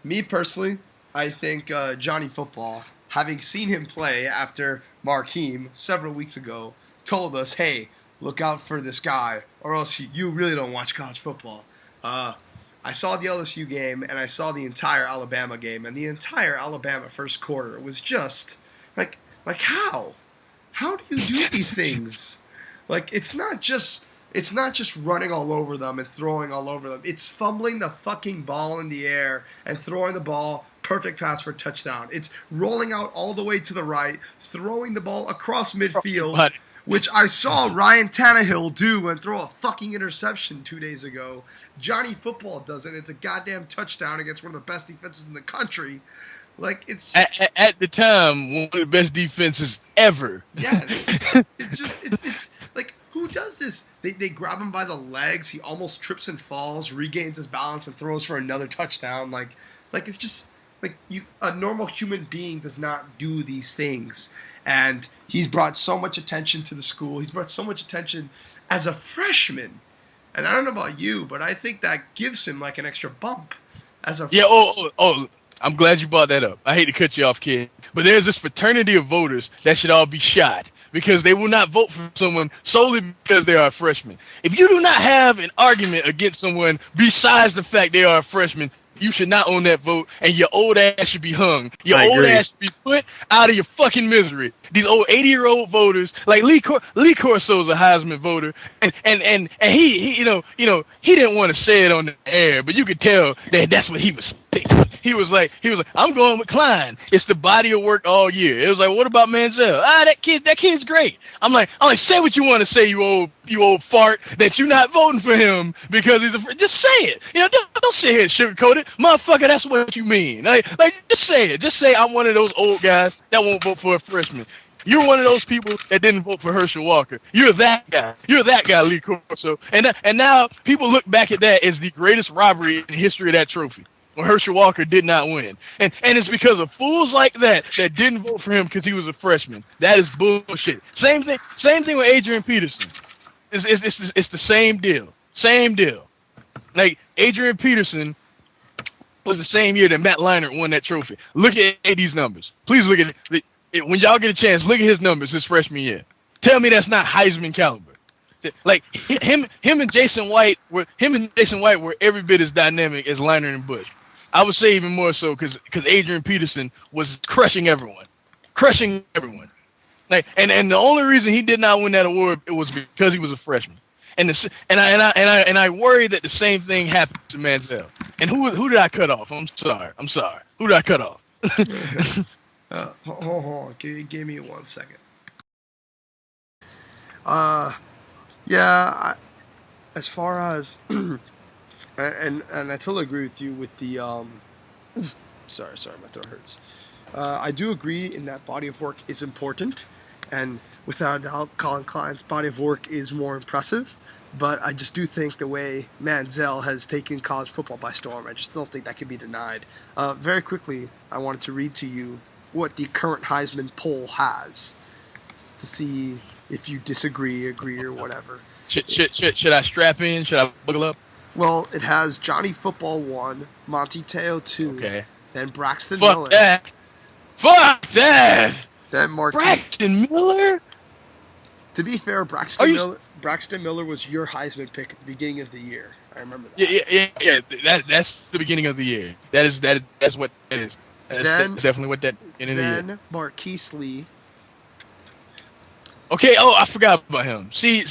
Me personally, I think Johnny Football, having seen him play after Markeem several weeks ago, told us, hey, look out for this guy, or else you really don't watch college football. I saw the LSU game, and I saw the entire Alabama game, and the entire Alabama first quarter was just like how? How do you do these things? Like it's not just running all over them and throwing all over them. It's fumbling the fucking ball in the air and throwing the ball, perfect pass for a touchdown. It's rolling out all the way to the right, throwing the ball across midfield, which I saw Ryan Tannehill do and throw a fucking interception 2 days ago. Johnny Football does it. It's a goddamn touchdown against one of the best defenses in the country. Like it's at the time one of the best defenses ever. Yes, it's like who does this? They grab him by the legs. He almost trips and falls, regains his balance, and throws for another touchdown. Like it's just like a normal human being does not do these things. And he's brought so much attention to the school. He's brought so much attention as a freshman. And I don't know about you, but I think that gives him like an extra bump as a Oh. I'm glad you brought that up. I hate to cut you off, kid. But there's this fraternity of voters that should all be shot because they will not vote for someone solely because they are a freshman. If you do not have an argument against someone besides the fact they are a freshman, you should not own that vote, and your old ass should be hung. Your I old agree. ass should be put out of your fucking misery. These old 80-year-old voters, like Lee Corso's a Heisman voter, and he he didn't want to say it on the air, but you could tell that that's what he was thinking. He was like, I'm going with Klein. It's the body of work all year. It was like, what about Manziel? That kid's great. I'm like, say what you want to say, you old fart, that you're not voting for him because he's just say it. Don't sit here and sugarcoat it, motherfucker. That's what you mean. Like, just say it. Just say I'm one of those old guys that won't vote for a freshman. You're one of those people that didn't vote for Herschel Walker. You're that guy. You're that guy, Lee Corso. And now people look back at that as the greatest robbery in the history of that trophy, when Herschel Walker did not win. And it's because of fools like that didn't vote for him because he was a freshman. That is bullshit. Same thing with Adrian Peterson. It's the same deal. Same deal. Like, Adrian Peterson was the same year that Matt Leinart won that trophy. Look at AD's numbers. Please look at it. When y'all get a chance, look at his numbers his freshman year. Tell me that's not Heisman caliber. Like, him and Jason White were every bit as dynamic as Leinart and Bush. I would say even more so because Adrian Peterson was crushing everyone. Like, and the only reason he did not win that award, it was because he was a freshman. And I worry that the same thing happened to Manziel. And who did I cut off? I'm sorry. Who did I cut off? Hold on. Give me 1 second. As far as and I totally agree with you with the sorry, my throat hurts. I do agree in that body of work is important, and without a doubt, Colin Klein's body of work is more impressive. But I just do think the way Manziel has taken college football by storm, I just don't think that can be denied. Very quickly, I wanted to read to you what the current Heisman poll has to see if you disagree, agree, or whatever. Should I strap in? Should I buckle up? Well, it has Johnny Football 1, Monty Teo 2, Okay. then Braxton Fuck Miller. that. Fuck that. Then Braxton Miller? To be fair, Braxton Miller was your Heisman pick at the beginning of the year. I remember that. Yeah. That's the beginning of the year. That's what that is. That's definitely what that beginning of the year. Then Marquise Lee. Okay. Oh, I forgot about him. See,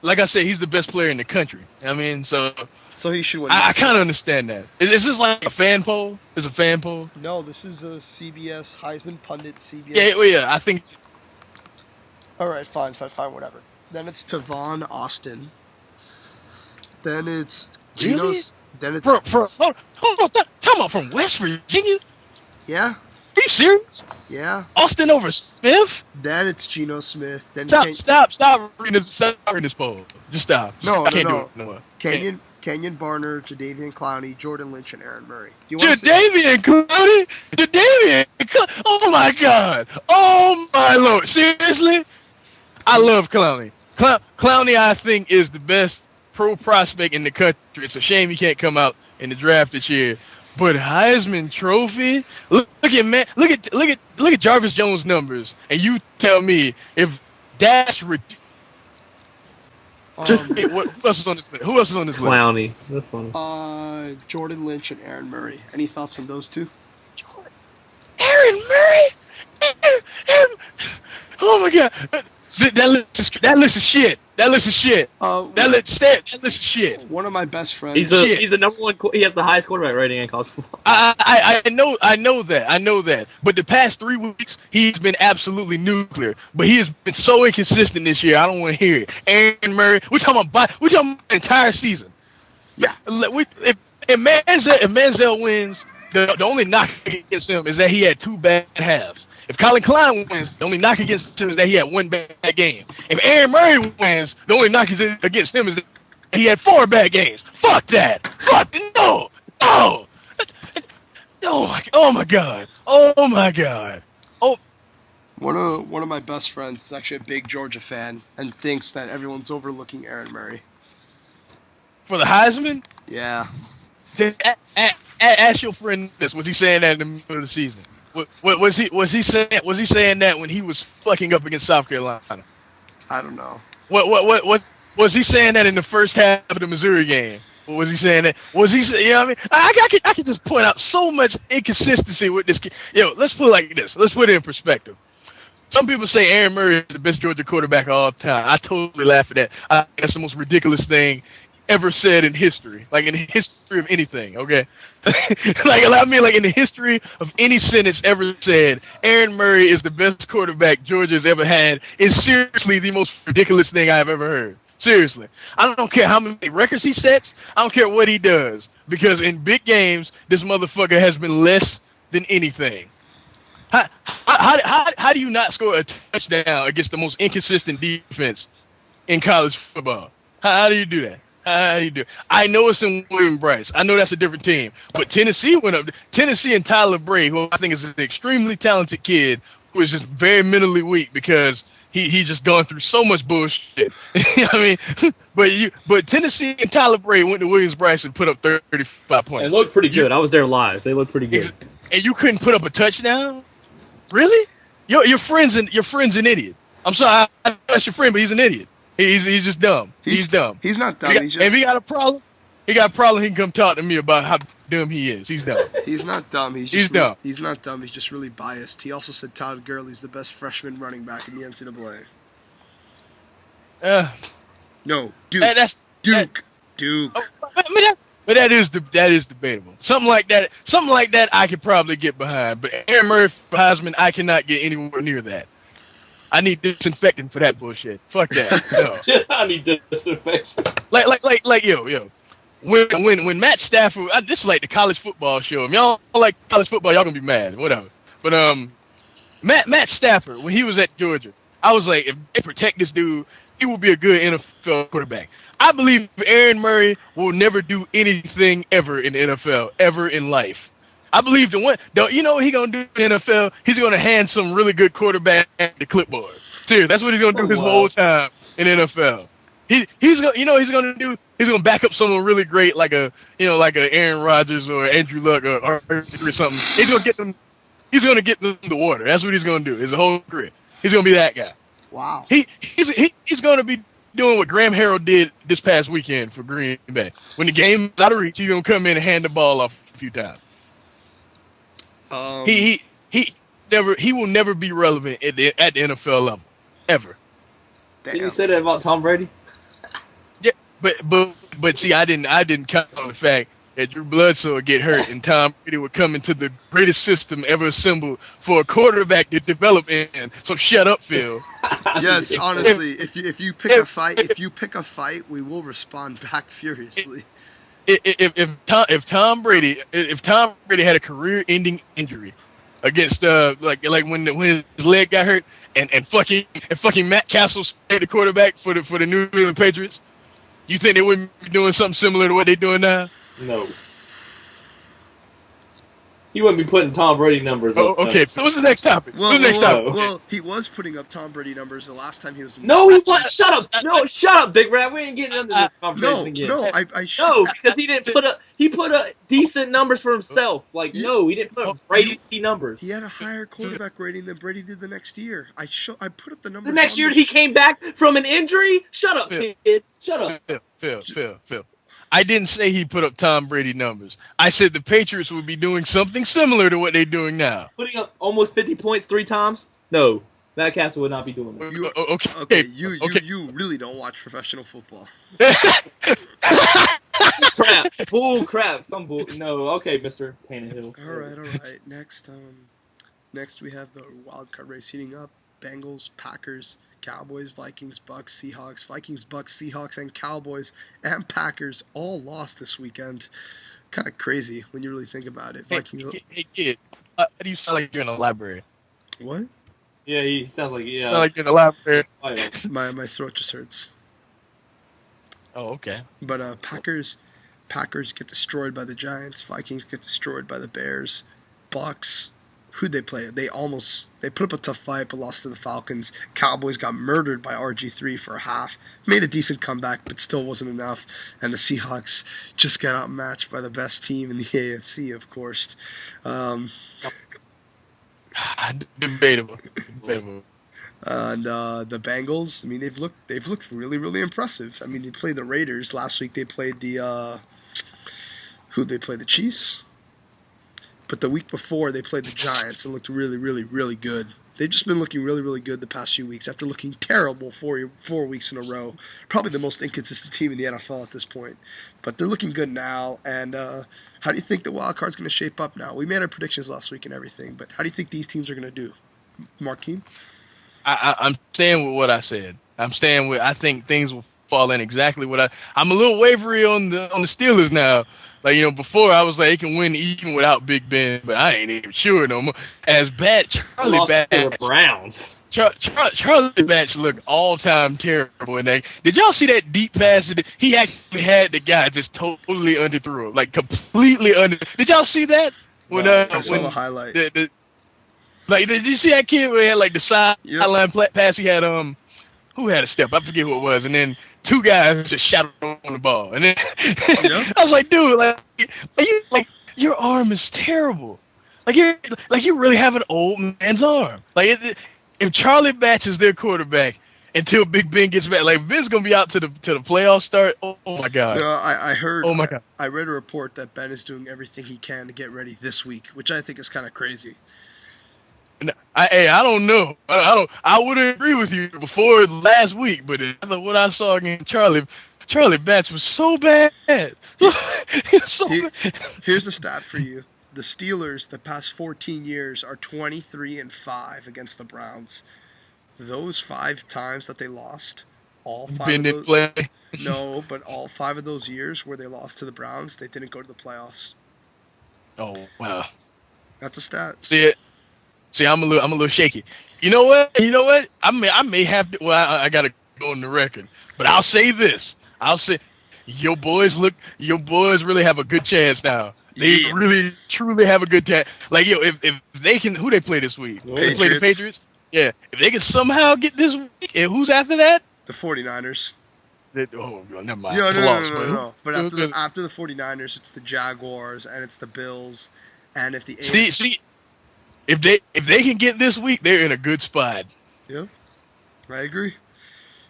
like I said, he's the best player in the country. I mean, so he should win. I kind of understand that. Is this like a fan poll? Is a fan poll? No, this is a CBS Heisman pundit. CBS. Yeah. I think. All right, fine, whatever. Then it's Tavon Austin. Then it's Geno's. Really? Then it's hold on, talking about from West Virginia. Yeah. Are you serious? Yeah. Austin over Smith? Then it's Geno Smith. Then Stop reading this poll. Just stop. No. Do it no more. Kenyon Barner, Jadeveon Clowney, Jordan Lynch, and Aaron Murray. Jadeveon Clowney? Oh my God. Oh my Lord. Seriously? I love Clowney. Clowney, I think, is the best pro prospect in the country. It's a shame he can't come out in the draft this year. But Heisman Trophy, look at Jarvis Jones' numbers, and you tell me if that's ridiculous. Who else is on this list? Clowney. That's funny. Jordan Lynch and Aaron Murray. Any thoughts on those two? Aaron Murray? Oh my God. That list is shit. That list is shit. That list is shit. One of my best friends. He's the number one. He has the highest quarterback rating in college football. I know that. But the past 3 weeks, he's been absolutely nuclear. But he has been so inconsistent this year. I don't want to hear it. Aaron Murray. We're talking about the entire season. Yeah. If Manziel wins, the only knock against him is that he had 2 bad halves. If Colin Klein wins, the only knock against him is that he had 1 bad game. If Aaron Murray wins, the only knock against him is that he had 4 bad games. Fuck that. Fuck no. Oh my God. Oh. One of my best friends is actually a big Georgia fan and thinks that everyone's overlooking Aaron Murray. For the Heisman? Yeah. Ask your friend this. Was he saying that in the middle of the season? Was he saying that when he was fucking up against South Carolina? I don't know. Was he saying that in the first half of the Missouri game? Was he saying that? Was he saying, you know what I mean? I can just point out so much inconsistency with this kid. Yo, let's put it like this. Let's put it in perspective. Some people say Aaron Murray is the best Georgia quarterback of all time. I totally laugh at that. I think that's the most ridiculous thing ever said in history. Like, in the history of anything, okay? I mean, like, in the history of any sentence ever said, Aaron Murray is the best quarterback Georgia's ever had is seriously the most ridiculous thing I've ever heard. Seriously. I don't care how many records he sets. I don't care what he does. Because in big games, this motherfucker has been less than anything. How do you not score a touchdown against the most inconsistent defense in college football? How do you do that? How do you do it? I know it's in William Bryce. I know that's a different team. But Tennessee went up. Tennessee and Tyler Bray, who I think is an extremely talented kid, who is just very mentally weak because he's just gone through so much bullshit. You know what I mean? But Tennessee and Tyler Bray went to Williams Bryce and put up 35 points. It looked pretty good. I was there live. They looked pretty good. And you couldn't put up a touchdown? Really? Your friend's an idiot. I'm sorry, that's your friend, but he's an idiot. He's just dumb. He's dumb. He's not dumb. If he got a problem, he can come talk to me about how dumb he is. He's dumb. He's not dumb. He's dumb. He's not dumb. He's just really biased. He also said Todd Gurley's the best freshman running back in the NCAA. No, Duke. Duke. Oh, but that is debatable. Something like that I could probably get behind. But Aaron Murray for Heisman, I cannot get anywhere near that. I need disinfectant for that bullshit. Fuck that. No. I need disinfectant. Like yo. When Matt Stafford, this is like the college football show. If y'all don't like college football, y'all gonna be mad. Whatever. But Matt Stafford, when he was at Georgia, I was like, if they protect this dude, he will be a good NFL quarterback. I believe Aaron Murray will never do anything ever in the NFL, ever in life. I believe you know what he's going to do in the NFL? He's going to hand some really good quarterback the clipboard. Seriously, that's what he's going to do his whole time in the NFL. He's going to do? He's going to back up someone really great like a Aaron Rodgers or Andrew Luck or something. He's going to get them the water. That's what he's going to do his whole career. He's going to be that guy. Wow. He's going to be doing what Graham Harrell did this past weekend for Green Bay. When the game is out of reach, he's going to come in and hand the ball off a few times. He will never be relevant at the NFL level, ever. Didn't you say that about Tom Brady? Yeah, but see, I didn't count on the fact that Drew Bledsoe would get hurt and Tom Brady would come into the greatest system ever assembled for a quarterback to develop in. So shut up, Phil. Yes, honestly, if you pick a fight, we will respond back furiously. If Tom Brady had a career-ending injury against like when his leg got hurt and fucking Matt Castle stayed the quarterback for the New England Patriots, you think they wouldn't be doing something similar to what they're doing now? No. He wouldn't be putting Tom Brady numbers up. Okay, so what's the next topic? Well, he was putting up Tom Brady numbers the last time he was in No, he was. Shut up. No, shut up, Big Rat. We ain't getting into this conversation again. No, because he didn't put up decent numbers for himself. He didn't put up Brady numbers. He had a higher quarterback rating than Brady did the next year. I put up the numbers. The next year he came back from an injury? Shut up, kid. Shut up. Phil. I didn't say he put up Tom Brady numbers. I said the Patriots would be doing something similar to what they're doing now. Putting up almost 50 points 3 times? No. Matt Castle would not be doing that. You really don't watch professional football. Crap. Bull crap. Some bull. No. Okay, Mr. Tannehill. All right. Next we have the wild card race heating up. Bengals, Packers, Cowboys, Vikings, Bucks, Seahawks, Vikings, Bucks, Seahawks, and Cowboys and Packers all lost this weekend. Kind of crazy when you really think about it. Vikings. Hey kid, how do you sound like you're in a library? What? Yeah, he sounds like You sound like you're in a library. My throat just hurts. Oh, okay. But Packers get destroyed by the Giants. Vikings get destroyed by the Bears. Bucks. Who'd they play? They put up a tough fight, but lost to the Falcons. Cowboys got murdered by RG3 for a half. Made a decent comeback, but still wasn't enough. And the Seahawks just got outmatched by the best team in the AFC, of course. Debatable. And the Bengals, I mean, they've looked really, really impressive. I mean, they played the Raiders last week. They played the Who'd they play? The Chiefs? But the week before, they played the Giants and looked really, really, really good. They've just been looking really, really good the past few weeks after looking terrible 4 weeks in a row. Probably the most inconsistent team in the NFL at this point. But they're looking good now. And how do you think the wild card's going to shape up now? We made our predictions last week and everything, but how do you think these teams are going to do? Markeem? I'm staying with what I said. I think things will fall in exactly what I'm a little wavery on the Steelers now. Like, before I was like, they can win even without Big Ben, but I ain't even sure no more. As bad, Charlie Batch. The Browns. Charlie Batch looked all-time terrible in that. Did y'all see that deep pass? He actually had the guy just totally underthrew him, like completely under. Did y'all see that? I saw the highlight. Did you see that kid where he had like the sideline pass? He had who had a step? I forget who it was, and then two guys just shot on the ball, and then I was like, dude, your arm is terrible. You really have an old man's arm. If Charlie Batch is their quarterback until Big Ben gets back, Ben's gonna be out to the playoffs start. Oh my god. I heard. Oh my god. I read a report that Ben is doing everything he can to get ready this week, which I think is kind of crazy. I don't know. I would agree with you before last week, but what I saw against Charlie Batch was so bad. Bad. Here's a stat for you. The Steelers, the past 14 years, are 23-5 against the Browns. Those 5 times that they lost, all 5 Ben of didn't those, play. No, but all 5 of those years where they lost to the Browns, they didn't go to the playoffs. Oh wow. That's a stat. See, I'm a little shaky. You know what? I may have to. Well, I gotta go on the record, but I'll say this. Your boys really have a good chance now. They really, truly have a good chance. If they can, who they play this week? They play the Patriots. Yeah, if they can somehow get this week, and who's after that? The 49ers. Never mind. No. But after the 49ers, it's the Jaguars and it's the Bills, and if the AFC... If they can get this week, they're in a good spot. Yep, I agree.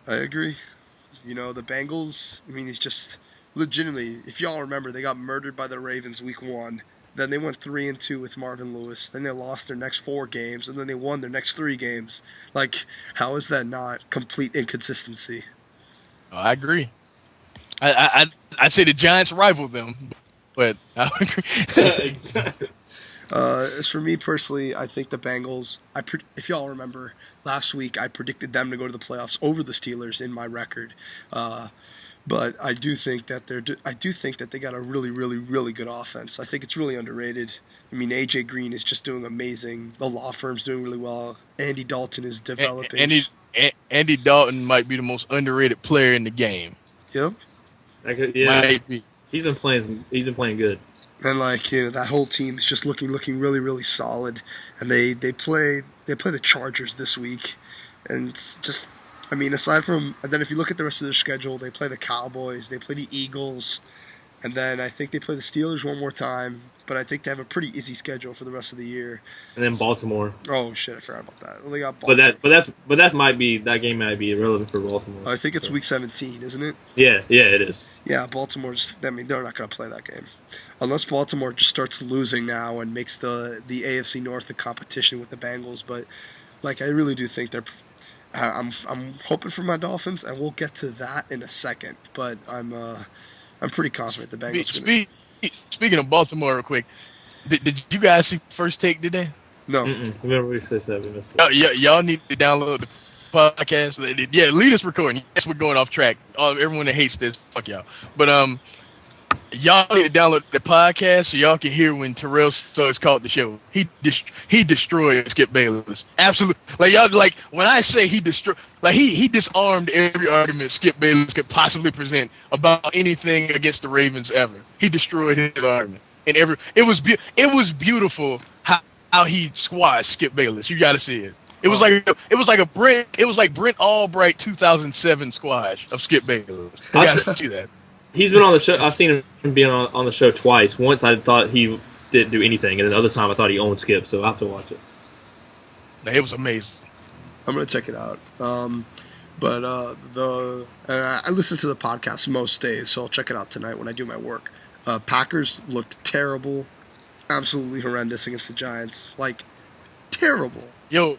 The Bengals. I mean, it's just legitimately. If y'all remember, they got murdered by the Ravens week 1. Then they went 3-2 with Marvin Lewis. Then they lost their next 4 games, and then they won their next 3 games. How is that not complete inconsistency? I agree. I say the Giants rival them, but I agree. Exactly. As for me personally, I think the Bengals. If y'all remember last week, I predicted them to go to the playoffs over the Steelers in my record. But I do think that they got a really, really, really good offense. I think it's really underrated. I mean, AJ Green is just doing amazing. The law firm's doing really well. Andy Dalton is developing. Andy Dalton might be the most underrated player in the game. Yep. Might be. He's been playing good. And that whole team is just looking really, really solid. And they play the Chargers this week, and it's just, I mean, aside from, and then if you look at the rest of their schedule, they play the Cowboys, they play the Eagles, and then I think they play the Steelers one more time. But I think they have a pretty easy schedule for the rest of the year. And then Baltimore. Oh shit, I forgot about that. Well, they got Baltimore. But that game might be irrelevant for Baltimore. I think it's week 17, isn't it? Yeah, it is. Yeah, Baltimore's. I mean, they're not going to play that game unless Baltimore just starts losing now and makes the AFC North a competition with the Bengals. But I really do think they're. I'm hoping for my Dolphins, and we'll get to that in a second. But I'm pretty confident the Bengals. Speaking of Baltimore, real quick, did you guys see First Take today? No. Remember we said that. Y'all need to download the podcast. Yeah, lead us recording. Yes, we're going off track. Everyone that hates this, fuck y'all. But y'all need to download the podcast so y'all can hear when Terrell Suggs called the show. He destroyed Skip Bayless. Absolutely. When I say he destroyed, he disarmed every argument Skip Bayless could possibly present about anything against the Ravens ever. He destroyed his argument. And it was beautiful how he squashed Skip Bayless. You got to see it. It was like Brent Albright 2007 squash of Skip Bayless. You got to see that. He's been on the show. I've seen him being on the show twice. Once I thought he didn't do anything, and then the other time I thought he owned Skip. So I have to watch it. It was amazing. I'm gonna check it out. I listen to the podcast most days, so I'll check it out tonight when I do my work. Packers looked terrible, absolutely horrendous against the Giants. Like, terrible. Yo,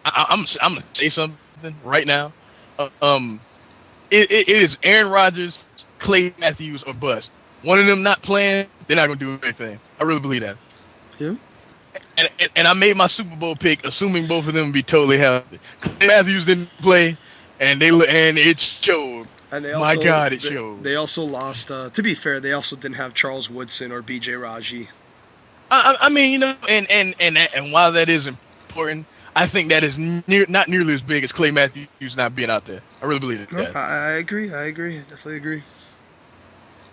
I'm gonna say something right now. It is Aaron Rodgers, Clay Matthews, or bust. One of them not playing, they're not gonna do anything. I really believe that. Yeah. And I made my Super Bowl pick, assuming both of them would be totally healthy. Clay Matthews didn't play, and it showed. And they also, my God, it showed. They also lost. To be fair, they also didn't have Charles Woodson or B.J. Raji. I mean, you know, and while that is important, I think that is not nearly as big as Clay Matthews not being out there. I really believe that. No, I agree. I definitely agree.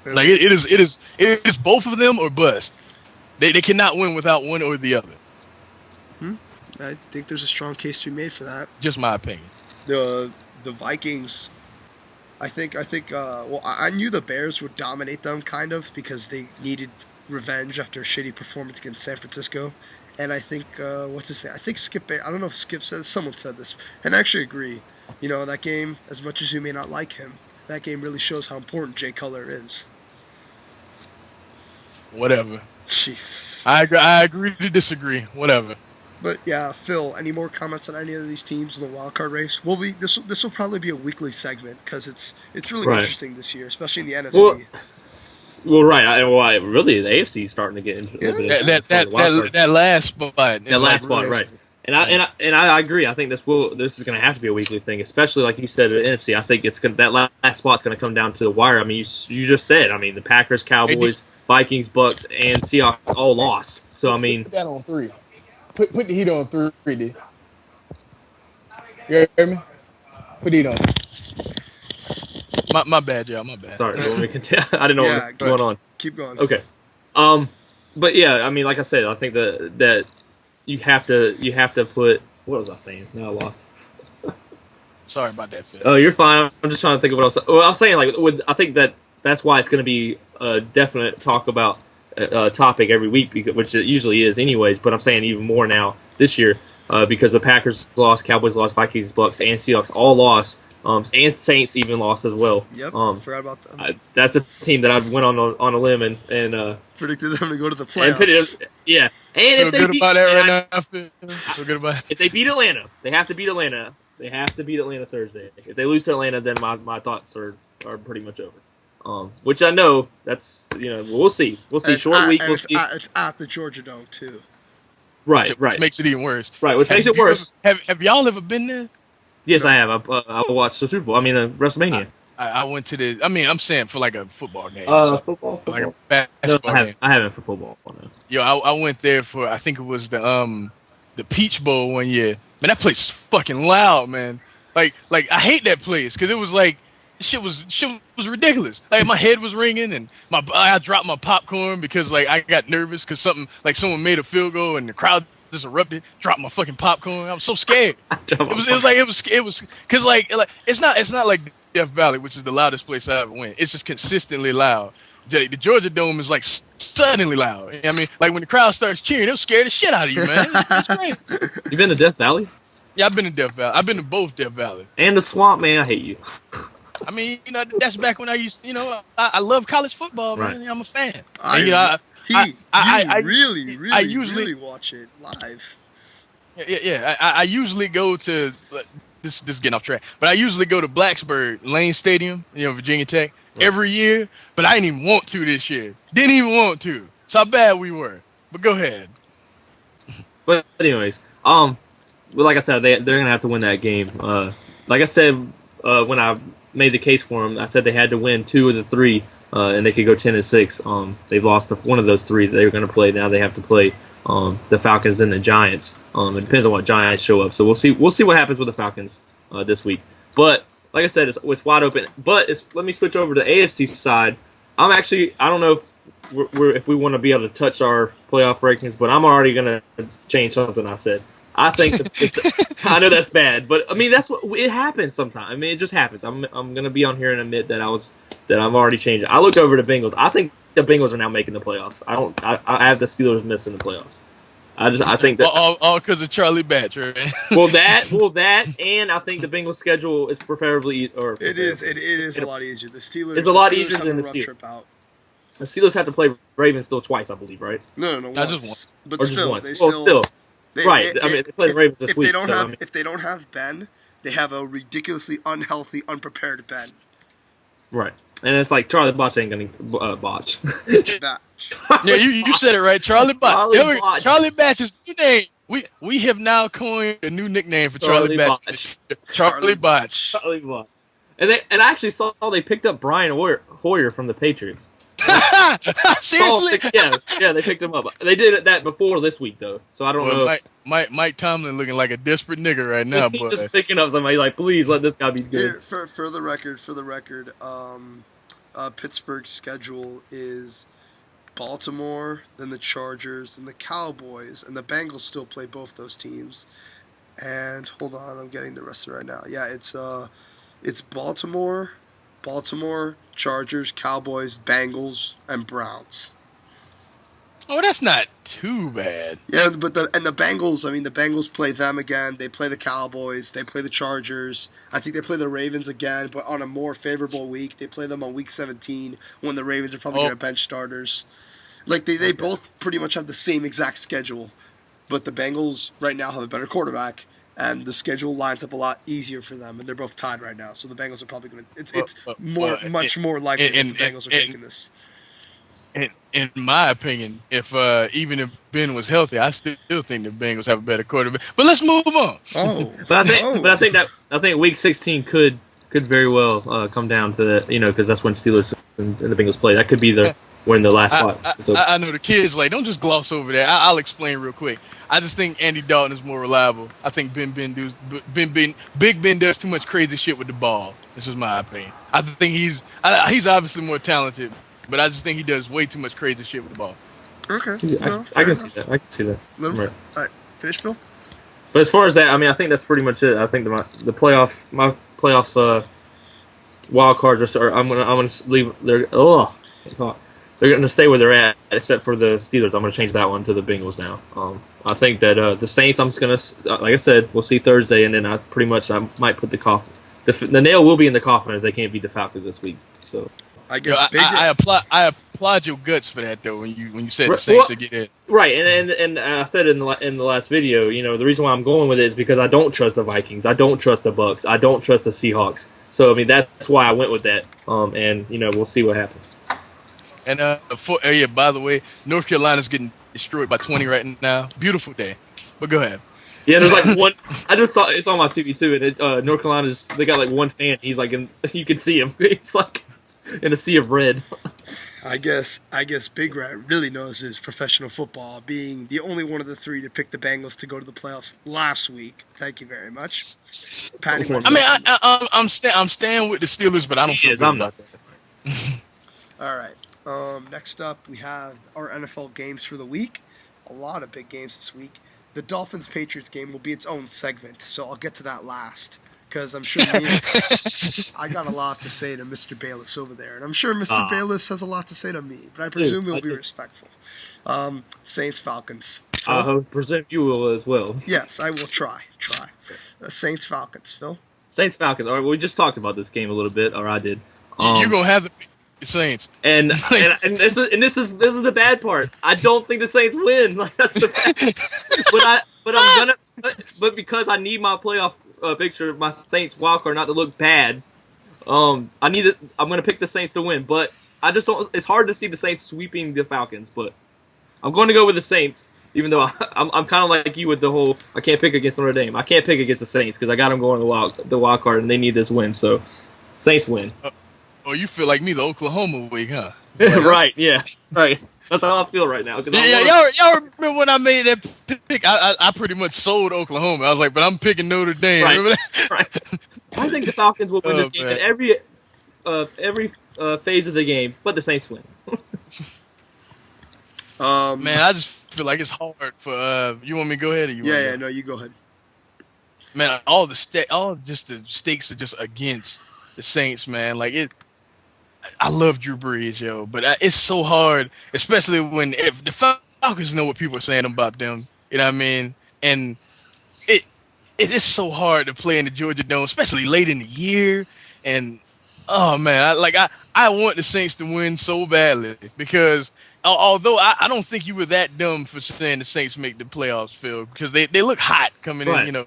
Like it is both of them or bust. They cannot win without one or the other. I think there's a strong case to be made for that. Just my opinion. The Vikings, I think. Well, I knew the Bears would dominate them kind of because they needed revenge after a shitty performance against San Francisco. And I think, what's his name? I think Skip, I don't know if Skip said, someone said this, and I actually agree. You know, that game, as much as you may not like him, that game really shows how important Jay Cutler is. Whatever. Jeez. I agree to disagree. Whatever. But yeah, Phil, any more comments on any of these teams in the wild card race? This will probably be a weekly segment because it's really interesting this year, especially in the NFC. Well, right. Really, the AFC is starting to get into that last spot. That last spot, right? And I agree. I think this is going to have to be a weekly thing, especially like you said, the NFC. I think that last spot's going to come down to the wire. I mean, you just said. I mean, the Packers, Cowboys, Vikings, Bucks, and Seahawks all lost. So I mean, put that on 3. Put the heat on 3, dude. You hear me? Put the heat on. My bad, y'all. My bad. Sorry, I didn't know what was going on. Keep going. Okay. But yeah, I mean, like I said, I think that you have to put. What was I saying? No, I lost. Sorry about that, Phil. Oh, you're fine. I'm just trying to think of what else. Well, I was saying, like, I think that's why it's going to be a definite talk about topic every week, which it usually is, anyways. But I'm saying even more now this year because the Packers lost, Cowboys lost, Vikings, Bucks, and Seahawks all lost. And Saints even lost as well. Yep, forgot about that. That's the team that I went on a limb and predicted them to go to the playoffs. And if they beat If they beat Atlanta, they have to beat Atlanta. They have to beat Atlanta Thursday. If they lose to Atlanta, then my thoughts are pretty much over. Which I know that's we'll see. We'll see. Short week. We'll see. It's at the Georgia Dome too. Right. Which makes it even worse. Right. Which makes it worse. Have y'all ever been there? Yes, I have. I watched the Super Bowl. I mean, WrestleMania. I went to the. I mean, I'm saying for like a football game. Football. Like a basketball game. I haven't for football. No. Yo, I went there for. I think it was the Peach Bowl one year. Man, that place is fucking loud, man. Like I hate that place because it was like shit was ridiculous. Like my head was ringing and I dropped my popcorn because like I got nervous because someone made a field goal and the crowd just erupted, dropped my fucking popcorn. I was so scared. It was because like it's not like Death Valley, which is the loudest place I ever went. It's just consistently loud. The Georgia Dome is like suddenly loud. I mean, like when the crowd starts cheering, it'll scare the shit out of you, man. It's great. You been to Death Valley? Yeah, I've been to Death Valley. I've been to both Death Valley. And the Swamp, man. I hate you. I mean, that's back when I used. I love college football, man. Right. I'm a fan. I really watch it live. Yeah. I usually go to this is getting off track, but I usually go to Blacksburg Lane Stadium, Virginia Tech, every year. But I didn't even want to this year. Didn't even want to. That's how bad we were. But go ahead. But anyways, like I said, they're gonna have to win that game. Like I said, when I made the case for them, I said they had to win 2 of the 3. And they could go 10-6. They've lost one of those 3 that they were going to play. Now they have to play the Falcons and the Giants. It depends on what Giants show up. So we'll see. We'll see what happens with the Falcons this week. But like I said, it's wide open. But let me switch over to the AFC side. I don't know if we want to be able to touch our playoff rankings, but I'm already going to change something I said. I think I know that's bad, but I mean that's what it happens sometimes. I mean it just happens. I'm going to be on here and admit that I'm already changing. I looked over the Bengals. I think the Bengals are now making the playoffs. I have the Steelers missing the playoffs. I think that all because of Charlie Batch, right? well that, and I think the Bengals schedule is preferably it is a lot easier. The Steelers. It's a lot easier have than a the rough Steelers. trip out. The Steelers have to play Ravens still twice, I believe, right? No, Not once. just But Or still, just once. they Well, still. right. I mean, they play the Ravens this week. If they don't have Ben, they have a ridiculously unhealthy, unprepared Ben. Right. And it's like Charlie Botch ain't gonna botch. Batch. Yeah, you said it right, Charlie Botch. Charlie Batch is the name. We have now coined a new nickname for Charlie Batch. Charlie Botch. Charlie Botch. And I actually saw they picked up Brian Hoyer from the Patriots. Seriously? Yeah, they picked him up. They did that before this week though, so I don't know. Mike Tomlin looking like a desperate nigga right now. He's just picking up somebody like, please let this guy be good. Here, for the record, Pittsburgh's schedule is Baltimore, then the Chargers, then the Cowboys, and the Bengals still play both those teams. And hold on, I'm getting the rest of it right now. Yeah, it's Baltimore, Chargers, Cowboys, Bengals, and Browns. Oh, that's not too bad. Yeah, but the Bengals, I mean, the Bengals play them again. They play the Cowboys. They play the Chargers. I think they play the Ravens again, but on a more favorable week. They play them on week 17 when the Ravens are probably going to bench starters. Like, they both pretty much have the same exact schedule, but the Bengals right now have a better quarterback, and the schedule lines up a lot easier for them, and they're both tied right now. So the Bengals are probably going to. It's much more likely that the Bengals are taking this. In my opinion, if even if Ben was healthy, I still think the Bengals have a better quarterback. But let's move on. Oh, but I think week 16 could very well come down to that, because that's when Steelers and the Bengals play. That could be when the last spot. I know the kids don't just gloss over that. I'll explain real quick. I just think Andy Dalton is more reliable. I think Big Ben does too much crazy shit with the ball. This is my opinion. I think he's obviously more talented, but I just think he does way too much crazy shit with the ball. Okay. I can see that. Right. Right. All right. Finish, Phil? But as far as that, I mean, I think that's pretty much it. I think my playoffs wild cards are. I'm gonna leave. They're going to stay where they're at, except for the Steelers. I'm going to change that one to the Bengals now. I think that the Saints, I'm just going to, like I said, we'll see Thursday, and then I might put the coffin. The nail will be in the coffin if they can't beat the Falcons this week. So I guess I applaud your guts for that though when you said the Saints to get it right. And I said in the last video, the reason why I'm going with it is because I don't trust the Vikings, I don't trust the Bucks, I don't trust the Seahawks. So I mean that's why I went with that. And we'll see what happens. And by the way, North Carolina's getting destroyed by 20 right now. Beautiful day. But go ahead. Yeah, there's like one. I just saw it's on my TV too, and North Carolina's they got like one fan. He's like, you can see him. He's like in a sea of red. I guess Big Rat really knows his professional football, being the only one of the three to pick the Bengals to go to the playoffs last week. Thank you very much. I'm staying with the Steelers, but I don't feel good. I'm not. All right. Next up, we have our NFL games for the week. A lot of big games this week. The Dolphins-Patriots game will be its own segment, so I'll get to that last. Because I'm sure I got a lot to say to Mr. Bayless over there. And I'm sure Mr. Bayless has a lot to say to me. But I presume he'll be respectful. Saints-Falcons. I presume you will as well. Yes, I will try. Saints-Falcons. Phil? Saints-Falcons. All right, well, we just talked about this game a little bit, or I did. You're going to have the Saints. And this is the bad part. I don't think the Saints win. Like that's the bad. But because I need my playoff picture, my Saints wildcard not to look bad. I'm gonna pick the Saints to win. But I just don't. It's hard to see the Saints sweeping the Falcons. But I'm going to go with the Saints, even though I'm kind of like you with the whole I can't pick against Notre Dame. I can't pick against the Saints because I got them going the wild card and they need this win. So Saints win. Oh, you feel like me the Oklahoma week, huh? Right, yeah. Right. That's how I feel right now. Y'all remember when I made that pick? I pretty much sold Oklahoma. I was like, but I'm picking Notre Dame. Right. Remember that? Right. I think the Falcons will win this game in every phase of the game, but the Saints win. Man, I just feel like it's hard for you want me to go ahead or you want me? No, you go ahead. Man, all the stakes are just against the Saints, man. Like I love Drew Brees, yo, but it's so hard, especially when if the Falcons know what people are saying about them. You know what I mean? And it is so hard to play in the Georgia Dome, especially late in the year. And Oh man, I want the Saints to win so badly because although I don't think you were that dumb for saying the Saints make the playoffs, Phil, because they look hot coming in, Right. you know.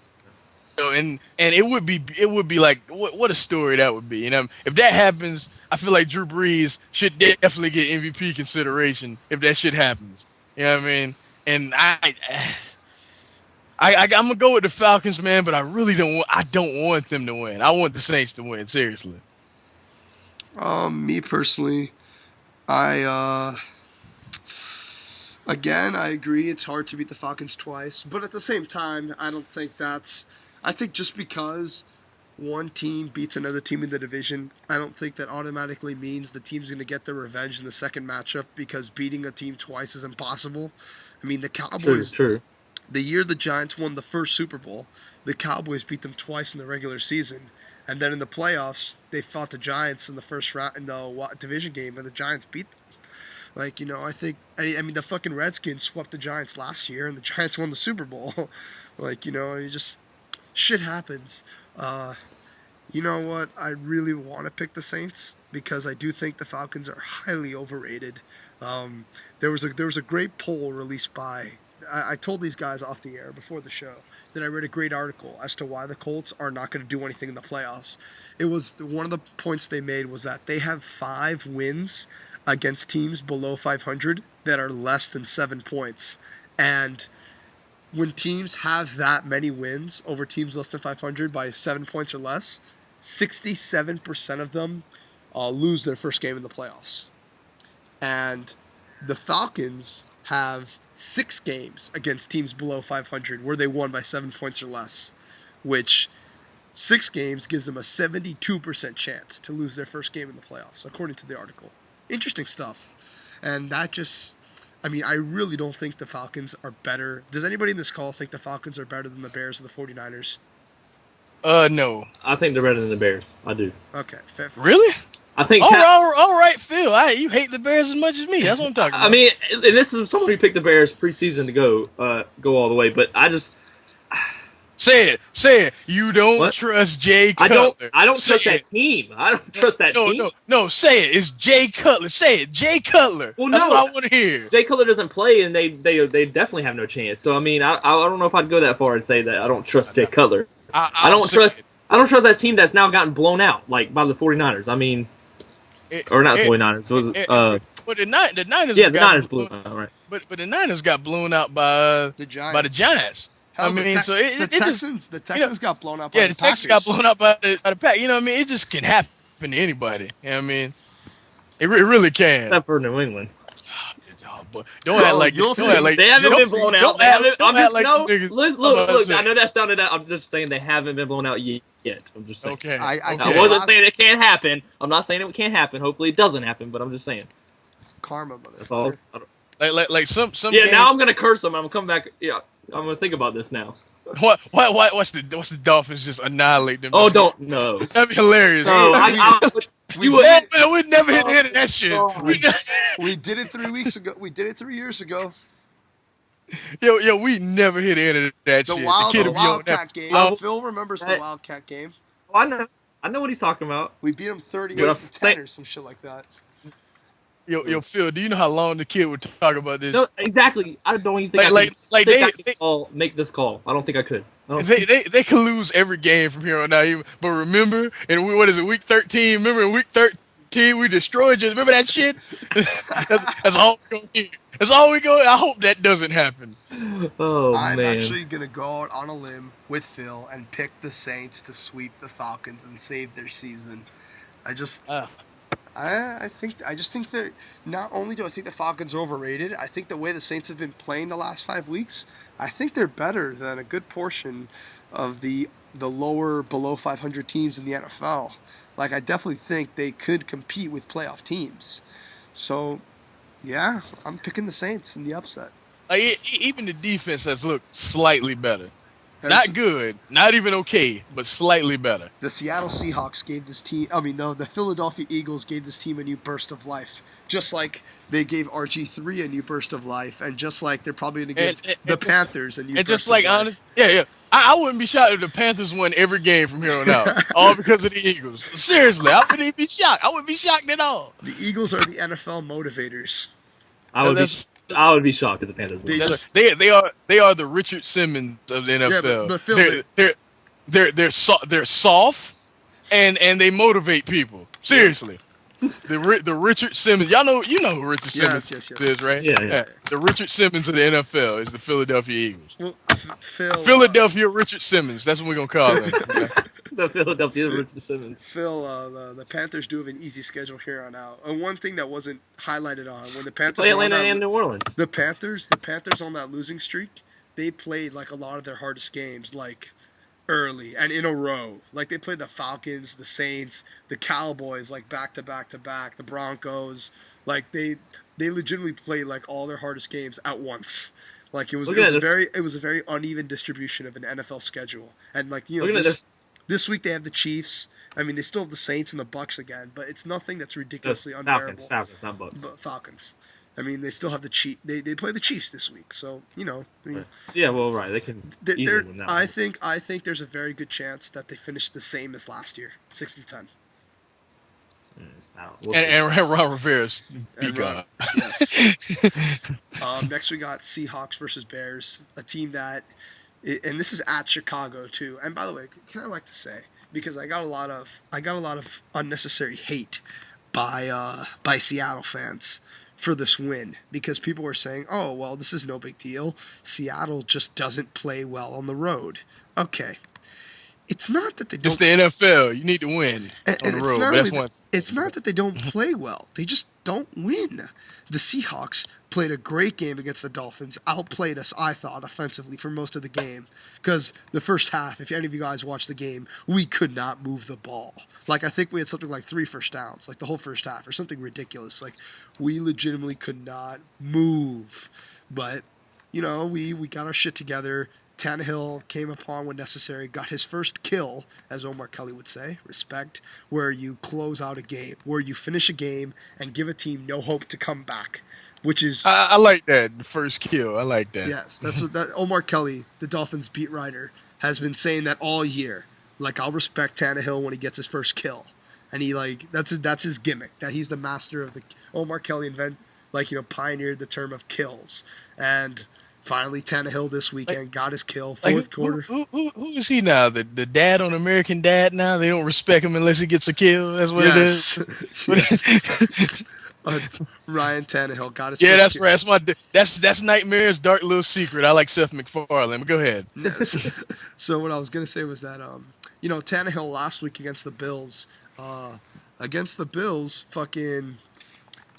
And it would be like what a story that would be. You know, if that happens, I feel like Drew Brees should definitely get MVP consideration if that shit happens. You know what I mean? And I'm gonna go with the Falcons, man, but I don't want them to win. I want the Saints to win, seriously. Me personally, I again, I agree it's hard to beat the Falcons twice, but at the same time, I don't think that's. I think just because one team beats another team in the division, I don't think that automatically means the team's going to get their revenge in the second matchup because beating a team twice is impossible. I mean, the True. Cowboys, True. the year the Giants won the first Super Bowl, the Cowboys beat them twice in the regular season. And then in the playoffs, they fought the Giants in the first round in the division game, and the Giants beat them. Like, I mean, the fucking Redskins swept the Giants last year, and the Giants won the Super Bowl. Like, you just shit happens. Uh, you know what? I really want to pick the Saints because I do think the Falcons are highly overrated. Um, there was a great poll released by. I told these guys off the air before the show that I read a great article as to why the Colts are not going to do anything in the playoffs. It was one of the points they made was that they have 5 wins against teams below 500 that are less than 7 points, and when teams have that many wins over teams less than 500 by 7 points or less, 67% of them lose their first game in the playoffs. And the Falcons have 6 games against teams below 500 where they won by 7 points or less, which 6 games gives them a 72% chance to lose their first game in the playoffs, according to the article. Interesting stuff. And that just, I mean, I really don't think the Falcons are better. Does anybody in this call think the Falcons are better than the Bears or the 49ers? No. I think they're better than the Bears. I do. Okay. Really? I think. All right, Phil. You hate the Bears as much as me. That's what I'm talking about. I mean, and this is someone who picked the Bears preseason to go all the way, but I just Say it. You don't What? trust Jay Cutler. I don't Say trust that it. team. I don't trust that team. No. Say it. It's Jay Cutler. Say it. Jay Cutler. Well, That's no. what I want to hear. Jay Cutler doesn't play, and they definitely have no chance. So I mean, I don't know if I'd go that far and say that I don't trust Jay Cutler. I don't trust that team that's now gotten blown out like by the 49ers. I mean, or not 49ers. But the Niners. Yeah, the Niners blew out. Right. But the Niners got blown out by The Giants. By the Giants. Hell, I mean, the Texans got blown out by yeah, the the Texans Packers. got blown out by the Pack. You know what I mean? It just can happen to anybody. You know what I mean? It really can. Except for New England. But don't act like you'll see. They haven't been blown out. Look. I know that sounded out. I'm just saying they haven't been blown out yet. I'm just saying. Okay. I wasn't saying it can't happen. I'm not saying it can't happen. Hopefully it doesn't happen. But I'm just saying. Karma, That's all. motherfucker. Like some. Yeah. games, Now I'm gonna curse them. I'm gonna come back. Yeah. I'm gonna think about this now. What's the Dolphins just annihilate them? Oh, don't no. That'd be hilarious. No, we'd never hit the end of that shit. We did it 3 weeks ago. We did it 3 years ago. Yo, we never hit the end of that The shit. the Would be on that. Wildcat game. Phil remembers the Wildcat game. I know what he's talking about. We beat him 38-10 or some shit like that. Yo, Phil, do you know how long the kid would talk about this? No, exactly. I don't even think I could make this call. I don't think I could. They could lose every game from here on out. But remember, what is it, week 13? Remember in week 13 we destroyed you. Remember that shit? that's all we gonna hear. That's all we go. I hope that doesn't happen. Oh, I'm man. actually gonna go out on a limb with Phil and pick the Saints to sweep the Falcons and save their season. I just think that not only do I think the Falcons are overrated, I think the way the Saints have been playing the last 5 weeks, I think they're better than a good portion of the lower below 500 teams in the NFL. Like, I definitely think they could compete with playoff teams. So, yeah, I'm picking the Saints in the upset. Even the defense has looked slightly better. Not good, not even okay, but slightly better. The Seattle Seahawks gave this team, the Philadelphia Eagles gave this team a new burst of life. Just like they gave RG3 a new burst of life, and just like they're probably going to give the Panthers a new burst of life. I wouldn't be shocked if the Panthers won every game from here on out, all because of the Eagles. Seriously, I wouldn't even be shocked. I wouldn't be shocked at all. The Eagles are the NFL motivators. I would be shocked if the Panthers won. They are the Richard Simmons of the NFL. Yeah, but Phil, they're soft and they motivate people. Seriously. The Richard Simmons, you know who Richard Simmons is, right? Yeah. The Richard Simmons of the NFL is the Philadelphia Eagles. Well, Phil, Philadelphia Richard Simmons. That's what we're gonna call him. The Philadelphia Richard Simmons. Phil, the Panthers do have an easy schedule here on out. And one thing that wasn't highlighted on when the Panthers play Atlanta and New Orleans. The Panthers on that losing streak, they played like a lot of their hardest games, like early and in a row. Like they played the Falcons, the Saints, the Cowboys, like back to back to back, the Broncos. Like they legitimately played like all their hardest games at once. Like it was a very uneven distribution of an NFL schedule. And like this week they have the Chiefs. I mean, they still have the Saints and the Bucks again, but it's nothing that's ridiculously unbearable. Falcons, not Bucks. Falcons. I mean, they still have the Chiefs. They play the Chiefs this week, so I mean, yeah, well, right, they can. I think there's a very good chance that they finish the same as last year, 6-10. And Ron Rivera's beat God. Yes. Next we got Seahawks versus Bears, a team that, and this is at Chicago too. And by the way, can I like to say, because I got a lot of unnecessary hate by Seattle fans for this win, because people were saying, oh, well, this is no big deal. Seattle just doesn't play well on the road. Okay. It's not that they don't... It's the NFL. You need to win on the road. But it's not that they don't play well. They just don't win. The Seahawks played a great game against the Dolphins, outplayed us, I thought, offensively for most of the game. Because the first half, if any of you guys watched the game, we could not move the ball. Like, I think we had something like 3 first downs, like the whole first half, or something ridiculous. Like, we legitimately could not move. But, we got our shit together. Tannehill came upon when necessary, got his first kill, as Omar Kelly would say, respect, where you close out a game, where you finish a game and give a team no hope to come back, which is... I like that, the first kill. I like that. Yes, that's what Omar Kelly, the Dolphins beat writer, has been saying that all year. Like, I'll respect Tannehill when he gets his first kill. And he, that's his gimmick, that he's the master of the... Omar Kelly pioneered the term of kills. And... Finally, Tannehill this weekend got his kill, fourth quarter. Who is he now? The dad on American Dad now? They don't respect him unless he gets a kill? That's what it is? Yes. Ryan Tannehill got his first that's kill. right. That's Nightmare's dark little secret. I like Seth MacFarlane. But go ahead. Yes. So what I was going to say was that, Tannehill last week against the Bills, fucking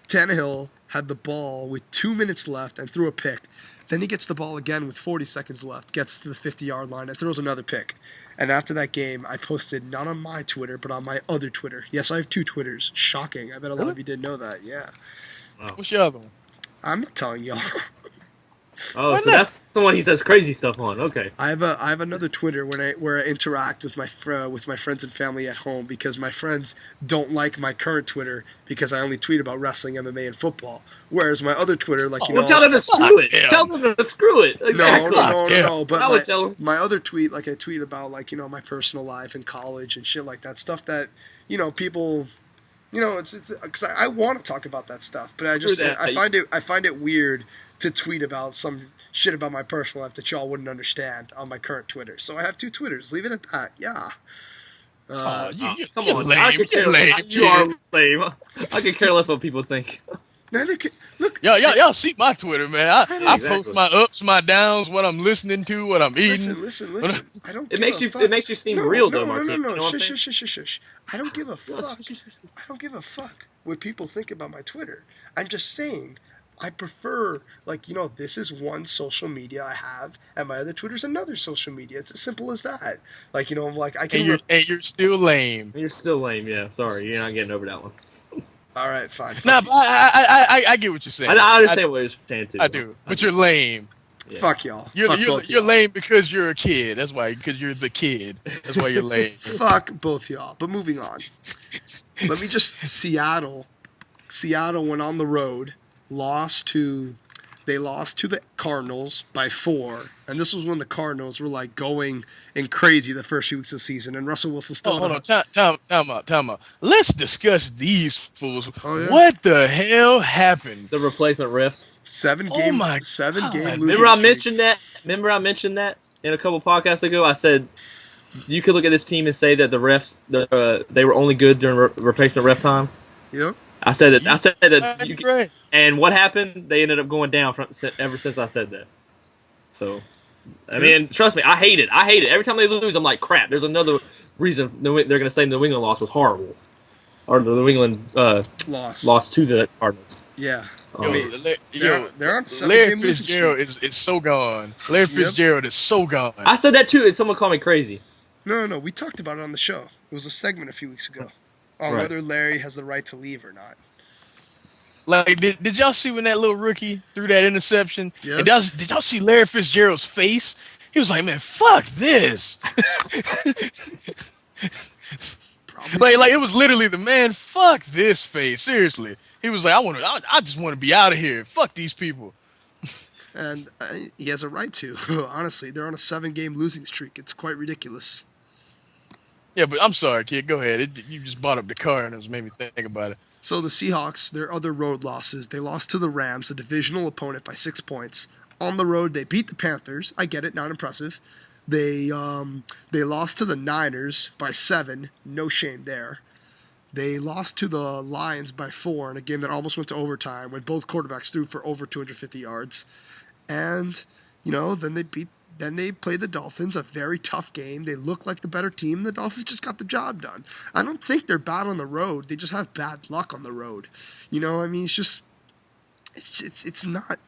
Tannehill had the ball with 2 minutes left and threw a pick. Then he gets the ball again with 40 seconds left, gets to the 50-yard line, and throws another pick. And after that game, I posted, not on my Twitter, but on my other Twitter. Yes, I have 2 Twitters. Shocking. I bet a lot of you didn't know that. Yeah. Wow. What's your other one? I'm not telling y'all. Oh, so that's the one he says crazy stuff on. Okay. I have another Twitter where I interact with my friends and family at home, because my friends don't like my current Twitter because I only tweet about wrestling, MMA, and football. Whereas my other Twitter, tell them to screw it. Tell them to screw it. Exactly. No. But my other tweet, I tweet about my personal life and college and shit like that, stuff that people. It's because I want to talk about that stuff, but I find it weird to tweet about some shit about my personal life that y'all wouldn't understand on my current Twitter. So I have 2 Twitters. Leave it at that. Yeah. Come on, lame. You are lame. I could care less what people think. Look, y'all see my Twitter, man. I post my ups, my downs, what I'm listening to, what I'm eating. Listen. I don't. It makes you seem real, though, Mark. No. Shush. I don't give a fuck. I don't give a fuck what people think about my Twitter. I'm just saying. I prefer, this is one social media I have, and my other Twitter's another social media. It's as simple as that. I can. And you're still lame. You're still lame. Yeah, sorry, you're not getting over that one. All right, fine. Nah, but I get what you're saying. I understand what you're saying too. I do, but you're lame. Yeah. Fuck y'all. You're lame because you're a kid. That's why, because you're the kid. That's why you're lame. Fuck both y'all. But moving on. Let me just Seattle went on the road. Lost to They lost to the Cardinals by 4, and this was when the Cardinals were like going and crazy the first few weeks of the season, and Russell Wilson still. Oh, hold on, time out. Let's discuss these fools. Oh, yeah. What the hell happened? The replacement refs. 7 Oh game, my 7 God. game losing Remember I streak. mentioned that? Remember I mentioned that in a couple podcasts ago? I said you could look at this team and say that the refs, they were only good during replacement ref time. Yep. I said that. I said that. Right. And what happened? They ended up going down ever since I said that. So, I mean, trust me, I hate it. I hate it. Every time they lose, I'm like, crap. There's another reason they're going to say New England loss was horrible, or the New England lost to the Cardinals. Yeah. Yo, I mean, they're on 7 Larry game losing Fitzgerald streak. is so gone. Larry Fitzgerald is so gone. I said that too, and someone called me crazy. No. We talked about it on the show. It was a segment a few weeks ago on whether Larry has the right to leave or not. Like, did y'all see when that little rookie threw that interception? Yes. Did y'all see Larry Fitzgerald's face? He was like, man, fuck this. like it was literally the man, fuck this face. Seriously. He was like, I just want to be out of here. Fuck these people. And he has a right to. Honestly, they're on a 7 game losing streak. It's quite ridiculous. Yeah, but I'm sorry, kid. Go ahead. You just brought up the car and it made me think about it. So the Seahawks, their other road losses, they lost to the Rams, a divisional opponent, by 6 points. On the road, they beat the Panthers. I get it, not impressive. They lost to the Niners by 7. No shame there. They lost to the Lions by 4 in a game that almost went to overtime when both quarterbacks threw for over 250 yards. And, then they played the Dolphins, a very tough game. They look like the better team. The Dolphins just got the job done. I don't think they're bad on the road. They just have bad luck on the road. I mean, it's not.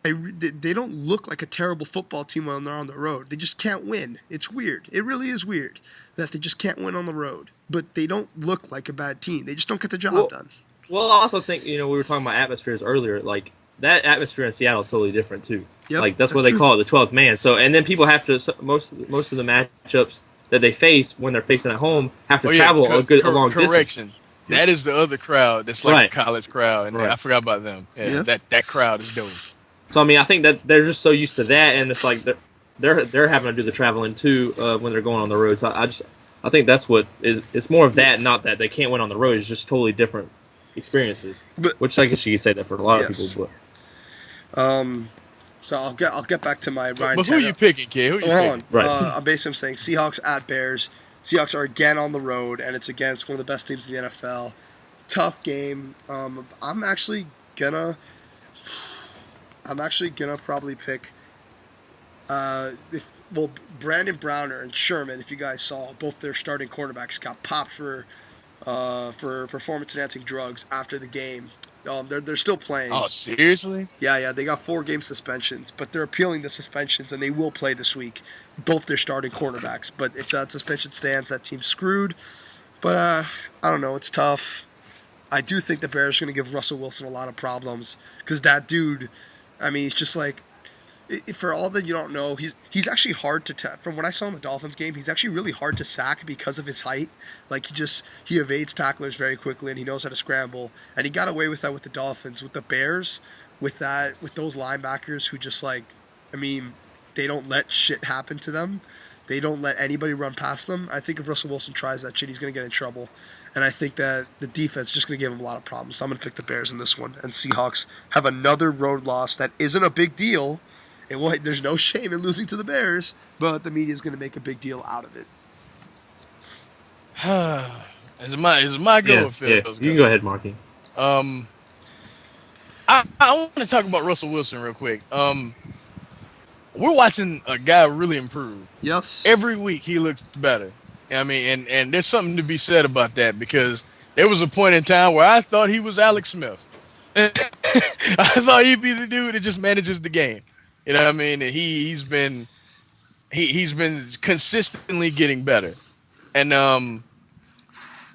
They don't look like a terrible football team when they're on the road. They just can't win. It's weird. It really is weird that they just can't win on the road. But they don't look like a bad team. They just don't get the job done. Well, I also think, we were talking about atmospheres earlier. Like, that atmosphere in Seattle is totally different, too. Yep, like, that's what they call it, the 12th man. So, and then people have to, most of the matchups that they face when they're facing at home have to travel a long distance. That is the other crowd that's like a college crowd, and I forgot about them. Yeah. That crowd is dope. So, I mean, I think that they're just so used to that, and it's like they're having to do the traveling, too, when they're going on the road. So, I think that's what is. It's more of that, not that they can't win on the road. It's just totally different experiences. Which I guess you could say that for a lot of people. But so I'll get back to my Ryan. But who are you picking, kid? Who you picking? Right. Basically, I'm saying Seahawks at Bears. Seahawks are again on the road, and it's against one of the best teams in the NFL. Tough game. I'm actually gonna probably pick. Brandon Browner and Sherman, if you guys saw, both their starting cornerbacks got popped for performance-enhancing drugs after the game. They're still playing. Oh, seriously? Yeah. They got 4-game suspensions, but they're appealing the suspensions, and they will play this week. Both their starting cornerbacks. But if that suspension stands, that team's screwed. But I don't know. It's tough. I do think the Bears are going to give Russell Wilson a lot of problems because that dude, I mean, he's just like, for all that you don't know, he's actually hard to from what I saw in the Dolphins game, he's actually really hard to sack because of his height. Like he evades tacklers very quickly and he knows how to scramble. And he got away with that with the Dolphins. With the Bears, with those linebackers who just like, I mean, they don't let shit happen to them. They don't let anybody run past them. I think if Russell Wilson tries that shit, he's going to get in trouble. And I think that the defense is just going to give him a lot of problems. So I'm going to pick the Bears in this one. And Seahawks have another road loss that isn't a big deal. There's no shame in losing to the Bears, but the media is going to make a big deal out of it. Is it my go or Phil? Yeah. You can go ahead, Marky. I want to talk about Russell Wilson real quick. We're watching a guy really improve. Yes. Every week he looks better. I mean, and there's something to be said about that because there was a point in time where I thought he was Alex Smith. I thought he'd be the dude that just manages the game. You know what I mean? And he's been consistently getting better. And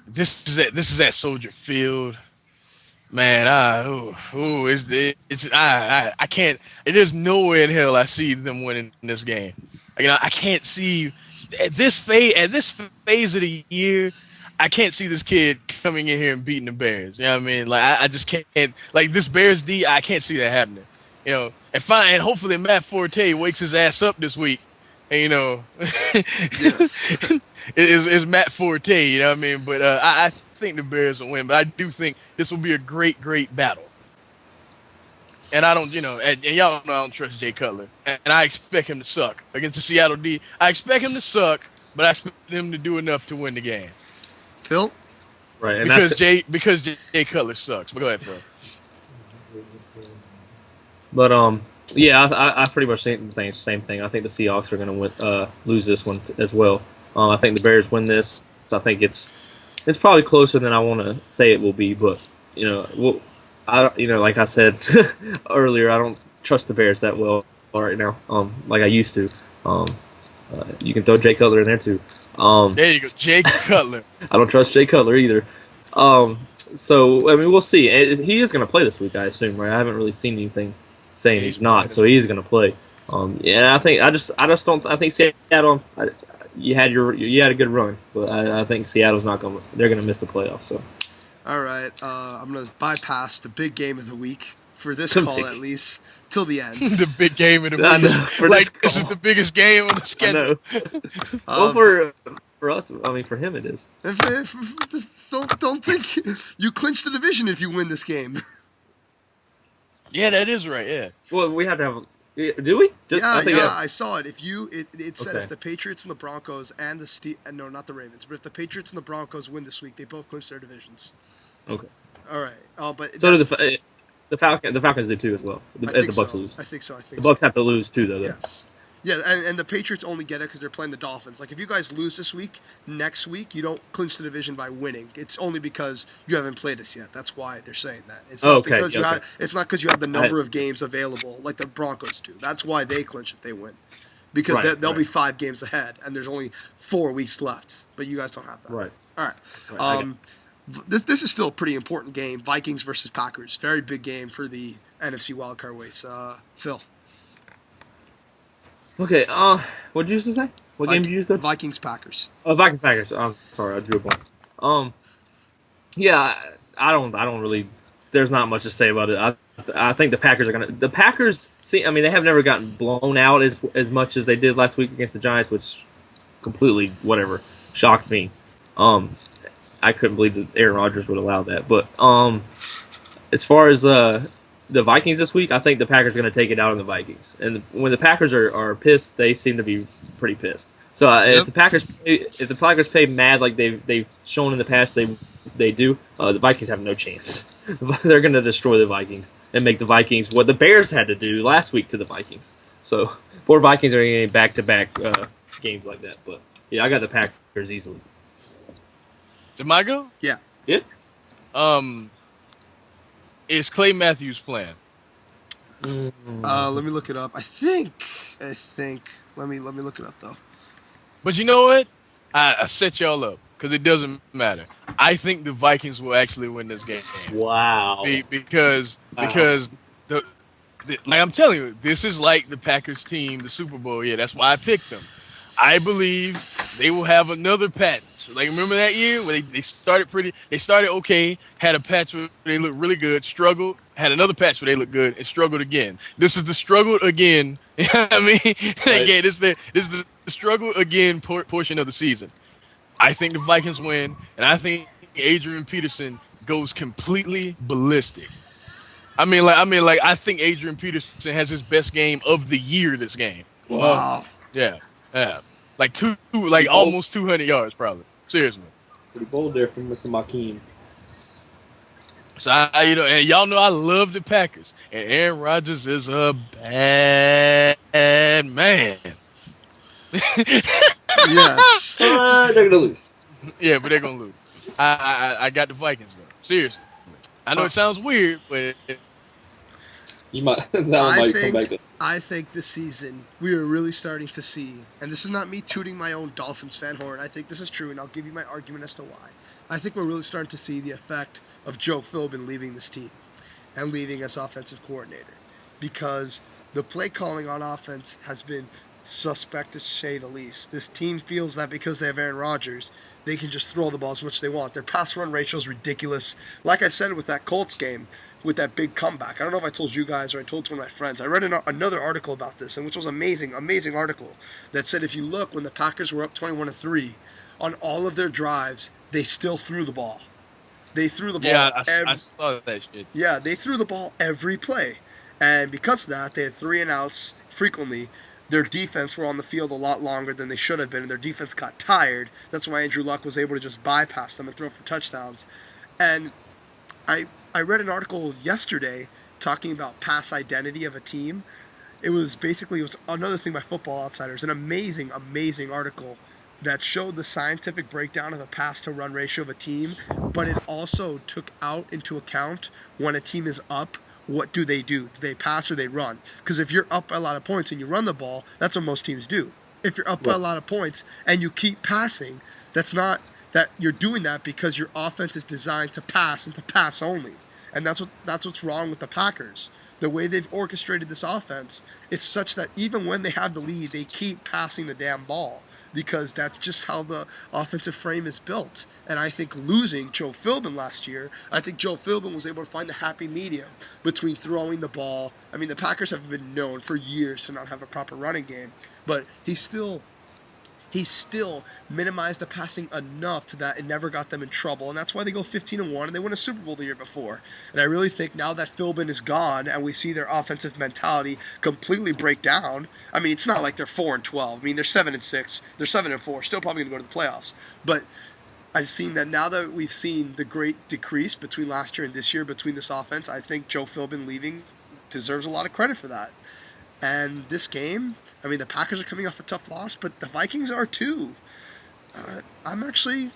this is at Soldier Field. Man, I can't. There's nowhere in hell I see them winning this game. I can't see at this phase of the year. I can't see this kid coming in here and beating the Bears. You know what I mean? Like I just can't. Like this Bears D, I can't see that happening. and hopefully Matt Forte wakes his ass up this week. And, Yes. is Matt Forte, you know what I mean? But I think the Bears will win, but I do think this will be a great, great battle. And I don't, and y'all know I don't trust Jay Cutler. And I expect him to suck against the Seattle D. I expect him to suck, but I expect him to do enough to win the game. Phil? Right, and because Jay Cutler sucks. But go ahead, Phil. But yeah, I pretty much think the same thing. I think the Seahawks are going to lose this one as well. I think the Bears win this. So I think it's probably closer than I want to say it will be. But like I said earlier, I don't trust the Bears that well right now. Like I used to. You can throw Jay Cutler in there too. There you go, Jay Cutler. I don't trust Jay Cutler either. So I mean, we'll see. He is going to play this week, I assume, right? I haven't really seen anything saying he's not, so he's going to play. Yeah, I think Seattle. You had a good run, but I think Seattle's not going. They're going to miss the playoffs. So. All right, I'm going to bypass the big game of the week for this call at least till the end. The big game of the week. This is the biggest game on the schedule. Well, for us, I mean, for him it is. Don't think you clinch the division if you win this game. Yeah, that is right. Yeah. Well, we have to have. Do we? I saw it. It said Okay. if the Patriots and the Broncos and no, not the Ravens, but if the Patriots and the Broncos win this week, they both clinch their divisions. Okay. All right. But so do the Falcons do too as well. If the Bucks lose. I think so. The Bucks have to lose too, though. Yes. Yeah, and the Patriots only get it because they're playing the Dolphins. Like, if you guys lose this week, next week you don't clinch the division by winning. It's only because you haven't played us yet. That's why they're saying that. It's not because it's not because you have the number of games available like the Broncos do. That's why they clinch if they win, because they'll be 5 games ahead and there's only 4 weeks left. But you guys don't have that. Right. All right. This is still a pretty important game. Vikings versus Packers. Very big game for the NFC wildcard race. Phil. Okay, what did you just say? What game did you just go to? Vikings-Packers. Oh, Vikings-Packers. I'm sorry, I drew a blank. Yeah, I don't really. There's not much to say about it. I think the Packers are gonna. The Packers. I mean, they have never gotten blown out as much as they did last week against the Giants, which completely shocked me. I couldn't believe that Aaron Rodgers would allow that. But as far as the Vikings this week, I think the Packers are going to take it out on the Vikings. And when the Packers are pissed, they seem to be pretty pissed. So if the Packers play mad like they've shown in the past they do, the Vikings have no chance. They're going to destroy the Vikings and make the Vikings what the Bears had to do last week to the Vikings. So poor Vikings are getting back-to-back games like that. But yeah, I got the Packers easily. Did I go? Yeah. Yeah. Is Clay Matthews playing? Let me look it up. I think. Let me look it up though. But you know what? I set y'all up because it doesn't matter. I think the Vikings will actually win this game. Wow. Because the like I'm telling you, this is like the Packers team, the Super Bowl. Yeah, that's why I picked them. I believe they will have another patch. Like, remember that year where they started okay, had a patch where they looked really good, struggled, had another patch where they looked good, and struggled again. This is the struggled again. You know what I mean? Right. Again, this is the struggle again portion of the season. I think the Vikings win, and I think Adrian Peterson goes completely ballistic. I think Adrian Peterson has his best game of the year this game. Wow. Yeah. Almost 200 yards probably. Seriously. Pretty bold there from Mr. Makeem. So and y'all know I love the Packers, and Aaron Rodgers is a bad man. Yes. They're gonna lose. Yeah, but they're gonna lose. I got the Vikings though. Seriously. I know it sounds weird, but You might come back to. I think this season we are really starting to see, and this is not me tooting my own Dolphins fan horn. I think this is true, and I'll give you my argument as to why. I think we're really starting to see the effect of Joe Philbin leaving this team and leaving as offensive coordinator, because the play calling on offense has been suspect to say the least. This team feels that because they have Aaron Rodgers, they can just throw the balls which they want. Their pass run ratio is ridiculous. Like I said with that Colts game, with that big comeback. I don't know if I told you guys or I told one of my friends. I read another article about this, and which was amazing article that said if you look when the Packers were up 21-3, on all of their drives, they still threw the ball. They threw the ball. Yeah, I saw that shit. Yeah, they threw the ball every play. And because of that, they had 3-and-outs frequently. Their defense were on the field a lot longer than they should have been, and their defense got tired. That's why Andrew Luck was able to just bypass them and throw for touchdowns. And I read an article yesterday talking about pass identity of a team. It was another thing by Football Outsiders, an amazing article that showed the scientific breakdown of a pass-to-run ratio of a team, but it also took into account when a team is up, what do? Do they pass or they run? Because if you're up by a lot of points and you run the ball, that's what most teams do. If you're up by a lot of points and you keep passing, that's not that you're doing that because your offense is designed to pass and to pass only. And that's what's wrong with the Packers. The way they've orchestrated this offense, it's such that even when they have the lead, they keep passing the damn ball, because that's just how the offensive frame is built. And I think losing Joe Philbin last year, I think Joe Philbin was able to find a happy medium between throwing the ball. I mean, the Packers have been known for years to not have a proper running game, but he still minimized the passing enough to that it never got them in trouble, and that's why they go 15-1 and they win a Super Bowl the year before. And I really think now that Philbin is gone and we see their offensive mentality completely break down. I mean, it's not like they're 4-12. I mean, they're 7-6. They're 7-4. Still probably going to go to the playoffs. But I've seen that now that we've seen the great decrease between last year and this year between this offense, I think Joe Philbin leaving deserves a lot of credit for that. And this game, I mean, the Packers are coming off a tough loss, but the Vikings are too. I'm going to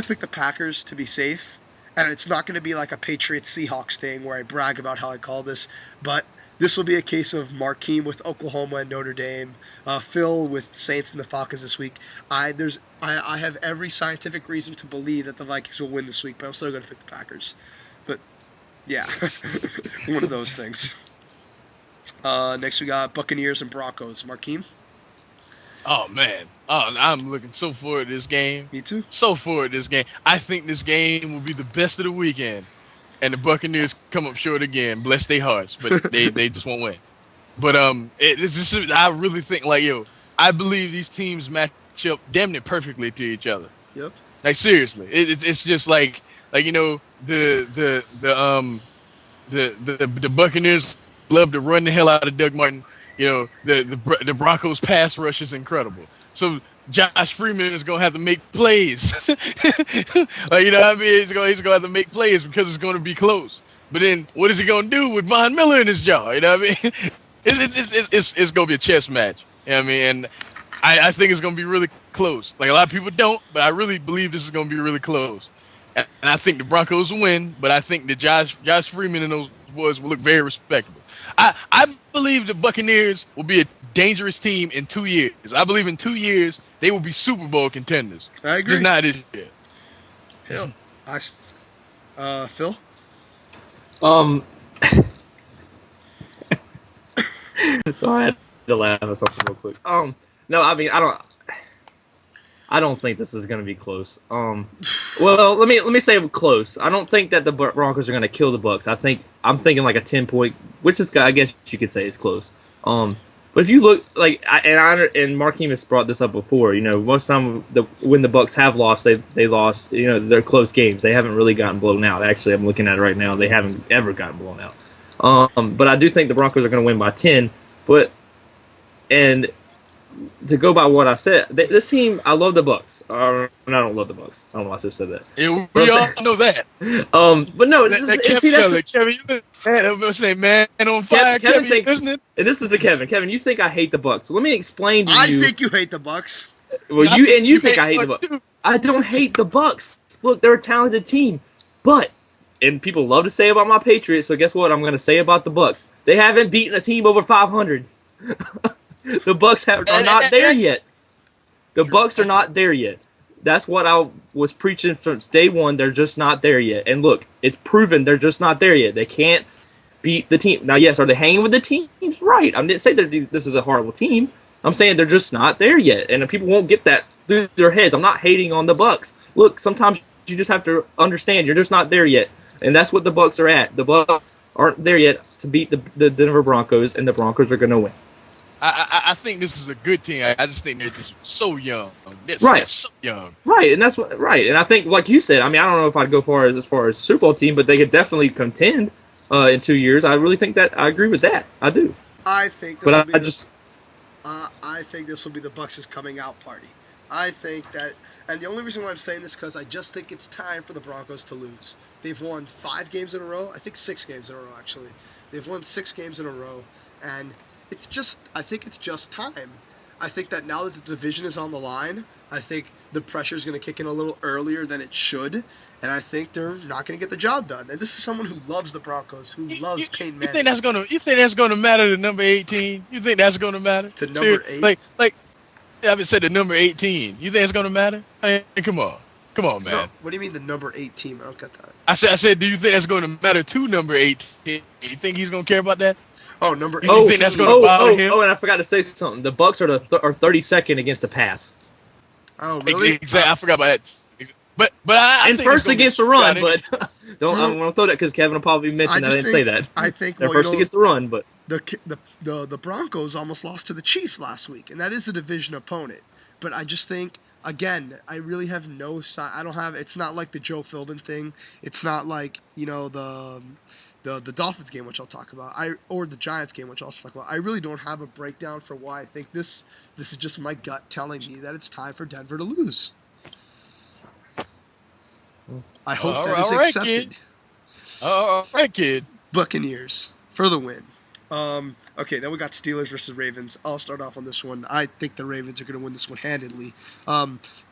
pick the Packers to be safe, and it's not going to be like a Patriots-Seahawks thing where I brag about how I call this, but this will be a case of Markeem with Oklahoma and Notre Dame, Phil with Saints and the Falcons this week. I have every scientific reason to believe that the Vikings will win this week, but I'm still going to pick the Packers. But, yeah, one of those things. Next we got Buccaneers and Broncos. Markeem? Oh, man. Oh, I'm looking so forward to this game. Me too. So forward to this game. I think this game will be the best of the weekend. And the Buccaneers come up short again. Bless their hearts. But they just won't win. But I really think, I believe these teams match up damn near perfectly to each other. Yep. Like, seriously. It's just the Buccaneers love to run the hell out of Doug Martin. The Broncos pass rush is incredible. So Josh Freeman is gonna have to make plays. He's gonna have to make plays because it's gonna be close. But then what is he gonna do with Von Miller in his jaw? You know what I mean? It's gonna be a chess match. You know what I mean? And I think it's gonna be really close. Like, a lot of people don't, but I really believe this is gonna be really close. And I think the Broncos will win, but I think that Josh Freeman and those boys will look very respectable. I believe the Buccaneers will be a dangerous team in 2 years. I believe in 2 years they will be Super Bowl contenders. I agree. Just not this year. Hell, Phil? So I had to laugh at something real quick. No, I mean, I don't think this is going to be close. Well, let me say close. I don't think that the Broncos are going to kill the Bucs. I'm thinking like a 10-point, which is, I guess you could say, is close. But if you look, and Markeem has brought this up before, most of the time when the Bucs have lost, they lost, they're close games. They haven't really gotten blown out. Actually, I'm looking at it right now. They haven't ever gotten blown out. But I do think the Broncos are going to win by 10. And to go by what I said, this team, I love the Bucs. I don't love the Bucs. I don't know why I just said that. Yeah, we all know that. But no, Kevin, you say man on fire. Kevin thinks, isn't it? And this is the Kevin. Kevin, you think I hate the Bucs? So let me explain to you. I think you hate the Bucs. Well, you think I hate the Bucs? I don't hate the Bucs. Look, they're a talented team, and people love to say about my Patriots. So guess what? I'm going to say about the Bucs. They haven't beaten a team over 500. The Bucs are not there yet. The Bucs are not there yet. That's what I was preaching from day one. They're just not there yet. And look, it's proven they're just not there yet. They can't beat the team. Now, yes, are they hanging with the teams? Right. I didn't say that this is a horrible team. I'm saying they're just not there yet. And people won't get that through their heads. I'm not hating on the Bucs. Look, sometimes you just have to understand you're just not there yet. and that's what the Bucs are at. The Bucs aren't there yet to beat the Denver Broncos, and the Broncos are going to win. I think this is a good team. I just think they're just so young. They're so young. Right, and that's what. Right, and I think, like you said, I mean, I don't know if I'd go as far as Super Bowl team, but they could definitely contend in 2 years. I really think that I agree with that. I do. I think this I think this will be the Bucs' coming out party. I think that, and the only reason why I'm saying this is because I just think it's time for the Broncos to lose. They've won 5 games in a row. I think 6 games in a row, actually. They've won 6 games in a row, and I think it's just time. I think that now that the division is on the line, I think the pressure is going to kick in a little earlier than it should, and I think they're not going to get the job done. And this is someone who loves the Broncos, who loves Peyton Manning. You think that's going to matter to number 18? You think that's going to matter to number 8? Like I haven't said the number 18. You think it's going to matter? Hey, come on, man. No, what do you mean the number 8 team? I don't get that. I said, do you think that's going to matter to number 18? You think he's going to care about that? Oh, number 8. You think that's going to bother him? Oh, and I forgot to say something. The Bucs are 32nd against the pass. Oh, really? Exactly. I forgot about that. But I and think first against the run, but I want to throw that because Kevin will probably mention I didn't say that. I think they're first against the run, but the Broncos almost lost to the Chiefs last week, and that is a division opponent. But I just think, again, I really have no sign. I don't have. It's not like the Joe Philbin thing. It's not like the Dolphins game, which I'll talk about, or the Giants game, which I'll talk about. I really don't have a breakdown for why I think this is just my gut telling me that it's time for Denver to lose. I hope that is accepted. All right, kid. Buccaneers for the win. Okay, then we got Steelers versus Ravens. I'll start off on this one. I think the Ravens are going to win this one handedly.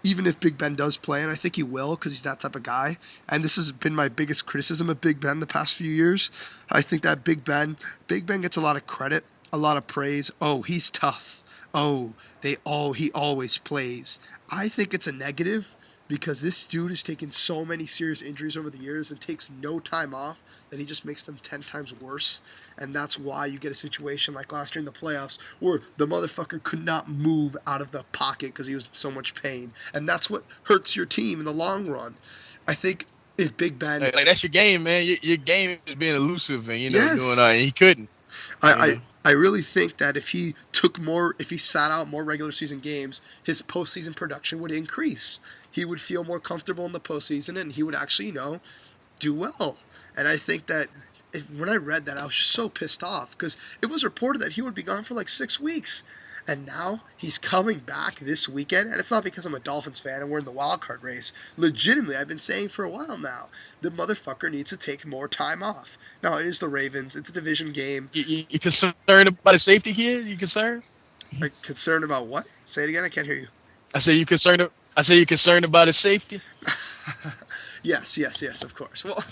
Even if Big Ben does play, and I think he will because he's that type of guy. And this has been my biggest criticism of Big Ben the past few years. I think that Big Ben gets a lot of credit, a lot of praise. Oh, he's tough. Oh, he always plays. I think it's a negative because this dude has taken so many serious injuries over the years and takes no time off that he just makes them 10 times worse. And that's why you get a situation like last year in the playoffs where the motherfucker could not move out of the pocket because he was in so much pain. And that's what hurts your team in the long run. I think if Big Ben... Like that's your game, man. Your game is being elusive and, yes. doing he couldn't. I really think that if he sat out more regular season games, his postseason production would increase. He would feel more comfortable in the postseason, and he would actually, do well. And I think that when I read that, I was just so pissed off because it was reported that he would be gone for like 6 weeks. And now he's coming back this weekend, and it's not because I'm a Dolphins fan and we're in the wildcard race. Legitimately, I've been saying for a while now, the motherfucker needs to take more time off. Now, it is the Ravens. It's a division game. You concerned about his safety, kid? You concerned? Concerned about what? Say it again. I can't hear you. I say you concerned about his safety? Yes, of course. Well,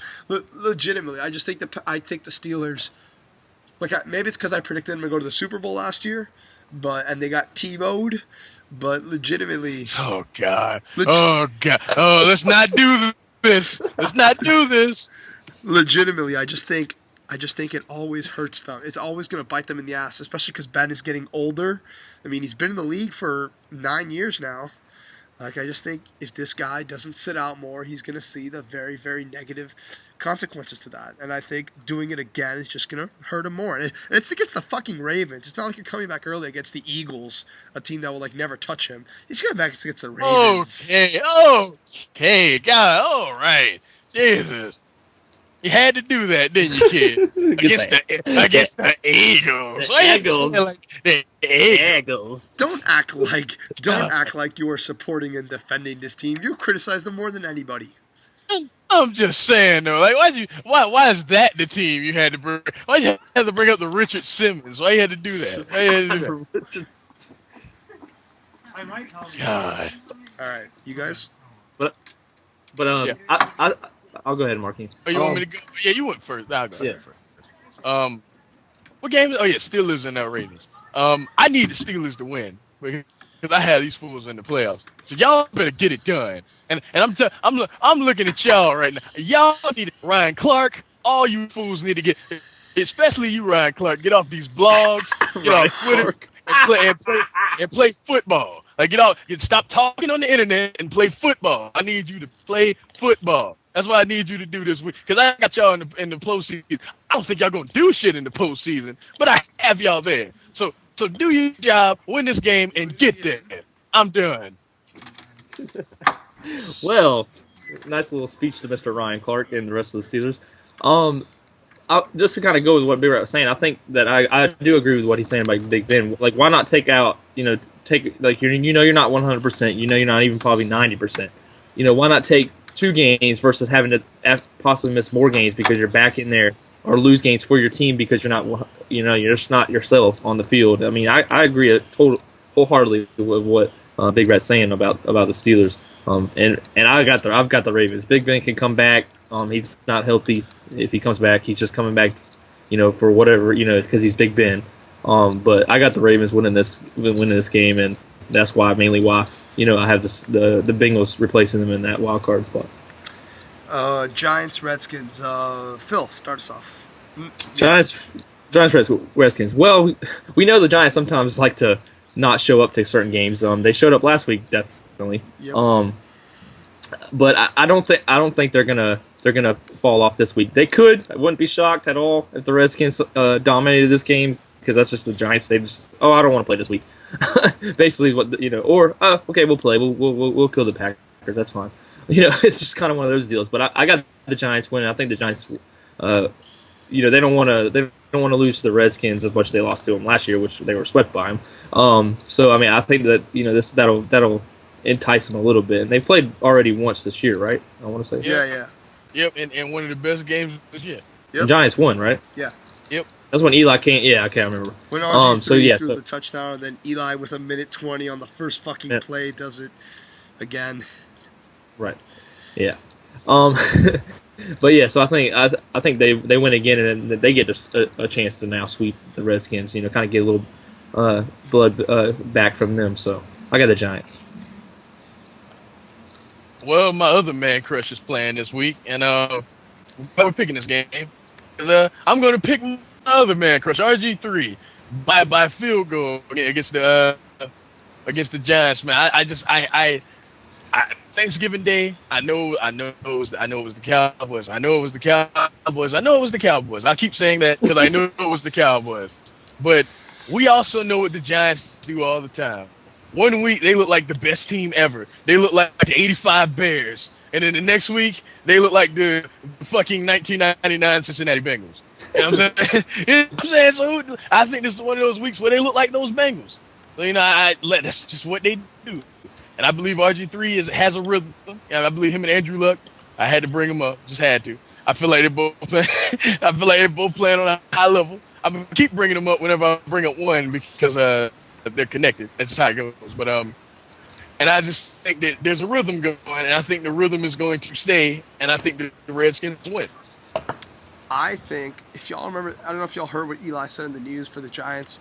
legitimately, I just think the Steelers, maybe it's because I predicted them to go to the Super Bowl last year, and they got T-Bowed, but legitimately. Oh God! Oh, let's not do this. Let's not do this. Legitimately, I just think it always hurts them. It's always going to bite them in the ass, especially because Ben is getting older. I mean, he's been in the league for 9 years now. I just think if this guy doesn't sit out more, he's going to see the very, very negative consequences to that. And I think doing it again is just going to hurt him more. And it's against the fucking Ravens. It's not like you're coming back early against the Eagles, a team that will never touch him. He's coming back against the Ravens. Okay, God, all right. Jesus. You had to do that, didn't you, kid? against the Eagles. The Eagles. Don't act like you are supporting and defending this team. You criticize them more than anybody. I'm just saying though, why is that the team you had to bring? Why you had to bring up the Richard Simmons? Why you had to do that? God. All right, you guys. But yeah. I'll go ahead, Marky. Oh, you want me to go? Yeah, you went first. I'll go first. What game? Oh yeah, Steelers and Ravens. I need the Steelers to win because I have these fools in the playoffs. So y'all better get it done. And I'm looking at y'all right now. Y'all need Ryan Clark. All you fools need to get, especially you, Ryan Clark, get off these blogs, get off Twitter, and play football. Like, stop talking on the internet and play football. I need you to play football. That's what I need you to do this week. Because I got y'all in the postseason. I don't think y'all going to do shit in the postseason, but I have y'all there. So do your job, win this game, and get there. I'm done. Well, nice little speech to Mr. Ryan Clark and the rest of the Steelers. Just to kind of go with what Big Rat was saying, I think that I do agree with what he's saying about Big Ben. Like, why not take out, you're not 100%, you're not even probably 90%. Why not take 2 games versus having to possibly miss more games because you're back in there, or lose games for your team because you're not, you're just not yourself on the field. I mean, I agree wholeheartedly with what Big Rat's saying about the Steelers. And I've got the Ravens. Big Ben can come back. He's not healthy. If he comes back, he's just coming back, for whatever, because he's Big Ben. But I got the Ravens winning this game, and that's mainly why I have the Bengals replacing them in that wild card spot. Giants, Redskins. Phil, start us off. Giants, Redskins. Well, we know the Giants sometimes like to not show up to certain games. They showed up last week, definitely. Yep. But I don't think they're gonna fall off this week. They could. I wouldn't be shocked at all if the Redskins dominated this game, because that's just the Giants. They just, I don't want to play this week. Basically, what or okay, we'll play. We'll kill the Packers. That's fine. It's just kind of one of those deals. But I got the Giants winning. I think the Giants, they don't want to lose to the Redskins as much as they lost to them last year, which they were swept by them. So I mean, I think that that'll entice them a little bit. And they played already once this year, right? I want to say. Yeah. Yep, and one of the best games this year. Yep. The Giants won, right? Yeah. Yep. That's when Eli can't. Yeah, I can't remember. When RG3 threw the touchdown, and then Eli with 1:20 on the first fucking play does it again. Right. Yeah. But yeah, so I think they win again, and they get a chance to now sweep the Redskins. Kind of get a little blood back from them. So I got the Giants. Well, my other man crush is playing this week, and we're picking this game. I'm going to pick my other man crush, RG3, by field goal against the Giants. Man, I Thanksgiving Day, I know it was the Cowboys. I know it was the Cowboys. I keep saying that because I know it was the Cowboys. But we also know what the Giants do all the time. One week, they look like the best team ever. They look like the 85 Bears. And then the next week, they look like the fucking 1999 Cincinnati Bengals. You know what I'm saying? So I think this is one of those weeks where they look like those Bengals. So, that's just what they do. And I believe RG3 has a rhythm. And I believe him and Andrew Luck, I had to bring them up. Just had to. I feel like they're both playing on a high level. I'm going to keep bringing them up whenever I bring up one because they're connected. That's just how it goes. But and I just think that there's a rhythm going, and I think the rhythm is going to stay, and I think the Redskins win. I think, if y'all remember, I don't know if y'all heard what Eli said in the news for the Giants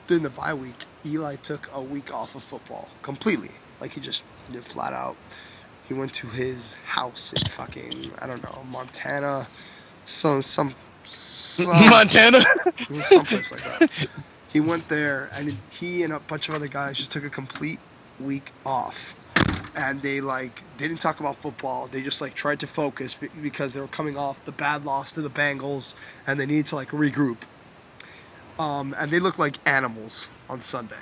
during the bye week. Eli took a week off of football completely. Like, he just did flat out. He went to his house in fucking, I don't know, Montana, some Montana, someplace like that. He went there, and he and a bunch of other guys just took a complete week off. And they, didn't talk about football. They just, tried to focus because they were coming off the bad loss to the Bengals, and they needed to, regroup. And they looked like animals on Sunday.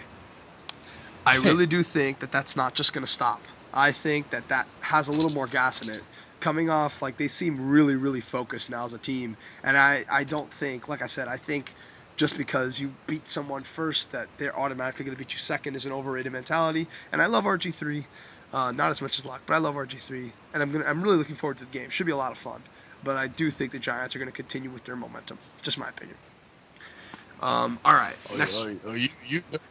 I really do think that that's not just going to stop. I think that has a little more gas in it. Coming off, they seem really, really focused now as a team. And I don't think, like I said, I think just because you beat someone first that they're automatically going to beat you second is an overrated mentality. And I love RG3, not as much as Luck, but I love RG3. And I'm really looking forward to the game. Should be a lot of fun. But I do think the Giants are going to continue with their momentum. Just my opinion. All right. Next.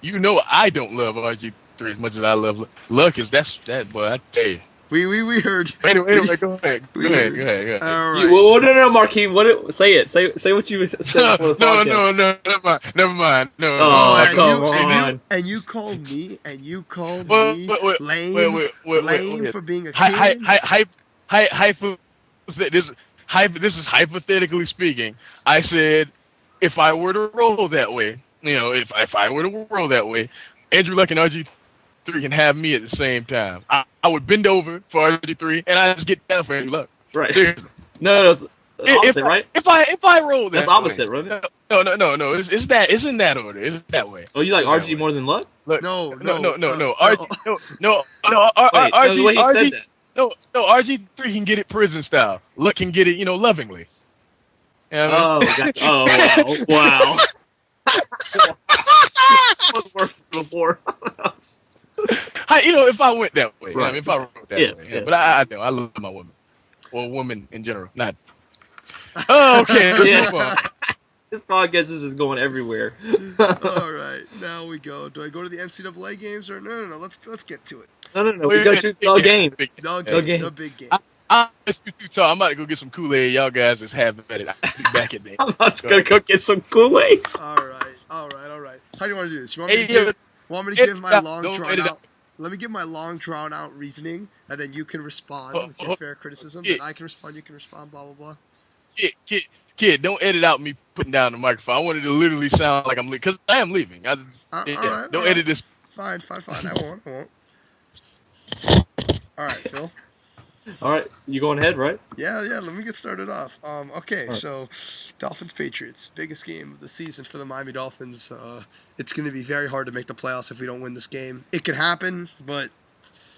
You know I don't love RG3 as much as I love Luck. Boy, I tell you. We heard you. Anyway, go ahead. Go ahead. All right. No, Marquis. Say it. Say what you said. No. Never mind. No. Oh, come on. And you called me lame for being a kid. This is hypothetically speaking. I said if I were to roll that way, if I were to roll that way, Andrew Luck and RG3 RG3 can have me at the same time. I would bend over for RG3, and I just get down for Andrew Luck. Right. Seriously. No, it's opposite, right? If I roll that That's opposite, way, right? No. It's in that order. It's that way. Oh, you like RG more than Luck? Look, No. RG, no. Wait, RG, the way he said that. No, RG3 can get it prison style. Luck can get it, lovingly. You know what I mean? Oh, wow. What's worse before? If I went that way, Right. if I wrote that way. Yeah. But I know I love my woman, or woman in general. Not. Oh, okay. Let's move on. This podcast is just going everywhere. All right, now we go. Do I go to the NCAA games or no? Let's get to it. No. We go to the game. The big game. It's too tall. I'm about to go get some Kool-Aid. Y'all guys just have at it. I'll be back at me. I'm about to go get some Kool-Aid. All right. How do you want to do this? You want me to give my long drawn out? Let me give my long drawn out reasoning, and then you can respond with your fair criticism. Then I can respond. You can respond. Blah blah blah. Kid, don't edit out me putting down the microphone. I want it to literally sound like I'm leaving, because I am leaving. All right, don't edit this. Fine. I won't. All right, Phil. All right, you going ahead, right? Yeah. Let me get started off. Okay, right. So Dolphins-Patriots, biggest game of the season for the Miami Dolphins. It's going to be very hard to make the playoffs if we don't win this game. It can happen, but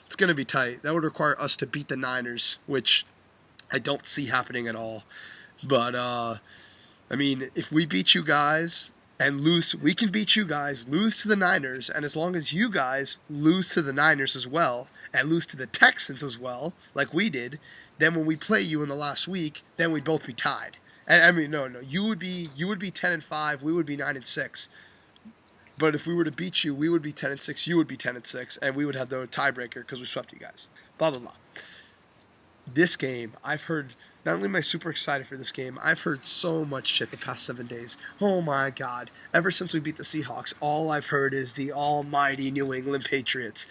it's going to be tight. That would require us to beat the Niners, which I don't see happening at all. But if we beat you guys and lose, we can beat you guys, lose to the Niners, and as long as you guys lose to the Niners as well, and lose to the Texans as well, like we did, then when we play you in the last week, then we'd both be tied. And no, you would be 10-5, we would be 9-6. But if we were to beat you, we would be 10-6, you would be 10-6, and we would have the tiebreaker because we swept you guys. Blah blah blah. This game, I've heard. Not only am I super excited for this game, I've heard so much shit the past 7 days. Oh my God. Ever since we beat the Seahawks, all I've heard is the almighty New England Patriots.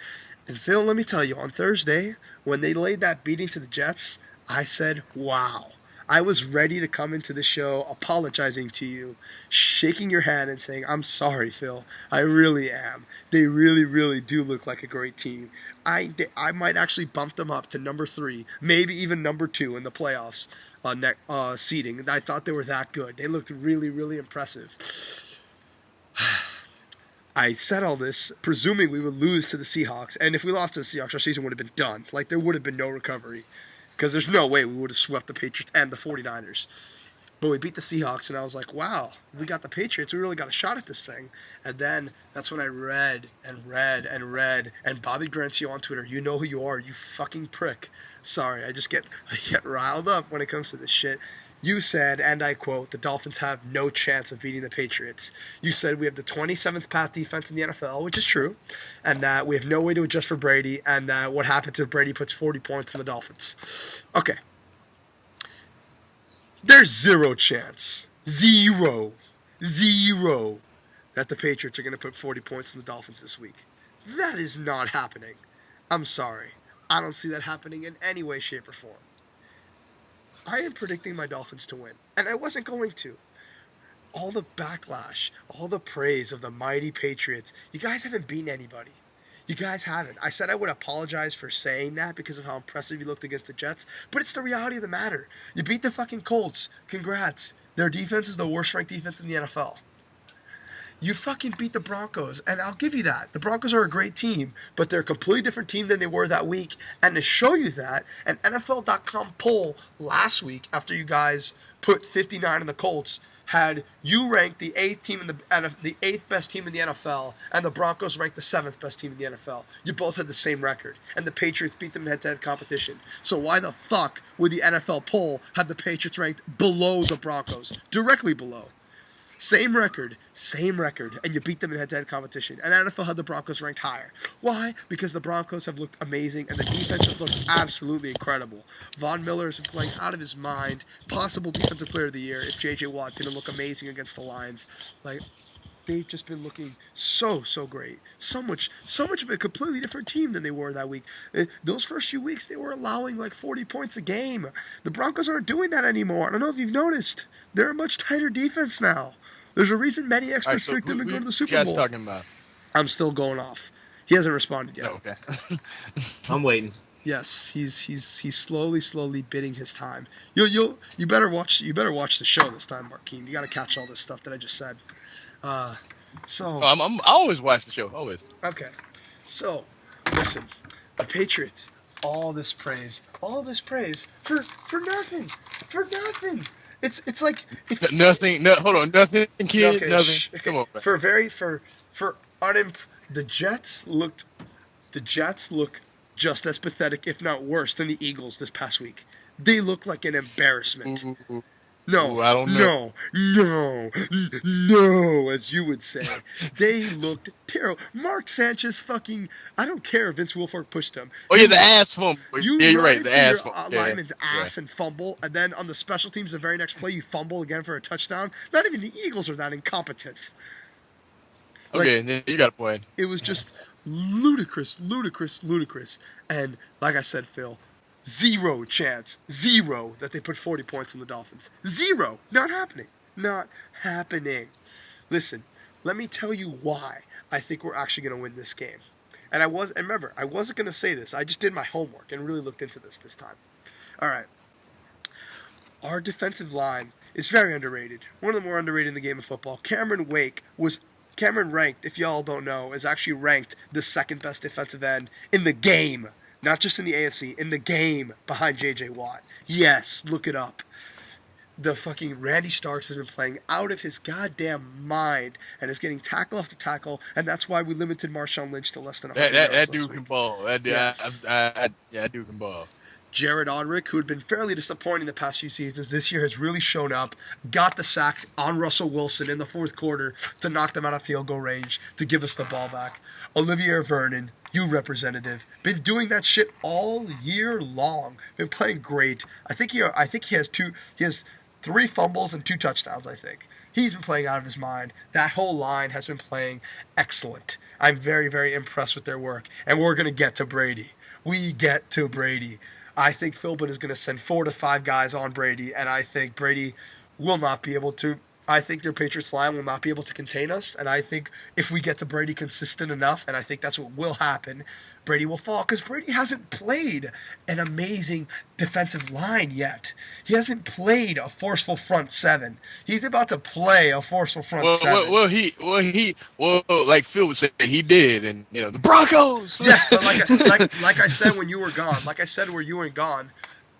And Phil, let me tell you, on Thursday, when they laid that beating to the Jets, I said, wow. I was ready to come into the show apologizing to you, shaking your hand and saying, I'm sorry, Phil. I really am. They really, really do look like a great team. I might actually bump them up to number 3, maybe even number 2 in the playoffs seeding. I thought they were that good. They looked really, really impressive. I said all this presuming we would lose to the Seahawks, and if we lost to the Seahawks, our season would have been done. Like, there would have been no recovery, because there's no way we would have swept the Patriots and the 49ers. But we beat the Seahawks, and I was like, wow, we got the Patriots. We really got a shot at this thing. And then that's when I read, and Bobby Grancio on Twitter, you know who you are, you fucking prick. Sorry, I get riled up when it comes to this shit. You said, and I quote, the Dolphins have no chance of beating the Patriots. You said we have the 27th pass defense in the NFL, which is true, and that we have no way to adjust for Brady, and that what happens if Brady puts 40 points in the Dolphins. Okay. There's zero chance. Zero that the Patriots are going to put 40 points in the Dolphins this week. That is not happening. I'm sorry. I don't see that happening in any way, shape, or form. I am predicting my Dolphins to win, and I wasn't going to. All the backlash, all the praise of the mighty Patriots, you guys haven't beaten anybody. You guys haven't. I said I would apologize for saying that because of how impressive you looked against the Jets, but it's the reality of the matter. You beat the fucking Colts. Congrats. Their defense is the worst ranked defense in the NFL. You fucking beat the Broncos, and I'll give you that. The Broncos are a great team, but they're a completely different team than they were that week. And to show you that, an NFL.com poll last week, after you guys put 59 in the Colts, had you ranked the eighth best team in the NFL, and the Broncos ranked the 7th best team in the NFL. You both had the same record, and the Patriots beat them in head-to-head competition. So why the fuck would the NFL poll have the Patriots ranked below the Broncos? Directly below. Same record, and you beat them in head-to-head competition. And NFL had the Broncos ranked higher. Why? Because the Broncos have looked amazing, and the defense has looked absolutely incredible. Von Miller has been playing out of his mind. Possible Defensive Player of the Year if J.J. Watt didn't look amazing against the Lions. Like, they've just been looking so great. So much of a completely different team than they were that week. Those first few weeks, they were allowing like 40 points a game. The Broncos aren't doing that anymore. I don't know if you've noticed. They're a much tighter defense now. There's a reason many experts picked them to go to the Super Bowl. Talking about? I'm still going off. He hasn't responded yet. Oh, okay. I'm waiting. Yes, he's slowly bidding his time. You better watch the show this time, Marquine. You got to catch all this stuff that I just said. So I always watch the show. Always. okay, so listen, the Patriots. All this praise for nothing, It's like it's Nothing. No, hold on. Nothing, kid. okay, Nothing. okay. Come on. The Jets look just as pathetic, if not worse, than the Eagles this past week. They look like an embarrassment. Ooh, No, I don't know. no, as you would say. They looked terrible. Mark Sanchez fucking, I don't care if Vince Wilfork pushed him. Oh, yeah, the ass fumble. You Yeah, you're run right. The into ass your fumble. lineman's ass and fumble, and then on the special teams, the very next play, you fumble again for a touchdown. Not even the Eagles are that incompetent. Okay, you got a point. It was just ludicrous. And like I said, Phil, zero chance that they put 40 points on the Dolphins. Zero. Not happening. Listen, let me tell you why I think we're actually going to win this game. And remember, I wasn't going to say this. I just did my homework and really looked into this time. All right. Our defensive line is very underrated. One of the more underrated in the game of football. Cameron ranked, if y'all don't know, is actually ranked the second best defensive end in the game. Not just in the AFC, in the game, behind J.J. Watt. Yes, look it up. The fucking Randy Starks has been playing out of his goddamn mind and is getting tackle after tackle, and that's why we limited Marshawn Lynch to less than 100 yards That dude can ball. That dude can ball. Jared Odrick, who had been fairly disappointing the past few seasons, this year has really shown up, got the sack on Russell Wilson in the fourth quarter to knock them out of field goal range, to give us the ball back. Olivier Vernon, you representative, been doing that shit all year long. Been playing great. I think he has 3 fumbles and 2 touchdowns, I think. He's been playing out of his mind. That whole line has been playing excellent. I'm very, very impressed with their work. And we're going to get to Brady. We get to Brady. I think Philbin is going to send 4 to 5 guys on Brady, and I think Brady will not be able to. I think their Patriots line will not be able to contain us, and I think if we get to Brady consistent enough, and I think that's what will happen, Brady will fall, because Brady hasn't played an amazing defensive line yet. He hasn't played a forceful front 7. He's about to play a forceful front 7. Like Phil would say, he did, and the Broncos. Yes, but like I said when you were gone,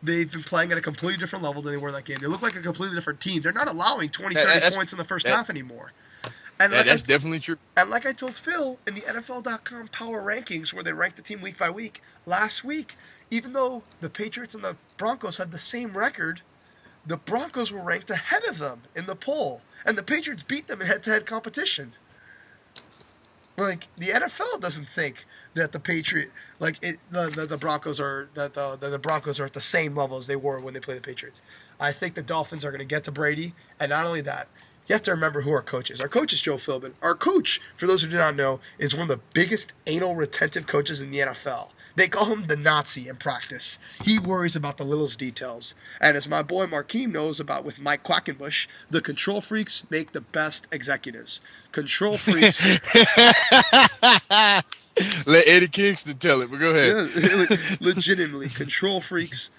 they've been playing at a completely different level than they were in that game. They look like a completely different team. They're not allowing 20, 30 points in the first half anymore. And that's definitely true. And like I told Phil, in the NFL.com power rankings, where they rank the team week by week, last week, even though the Patriots and the Broncos had the same record, the Broncos were ranked ahead of them in the poll. And the Patriots beat them in head-to-head competition. Like, the NFL doesn't think that the the Broncos are the Broncos are at the same level as they were when they played the Patriots. I think the Dolphins are going to get to Brady, and not only that, you have to remember who our coach is. Our coach is Joe Philbin. Our coach, for those who do not know, is one of the biggest anal retentive coaches in the NFL. They call him the Nazi in practice. He worries about the littlest details. And as my boy Markeem knows about with Mike Quackenbush, the control freaks make the best executives. Control freaks. Let Eddie Kingston tell it, but go ahead. Yeah, legitimately, control freaks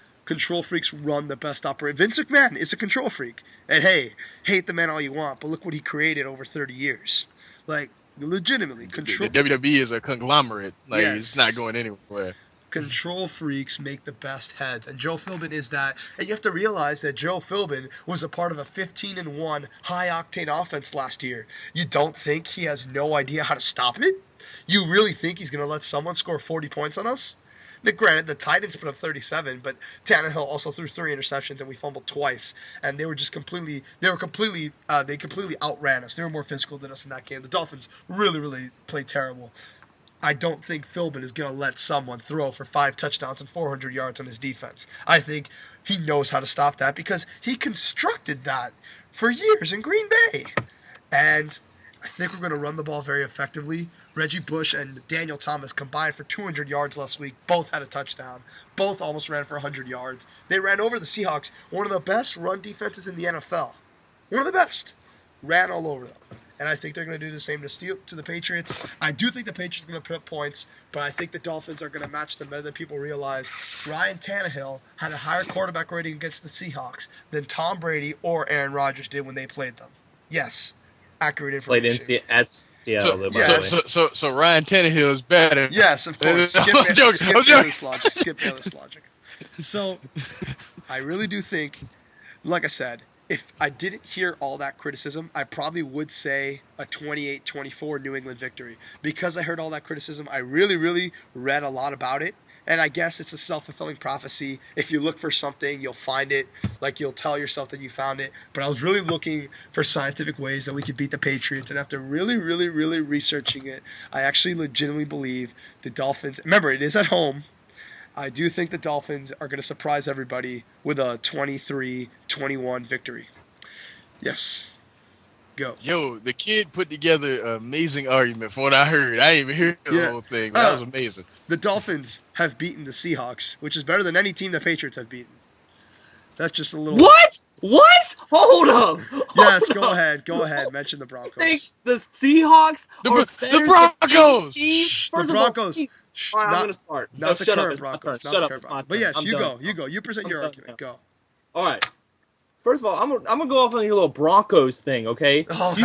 run the best operation. Vince McMahon is a control freak. And hey, hate the man all you want, but look what he created over 30 years. Like, legitimately, control. The WWE is a conglomerate. Like, yes. It's not going anywhere. Control freaks make the best heads, and Joe Philbin is that. And you have to realize that Joe Philbin was a part of a 15-1 high-octane offense last year. You don't think he has no idea how to stop it? You really think he's going to let someone score 40 points on us? Now, granted, the Titans put up 37, but Tannehill also threw 3 interceptions, and we fumbled twice. And they completely outran us. They were more physical than us in that game. The Dolphins really, really played terrible. I don't think Philbin is going to let someone throw for 5 touchdowns and 400 yards on his defense. I think he knows how to stop that because he constructed that for years in Green Bay. And I think we're going to run the ball very effectively. Reggie Bush and Daniel Thomas combined for 200 yards last week. Both had a touchdown. Both almost ran for 100 yards. They ran over the Seahawks, one of the best run defenses in the NFL. One of the best. Ran all over them. and I think they're going to do the same to the Patriots. I do think the Patriots are going to put up points, but I think the Dolphins are going to match them better than people realize. Ryan Tannehill had a higher quarterback rating against the Seahawks than Tom Brady or Aaron Rodgers did when they played them. Yes, accurate information. Played in Seattle, though, by the way. So Ryan Tannehill is better. Yes, of course. Skip Bayless logic. Skip Bayless logic. So, I really do think, like I said, if I didn't hear all that criticism, I probably would say a 28-24 New England victory. Because I heard all that criticism, I really, really read a lot about it. And I guess it's a self-fulfilling prophecy. If you look for something, you'll find it. Like, you'll tell yourself that you found it. But I was really looking for scientific ways that we could beat the Patriots. And after really, really, really researching it, I actually legitimately believe the Dolphins... Remember, it is at home. I do think the Dolphins are going to surprise everybody with a 23-21 victory. Yes. Go. Yo, the kid put together an amazing argument from what I heard. I didn't even hear the whole thing, but that was amazing. The Dolphins have beaten the Seahawks, which is better than any team the Patriots have beaten. That's just a little... What? Hold up. Yes, go ahead. Go ahead. Mention the Broncos. Think the Seahawks The Broncos. The Broncos. All right, I'm going to start. Not the current Broncos. Shut up. But yes, you go. You present your argument. Go. All right. First of all, I'm gonna go off on your little Broncos thing, okay? Oh,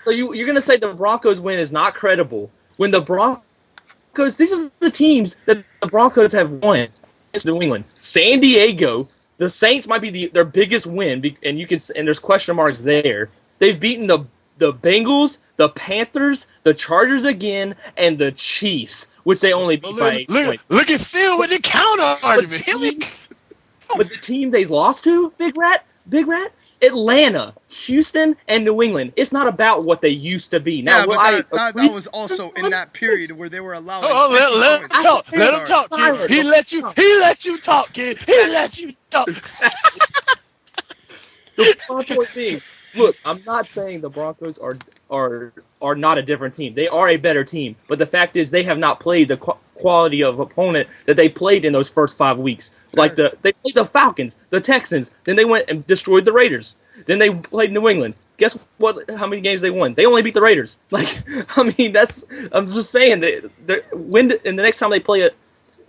You're gonna say the Broncos win is not credible when the Broncos. These are the teams that the Broncos have won against New England. San Diego, the Saints might be their biggest win, and there's question marks there. They've beaten the Bengals, the Panthers, the Chargers again, and the Chiefs, which they only beat by 8 points. Look at Phil with the counter argument. But the team they lost to, Big Rat, Atlanta, Houston, and New England. It's not about what they used to be. Now, that was also in that period where they were allowing. Let him talk. Let him talk, kid. He let you talk, kid. He let you talk. The point being, look, I'm not saying the Broncos are not a different team. They are a better team. But the fact is, they have not played the quality of opponent that they played in those first 5 weeks. Like they played the Falcons, the Texans, then they went and destroyed the Raiders. Then they played New England. Guess what? How many games they won? They only beat the Raiders. I'm just saying that the next time they play it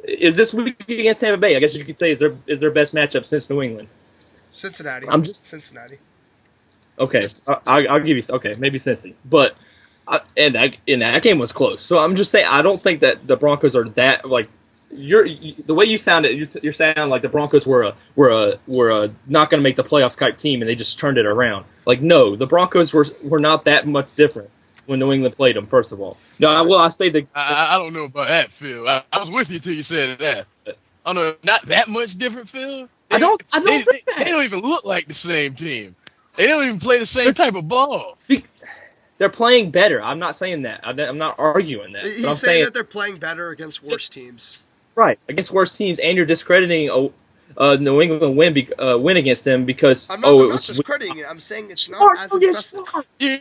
is this week against Tampa Bay. I guess you could say is their best matchup since New England. Cincinnati. Cincinnati. Okay, I'll give you. Okay, maybe Cincy, but and that game was close. So I'm just saying I don't think that the Broncos are that like. The way you sounded, you're sounding like the Broncos were not going to make the playoffs type team, and they just turned it around. Like, no, the Broncos were not that much different when New England played them. First of all, no, I say I don't know about that, Phil. I was with you till you said that. I don't know, not that much different, Phil. I don't think that. They don't even look like the same team. They don't even play the same type of ball. They're playing better. I'm not saying that. I'm not arguing that. He's saying that they're playing better against worse teams. Right, against worse teams, and you're discrediting New England win against them because I'm not discrediting it. I'm saying it's not as impressive. You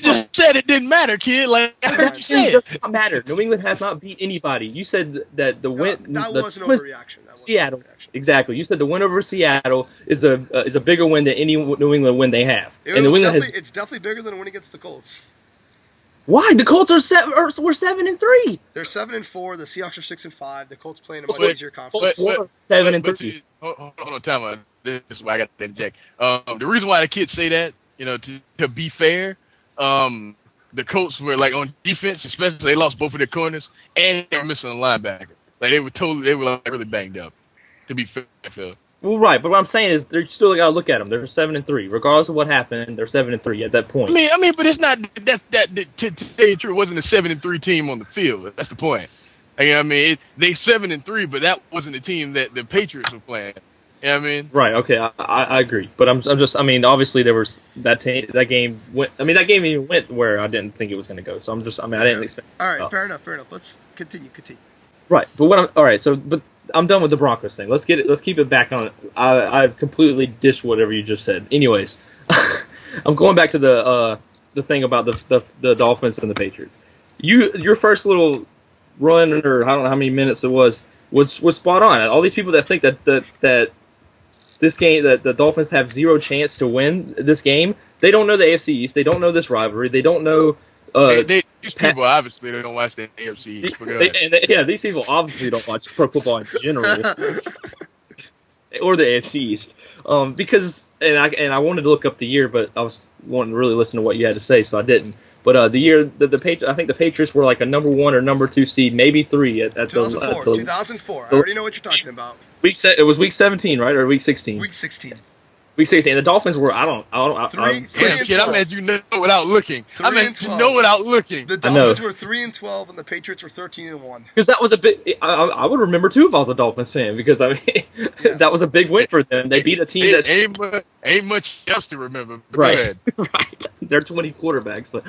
just said it didn't matter, kid. Like I heard you say it does not matter. New England has not beat anybody. You said that the win that was an overreaction. Seattle, exactly. You said the win over Seattle is a bigger win than any New England win they have. It's definitely bigger than a win against the Colts. Why? The Colts are 7-3. They're 7-4. The Seahawks are 6-5. The Colts play in a much easier conference. 7-3. Hold on, time out. This is why I got to inject. The reason why the kids say that, to be fair, the Colts were like on defense, especially they lost both of their corners, and they were missing a linebacker. Like they were like really banged up. To be fair, Phil. Well, right, but what I'm saying is they're still got to look at them. They're 7-3, regardless of what happened. They're 7-3 at that point. I mean, but it's not that to say true. It wasn't a 7-3 team on the field. That's the point. They 7-3, but that wasn't the team that the Patriots were playing. You know what I mean? Right. Okay, I agree, but I'm just. I mean, obviously there was that game went. I mean, that game even went where I didn't think it was going to go. So I'm just. I mean, I didn't expect. All right, fair enough. Let's continue. Right, but all right. So, but I'm done with the Broncos thing. Let's keep it back on. I've completely dished whatever you just said. Anyways, I'm going back to the thing about the Dolphins and the Patriots. Your first little run, or I don't know how many minutes it was spot on. All these people that think that this game, that the Dolphins have zero chance to win this game. They don't know the AFC East. They don't know this rivalry. They don't know. These people obviously don't watch the AFC East. These people obviously don't watch pro football in general, or the AFC East. Because I wanted to look up the year, but I was wanting to really listen to what you had to say, so I didn't. But the year I think the Patriots were like a number 1 or number 2 seed, maybe 3 at 2004. I already know what you're talking about. It was week 17, right, or week 16? Week 16. Week 16. The Dolphins were Kid, I meant you know without looking. I meant you know without looking. The Dolphins were 3-12, and the Patriots were 13-1. Because that was a big. I would remember too if I was a Dolphins fan, because I mean that was a big win for them. They beat a team that ain't much else to remember. Right, right. They're 20 quarterbacks, but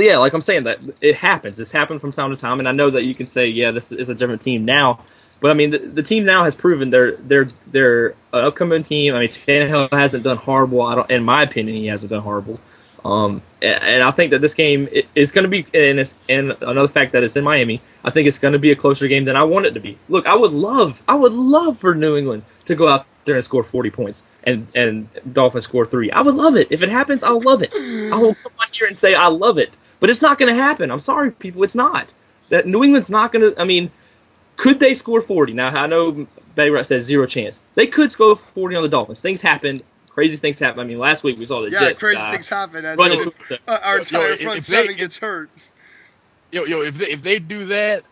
yeah, like I'm saying, that it happens. It's happened from time to time, and I know that you can say, yeah, this is a different team now. But I mean, the team now has proven they're an upcoming team. I mean, Tannehill hasn't done horrible. In my opinion, he hasn't done horrible. And I think that this game is going to be, and another fact that it's in Miami, I think it's going to be a closer game than I want it to be. Look, I would love for New England to go out there and score 40 points, and Dolphins score 3. I would love it. If it happens, I'll love it. I will come on here and say I love it. But it's not going to happen. I'm sorry, people. It's not. That New England's not going to. I mean. Could they score 40? Now, I know Bayrut says zero chance. They could score 40 on the Dolphins. Things happen. Crazy things happen. I mean, last week we saw the Jets. Yeah, crazy things happen as our entire front seven gets hurt. If they do that,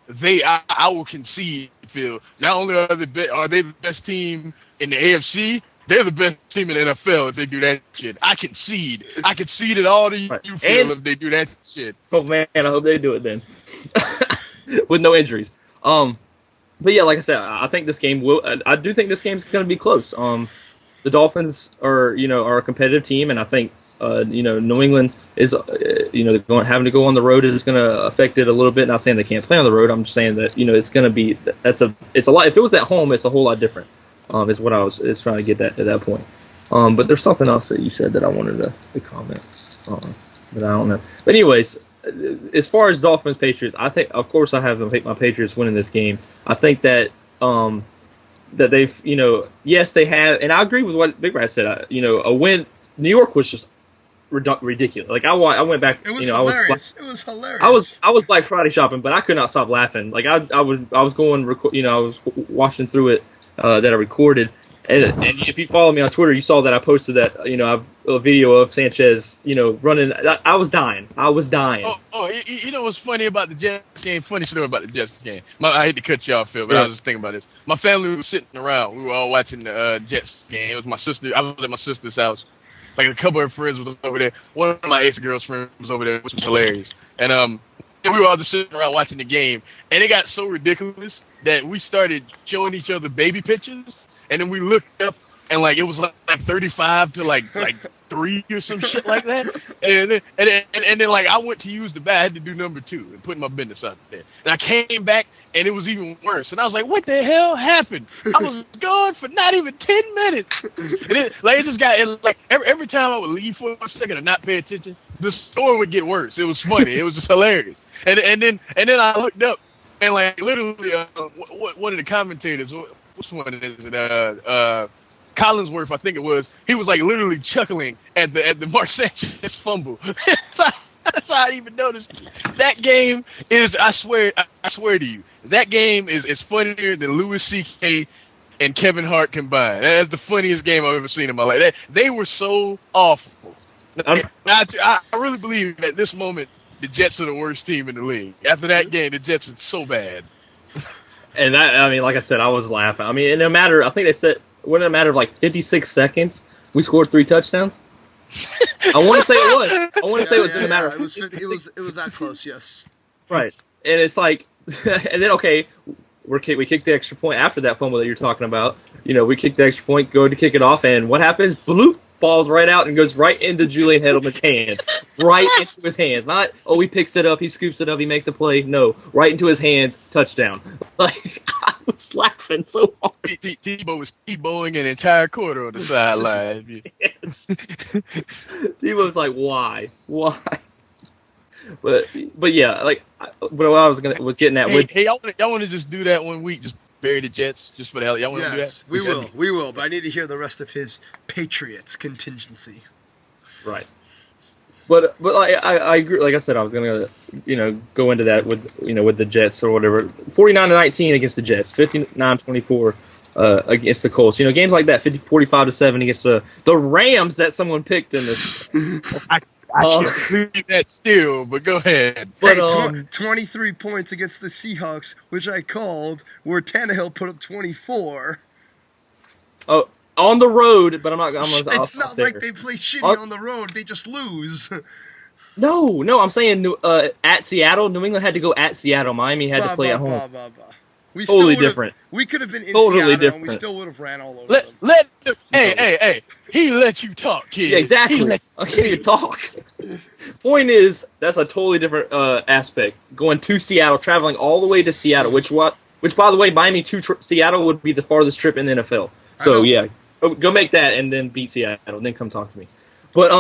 I will concede, Phil. Not only are they the best team in the AFC, they're the best team in the NFL if they do that shit. I concede it all to you, Phil, if they do that shit. Oh, man, I hope they do it then. With no injuries. But yeah, like I said, I think this game I do think this game's going to be close. The Dolphins are a competitive team, and I think New England is having to go on the road is going to affect it a little bit. Not saying they can't play on the road. I'm just saying that it's going to be it's a lot. If it was at home, it's a whole lot different. Is what I was trying to get at that point. But there's something else that you said that I wanted to comment on, but I don't know. But anyways. As far as Dolphins Patriots, I think, of course, I have my Patriots winning this game. I think that that they've, yes, they have, and I agree with what Big Rat said. A win. New York was just ridiculous. Like I went back. It was hilarious. It was hilarious. I was Black Friday shopping, but I could not stop laughing. Like I was going, I was watching through it that I recorded. And if you follow me on Twitter, you saw that I posted that a video of Sanchez running. I was dying. You know what's funny about the Jets game? Funny story about the Jets game. I hate to cut you off, Phil, but I was just thinking about this. My family was sitting around. We were all watching the Jets game. It was my sister. I was at my sister's house. Like a couple of her friends was over there. One of my ex-girl's friends was over there, which was hilarious. And we were all just sitting around watching the game, and it got so ridiculous that we started showing each other baby pictures. And then we looked up, and it was like 35 to like 3 or some shit like that. And then I went to use the bat. I had to do number 2 and put my business out there. And I came back, and it was even worse. And I was like, "What the hell happened?" I was gone for not even 10 minutes. And it just got every time I would leave for a second and not pay attention, the story would get worse. It was funny. It was just hilarious. And then I looked up, and literally one of the commentators. Which one is it? Collinsworth, I think it was. He was literally chuckling at the Mark Sanchez fumble. That's how I even noticed. That game is. I swear to you, that game is funnier than Louis C.K. and Kevin Hart combined. That's the funniest game I've ever seen in my life. They were so awful. I really believe at this moment the Jets are the worst team in the league. After that game, the Jets are so bad. And like I said, I was laughing. I mean, in a matter, I think they said, within a matter of 56 seconds, we scored 3 touchdowns. I want to say it was. I want to say it was in a matter. It was that close, yes. Right, and it's and then we kicked the extra point after that fumble that you're talking about. We kicked the extra point, go to kick it off, and what happens? Bloop. Falls right out and goes right into Julian Edelman's hands. Right into his hands. Not, he picks it up, he scoops it up, he makes a play. No, right into his hands, touchdown. I was laughing so hard. Tebow was Tebowing an entire quarter on the sideline. Yes. Tebow was like, why? But yeah, what I was getting at with. Hey, y'all want to just do that one week? Just bury the Jets just for the hell? Y'all want to do that? Yes, we will. We will. But I need to hear the rest of his Patriots contingency. Right. But I agree. Like I said, I was gonna go into that with the Jets or whatever. 49-19 against the Jets, 59-24 against the Colts. Games like that, 45-7 against the Rams that someone picked in this. I can't believe that still, but go ahead. But 23 points against the Seahawks, which I called, where Tannehill put up 24. Oh. On the road, but I'm not. It's not like they play shitty on the road; they just lose. No, I'm saying at Seattle, New England had to go at Seattle. Miami had to play at home. We totally different. We could have been in totally Seattle, different. and we still would have ran all over them. Hey! He let you talk, kid. Yeah, exactly. I'll hear you talk. Point is, that's a totally different aspect. Going to Seattle, traveling all the way to Seattle, which by the way, Miami to Seattle would be the farthest trip in the NFL. So yeah. Go make that and then beat Seattle, and then come talk to me. But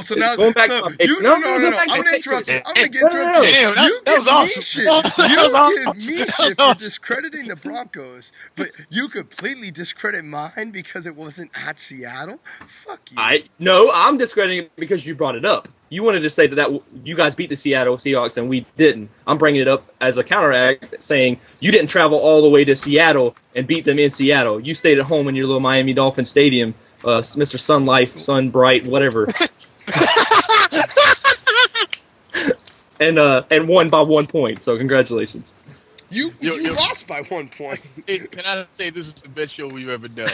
so now going back no. I'm gonna interrupt you. I'm gonna get interrupted. Damn, You that was awesome. give me shit for discrediting the Broncos, but you completely discredit mine because it wasn't at Seattle. Fuck you. No, I'm discrediting it because you brought it up. You wanted to say that you guys beat the Seattle Seahawks and we didn't. I'm bringing it up as a counteract, saying you didn't travel all the way to Seattle and beat them in Seattle. You stayed at home in your little Miami Dolphins stadium, Mr. Sun Life, Sun Bright, whatever, and won by 1 point. So congratulations. You lost by 1 point. Can I say this is the best show we've ever done?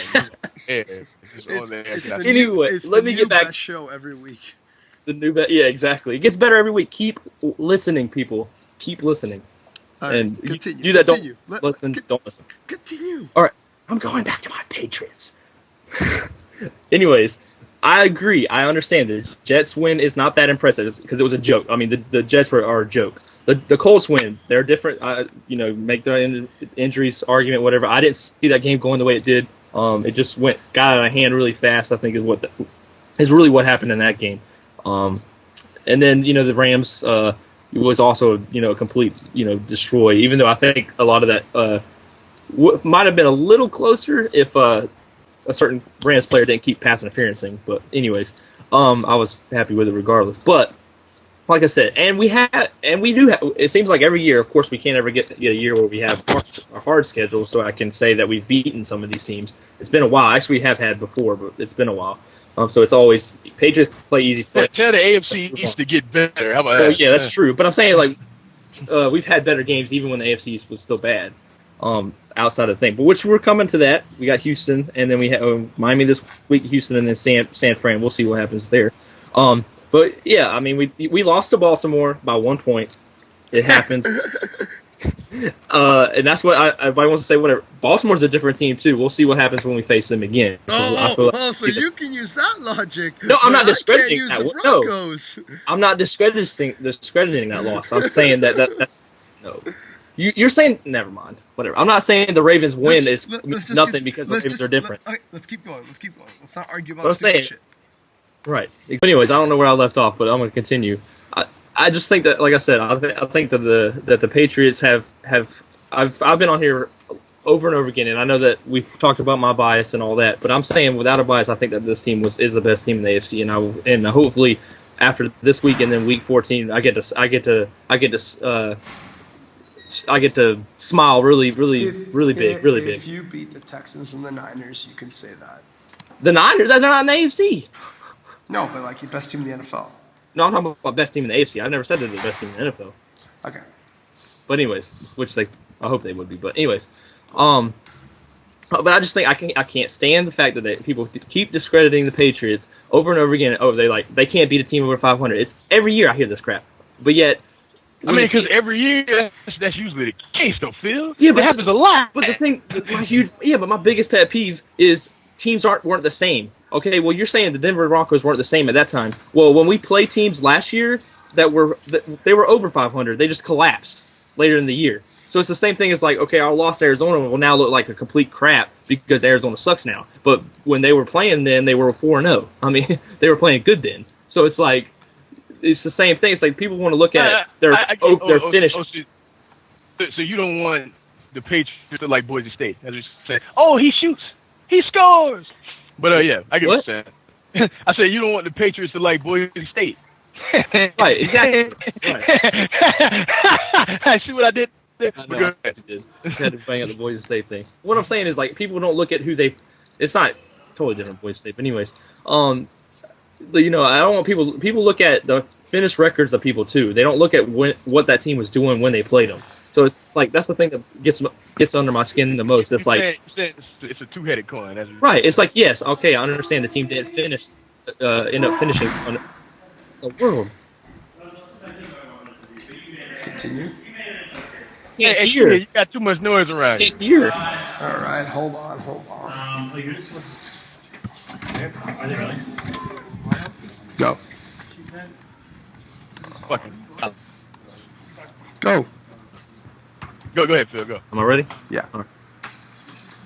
Anyway, let me get back. Best show every week. Yeah, exactly. It gets better every week. Keep listening, people. Keep listening. Right, and continue. You that continue. don't listen, don't listen. Continue. All right, I'm going back to my Patriots. Anyways, I agree. I understand the Jets win is not that impressive because it was a joke. I mean, the Jets are a joke. The Colts win. They're different. Make the injuries argument, whatever. I didn't see that game going the way it did. It just got out of hand really fast. I think is really what happened in that game. And then the Rams was also a complete destroy. Even though I think a lot of that might have been a little closer if a certain Rams player didn't keep pass interferencing. But anyways, I was happy with it regardless. But like I said, we do have. It seems like every year, of course, we can't ever get a year where we have a hard schedule. So I can say that we've beaten some of these teams. It's been a while. Actually, we have had before, but it's been a while. So it's always Patriots play easy. Tell the AFC East to get better. How about that? Yeah, that's true. But I'm saying we've had better games even when the AFC East was still bad. Outside of the thing, but which we're coming to that. We got Houston, and then we have Miami this week, Houston, and then San Fran. We'll see what happens there. But yeah, I mean we lost to Baltimore by 1 point. It happens. And that's what everybody wants to say. Whatever. Baltimore's a different team too. We'll see what happens when we face them again. So you can use that logic. No, I'm not discrediting that. No, I'm not discrediting that loss. I'm saying that's no. You're saying never mind. Whatever. I'm not saying the Ravens win is nothing because the Ravens are different. Let's keep going. Let's not argue about stupid shit. Right. Anyways, I don't know where I left off, but I'm going to continue. I just think that, like I said, I think that the Patriots have I've been on here over and over again, and I know that we've talked about my bias and all that, but I'm saying without a bias, I think that this team is the best team in the AFC, and hopefully after this week and then week 14, I get to smile really big. If you beat the Texans and the Niners, you can say that. The Niners, they're not in the AFC. No, but like the best team in the NFL. No, I'm talking about best team in the AFC. I've never said they're the best team in the NFL. Okay. But anyways, I hope they would be. But anyways, but I just think I can't stand the fact that people keep discrediting the Patriots over and over again. Oh, they can't beat a team over 500. It's every year I hear this crap. But yet, I mean, because every year that's usually the case, though, Phil. Yeah, but it happens a lot. But the thing, but my biggest pet peeve is teams weren't the same. Okay, well, you're saying the Denver Broncos weren't the same at that time. Well, when we played teams last year they were over 500, they just collapsed later in the year. So it's the same thing as like, okay, our loss to Arizona will now look like a complete crap because Arizona sucks now. But when they were playing then, they were 4-0. I mean, they were playing good then. So it's like, it's the same thing. It's like people want to look at their finish. So you don't want the Patriots are like Boise State. As we say, oh, he shoots, he scores. But yeah, I get what you're saying. I said you don't want the Patriots to like Boise State. Right, exactly. Right. I see what I did there. I know, I did. Had to bang up the Boise State thing. What I'm saying is, like, people don't look at who they. It's not totally different Boise State, but anyways, you know, I don't want people look at the finished records of people too. They don't look at what that team was doing when they played them. So it's like that's the thing that gets under my skin the most. It's like it's a two-headed coin. Right. It's like, yes, okay, I understand the team didn't finish, end up finishing on the world. Continue. Can't Hey, hear. you got too much noise around. Can't hear. All right, hold on. Are they really? Go. Fucking. Go. Go ahead, Phil. Go. Am I ready? Yeah. All right.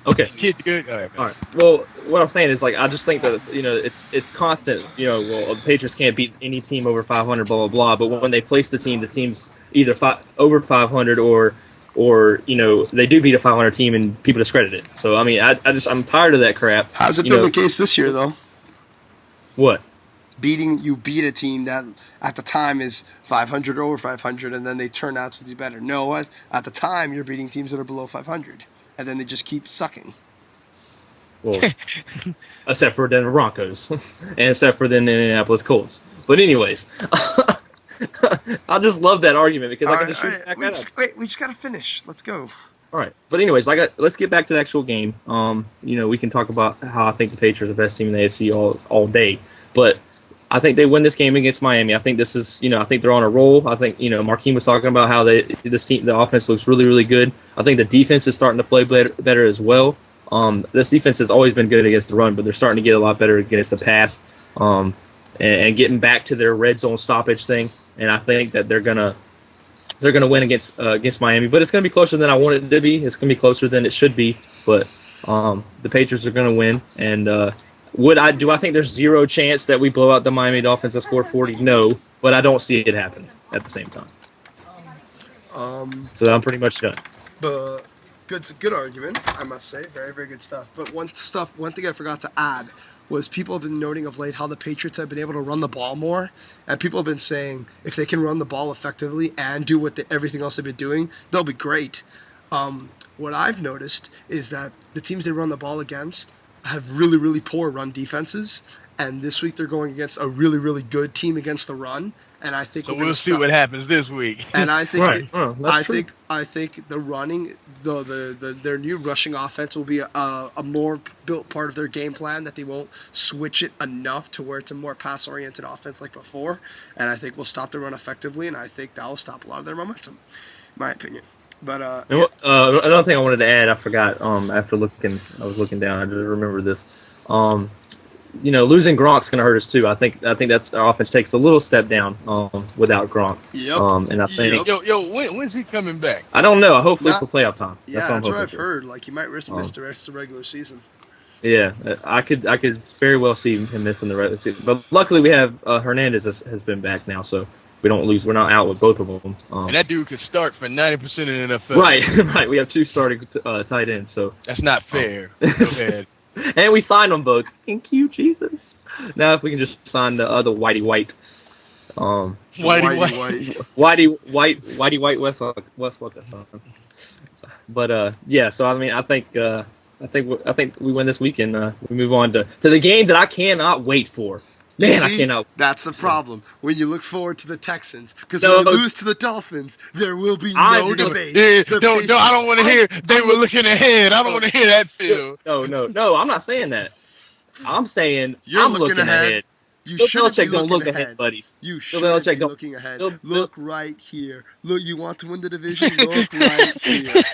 Okay. Kids good. All right. All right. Well, what I'm saying is, like, I just think that, you know, it's constant. You know, well, the Patriots can't beat any team over 500, blah blah blah. But when they place the team's either over 500 or you know, they do beat a 500 team and people discredit it. So I mean, I'm tired of that crap. Has it been the case this year though? What? You beat a team that at the time is 500 or over 500, and then they turn out to do better. No, at the time you're beating teams that are below 500, and then they just keep sucking. Well, except for the Broncos, and except for the Indianapolis Colts. But anyways, I just love that argument because I can just shoot back at it. We just gotta finish. Let's go. All right, but anyways, let's get back to the actual game. You know, we can talk about how I think the Patriots are the best team in the AFC all day, but I think they win this game against Miami. I think this is, you know, I think they're on a roll. I think, you know, Marquine was talking about how the offense looks really, really good. I think the defense is starting to play better as well. This defense has always been good against the run, but they're starting to get a lot better against the pass, and getting back to their red zone stoppage thing. And I think that they're gonna win against Miami, but it's gonna be closer than I want it to be. It's gonna be closer than it should be, but the Patriots are gonna win. And do I think there's zero chance that we blow out the Miami Dolphins and score 40? No, but I don't see it happen at the same time. So I'm pretty much done. But good argument, I must say. Very, very good stuff. But one thing I forgot to add was people have been noting of late how the Patriots have been able to run the ball more, and people have been saying if they can run the ball effectively and do everything else they've been doing, they'll be great. What I've noticed is that the teams they run the ball against have really, really poor run defenses, and this week they're going against a really, really good team against the run. And I think we'll see what happens this week. And I think right. I think the running, their new rushing offense will be a more built part of their game plan, that they won't switch it enough to where it's a more pass oriented offense like before. And I think we'll stop the run effectively, and I think that will stop a lot of their momentum, in my opinion. But another thing I wanted to add, I forgot. After I was looking down, I just remembered this. You know, losing Gronk's going to hurt us too. I think that our offense takes a little step down without Gronk. Yep. And I think when's he coming back? I don't know. Hopefully for playoff time. That's what I've heard. Like, he might miss the rest of the regular season. Yeah, I could very well see him missing the regular season. But luckily we have Hernandez has been back now, so we don't lose. We're not out with both of them. And that dude could start for 90% of the NFL. Right. We have two starting tight ends, so that's not fair. Go ahead. And we signed them both. Thank you, Jesus. Now if we can just sign the other Whitey White. Whitey White Westbrook. That's something. But yeah. So I mean, I think we win this weekend. We move on to the game that I cannot wait for. Man, I cannot. That's the problem when you look forward to the Texans, because when you lose to the Dolphins, there will be no debate. No, I don't want to hear they were looking ahead. I don't want to hear that, Phil. No, I'm not saying that. I'm saying I'm looking ahead. You shouldn't be looking ahead, buddy. You shouldn't be looking ahead. Look right here. Look, you want to win the division? Look right here.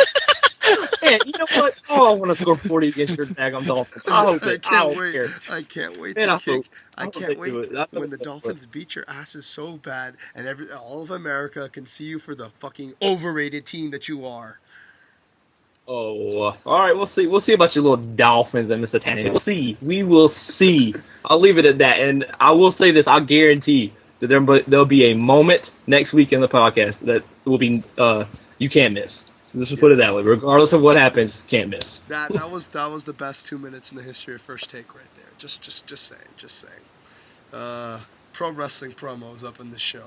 Man, you know what? Oh, I want to score 40 against your daggone Dolphins. I can't wait. I can't wait Man, to kick. I can't wait when the Dolphins beat your asses so bad, and all of America can see you for the fucking overrated team that you are. Oh, all right. We'll see. We'll see about your little Dolphins and Mr. Tannehill. We'll see. We will see. I'll leave it at that. And I will say this: I'll guarantee that there'll be a moment next week in the podcast that will be you can't miss. Let's just put it that way. Regardless of what happens, can't miss. That was the best 2 minutes in the history of First Take right there. Just saying. Pro wrestling promos up in this show.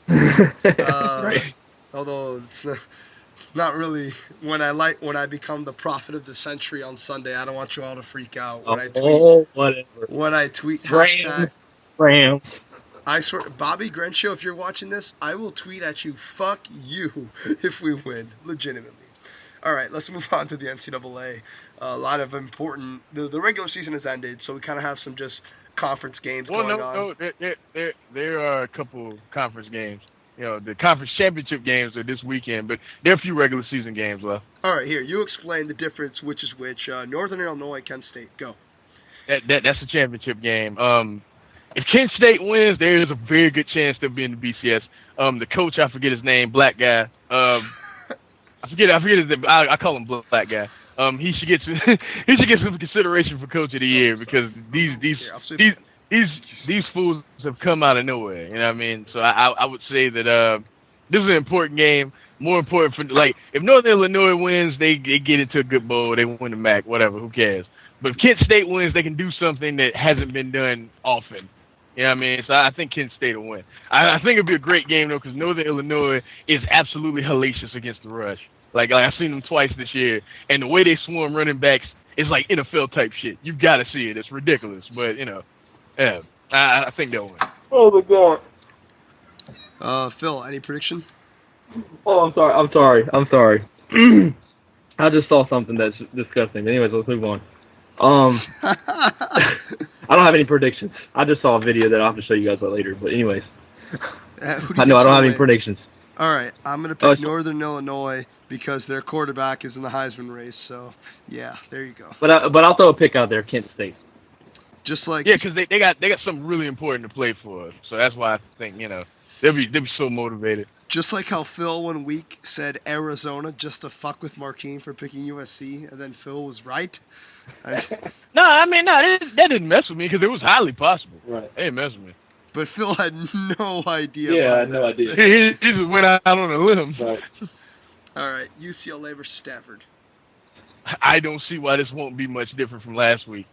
Right. Although it's not really when I become the prophet of the century on Sunday. I don't want you all to freak out when I tweet. Whatever. When I tweet Rams. I swear, Bobby Grencho, if you're watching this, I will tweet at you, fuck you, if we win, legitimately. All right, let's move on to the NCAA. A lot of important, the regular season has ended, so we kind of have some just conference games going on. There are a couple conference games. You know, the conference championship games are this weekend, but there are a few regular season games left. All right, here, you explain the difference, which is which. Northern Illinois, Kent State, go. That's a championship game. If Kent State wins, there is a very good chance they'll be in the BCS. The coach, I forget his name, black guy. I forget his name. I call him black guy. He should get some consideration for coach of the year because these fools have come out of nowhere. You know what I mean? So I would say that this is an important game. More important for if Northern Illinois wins, they get into a good bowl. They win the MAC, whatever. Who cares? But if Kent State wins, they can do something that hasn't been done often. You know what I mean? So I think Kent State will win. I think it'll be a great game, though, because Northern Illinois is absolutely hellacious against the rush. Like I've seen them twice this year, and the way they swarm running backs is like NFL-type shit. You've got to see it. It's ridiculous. But, yeah, I think they'll win. Oh, my God. Phil, any prediction? Oh, I'm sorry. I just saw something that's disgusting. Anyways, let's move on. I don't have any predictions. I just saw a video that I'll have to show you guys later. But anyways, I don't have any predictions. All right, I'm going to pick Northern Illinois because their quarterback is in the Heisman race. So, yeah, there you go. But I'll throw a pick out there, Kent State. Just like because they got something really important to play for. So that's why I think they'll be so motivated. Just like how Phil 1 week said Arizona just to fuck with Marquine for picking USC, and then Phil was right. That didn't mess with me because it was highly possible. Right, it didn't mess with me. But Phil had no idea. Yeah, I had no idea. He just went out on a limb. Right. All right, UCLA versus Stanford. I don't see why this won't be much different from last week.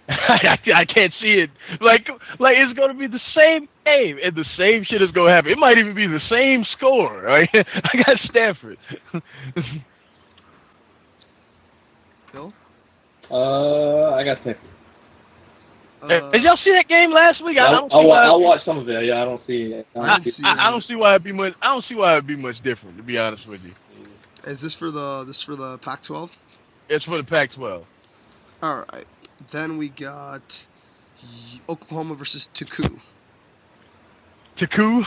I can't see it. Like it's going to be the same game, and the same shit is going to happen. It might even be the same score. Right? I got Stanford. Phil? I got Stanford. Did y'all see that game last week? I'll watch some of it. Yeah, I don't see it. I don't see why it'd be much. I don't see why it'd be much different. To be honest with you. Is this for the Pac-12? It's for the Pac-12. All right. Then we got Oklahoma versus Taku. Taku.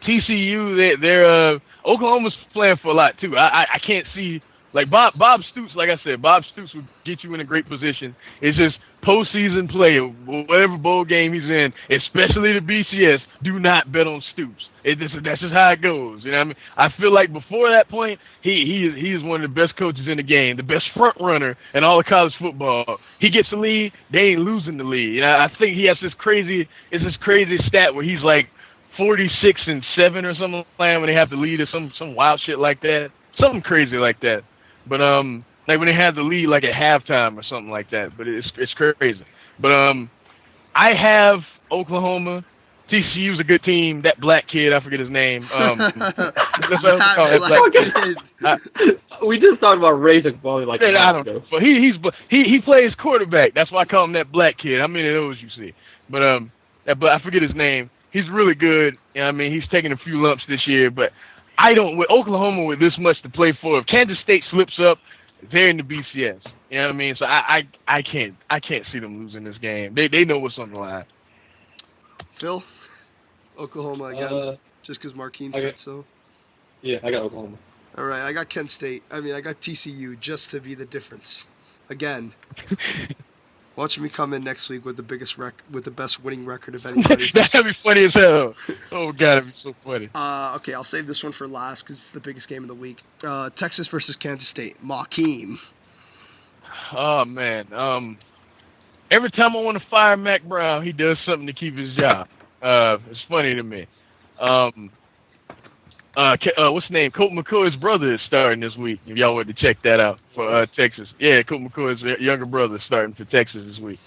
TCU. They're Oklahoma's playing for a lot too. I can't see. Like Bob Stoops, like I said, Bob Stoops would get you in a great position. It's just postseason play, whatever bowl game he's in, especially the BCS. Do not bet on Stoops. That's just how it goes. You know what I mean? I feel like before that point, he is one of the best coaches in the game, the best front runner in all of college football. He gets the lead, they ain't losing the lead. You know, I think he has this crazy stat where he's like 46-7 or something like that when they have the lead or some wild shit like that, something crazy like that. But like when they had the lead like at halftime or something like that. But it's crazy. But I have Oklahoma. TCU's a good team. That black kid, I forget his name. We just talked about racial quality like that. I don't know. But he plays quarterback. That's why I call him that black kid. How many of those you see? But I forget his name. He's really good. You know what I mean, he's taking a few lumps this year, but with Oklahoma with this much to play for, if Kansas State slips up, they're in the BCS. You know what I mean? So I can't see them losing this game. They know what's on the line. Phil, Oklahoma again, just because Marquine said so. Yeah, I got Oklahoma. All right, I got Kent State. I got TCU just to be the difference. Again. Watch me come in next week with the best winning record of anybody. That'd be funny as hell. Oh god, it'd be so funny. Okay, I'll save this one for last because it's the biggest game of the week. Texas versus Kansas State. Makeem. Oh man. Every time I want to fire Mac Brown, he does something to keep his job. It's funny to me. What's his name? Colt McCoy's brother is starting this week. If y'all want to check that out for Texas. Yeah, Colt McCoy's younger brother is starting for Texas this week.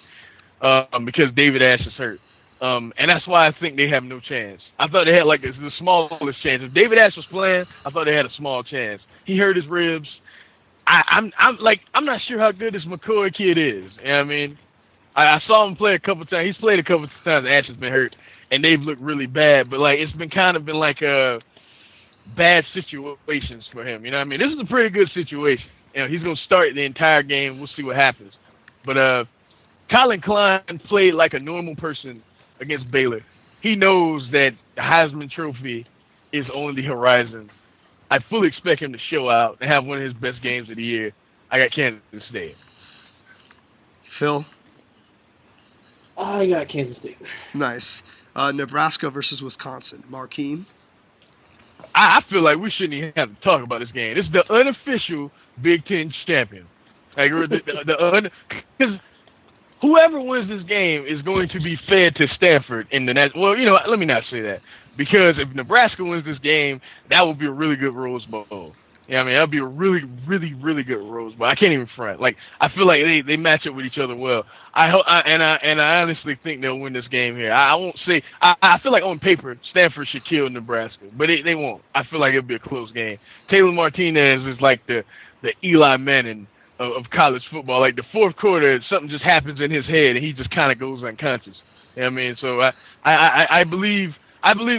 Because David Ash is hurt. And that's why I think they have no chance. I thought they had like the smallest chance. If David Ash was playing, I thought they had a small chance. He hurt his ribs. I'm not sure how good this McCoy kid is. You know what I mean? I saw him play a couple times. He's played a couple times. Ash has been hurt, and they've looked really bad. But like it's been like bad situations for him. You know what I mean? This is a pretty good situation. You know, he's gonna start the entire game. We'll see what happens. But Colin Klein played like a normal person against Baylor. He knows that the Heisman Trophy is on the horizon. I fully expect him to show out and have one of his best games of the year. I got Kansas State. Phil? I got Kansas State. Nice. Nebraska versus Wisconsin. Markeem? I feel like we shouldn't even have to talk about this game. It's the unofficial Big Ten champion. Like, because whoever wins this game is going to be fed to Stanford in the next. Well, you know, let me not say that, because if Nebraska wins this game, that would be a really good Rose Bowl. Yeah, I mean, that'd be a really, really, really good Rose Bowl. I can't even front. Like, I feel like they match up with each other well. I honestly think they'll win this game here. I won't say. I feel like on paper Stanford should kill Nebraska, but they won't. I feel like it'll be a close game. Taylor Martinez is like the Eli Manning of college football. Like the fourth quarter, something just happens in his head and he just kind of goes unconscious. You know what I mean? So I believe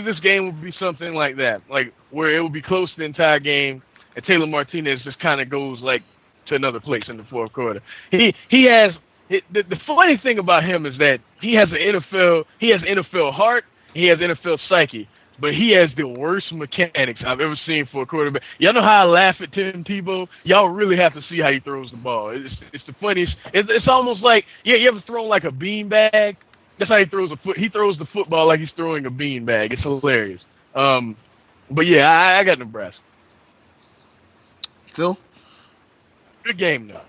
this game will be something like that, like where it will be close the entire game, and Taylor Martinez just kind of goes like to another place in the fourth quarter. He has the funny thing about him is that he has NFL heart, he has NFL psyche. But he has the worst mechanics I've ever seen for a quarterback. Y'all know how I laugh at Tim Tebow? Y'all really have to see how he throws the ball. It's the funniest. It's almost like, yeah, you ever thrown like a bean bag? That's how he throws He throws the football like he's throwing a bean bag. It's hilarious. But yeah, I got Nebraska. Phil? Good game though.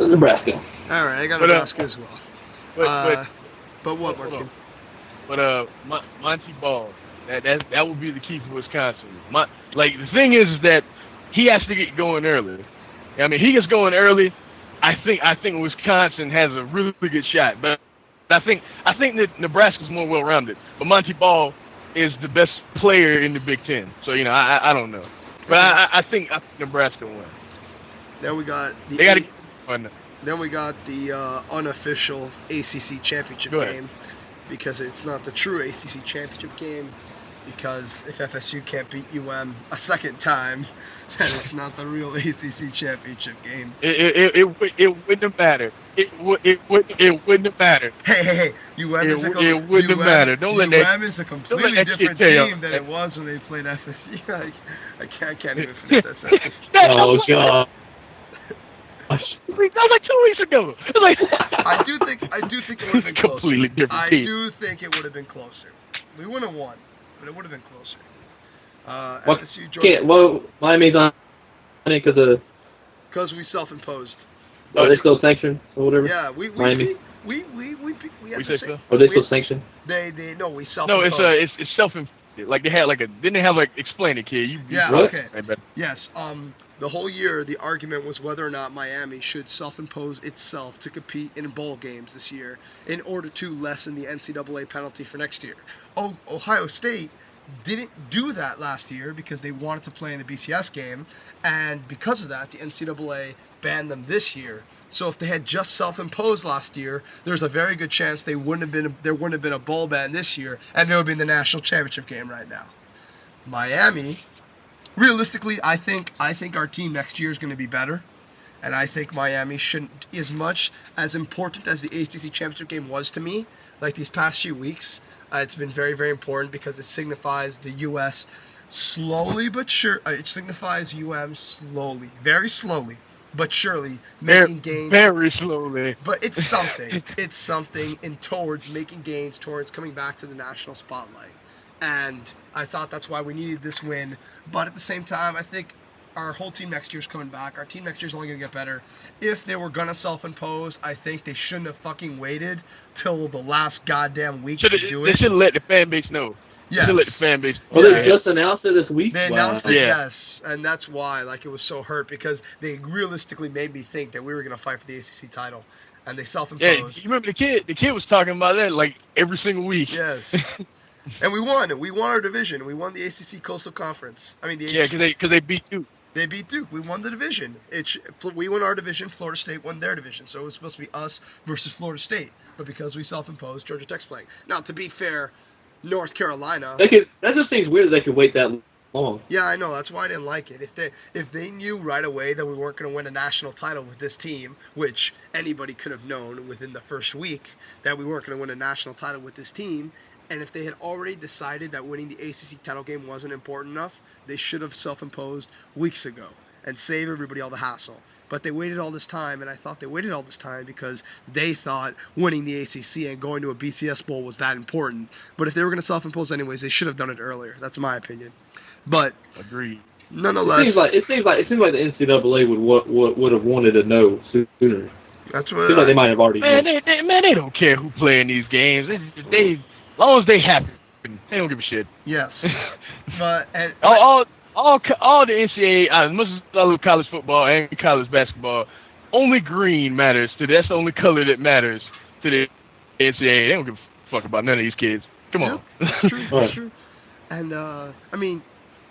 Nebraska. All right, I got Nebraska as well. But what, Martin? But Monty Ball, that would be the key for Wisconsin. The thing is that he has to get going early. I mean, he gets going early. I think Wisconsin has a really good shot, but I think that Nebraska's more well-rounded. But Monty Ball is the best player in the Big Ten, so you know I don't know, but I think Nebraska won. Then we got Then we got the unofficial ACC championship game. Because it's not the true ACC championship game. Because if FSU can't beat UM a second time, then it's not the real ACC championship game. It wouldn't have mattered. It wouldn't have mattered. Hey! It wouldn't have mattered. UM is a completely different team than it was when they played FSU. I can't even finish that sentence. Oh God. That was like 2 weeks ago. I do think it would have been closer. Completely different team. Do think it would have been closer. We wouldn't have won, but it would have been closer. FSU, Georgia. Well, Miami's on it because we self-imposed. Are they still sanctioned or whatever? Yeah, we had the same. Are they still sanctioned? We self-imposed. No, it's self-imposed. Like they had didn't they have explain it, kid? Okay. Yes. The whole year the argument was whether or not Miami should self-impose itself to compete in bowl games this year in order to lessen the NCAA penalty for next year. Ohio State didn't do that last year because they wanted to play in the BCS game, and because of that, the NCAA banned them this year. So if they had just self-imposed last year, there's a very good chance there wouldn't have been a bowl ban this year, and they would be in the national championship game right now. Miami, realistically, I think our team next year is going to be better, and I think Miami shouldn't, as much as important as the ACC championship game was to me, like these past few weeks. It's been very, very important because it signifies the U.S. slowly but sure. It signifies UM slowly, very slowly, but surely making gains. Very slowly. But it's something. It's something towards making gains, towards coming back to the national spotlight. And I thought that's why we needed this win. But at the same time, I think our whole team next year's coming back. Our team next year's only going to get better. If they were going to self-impose, I think they shouldn't have fucking waited till the last goddamn week to do it. They should have let the fan base know. Yes. Let the fan base know. Well, they just announced it this week. They announced it, yes, and that's why it was so hurt because they realistically made me think that we were going to fight for the ACC title, and they self-imposed. Yeah, you remember the kid? The kid was talking about that like every single week. Yes. And we won. We won our division. We won the ACC Coastal Conference. I mean, the ACC. Yeah, because they beat Duke. They beat Duke. We won the division. We won our division. Florida State won their division. So it was supposed to be us versus Florida State. But because we self-imposed, Georgia Tech's playing. Now, to be fair, North Carolina. That just seems weird that they could wait that long. Yeah, I know. That's why I didn't like it. If they knew right away that we weren't going to win a national title with this team, which anybody could have known within the first week that we weren't going to win a national title with this team, and if they had already decided that winning the ACC title game wasn't important enough, they should have self-imposed weeks ago and save everybody all the hassle. But they waited all this time, and I thought they waited all this time because they thought winning the ACC and going to a BCS Bowl was that important. But if they were going to self-impose anyways, they should have done it earlier. That's my opinion. But agreed. Nonetheless, it seems like the NCAA would have wanted to know sooner. That's what. It seems like they might have already. They don't care who playing these games. They as long as they happen, they don't give a shit. Yes, but all the NCAA, much as I love college football and college basketball, only green matters to. That's the only color that matters to the NCAA. They don't give a fuck about none of these kids. Come on, that's true. That's true. And I mean,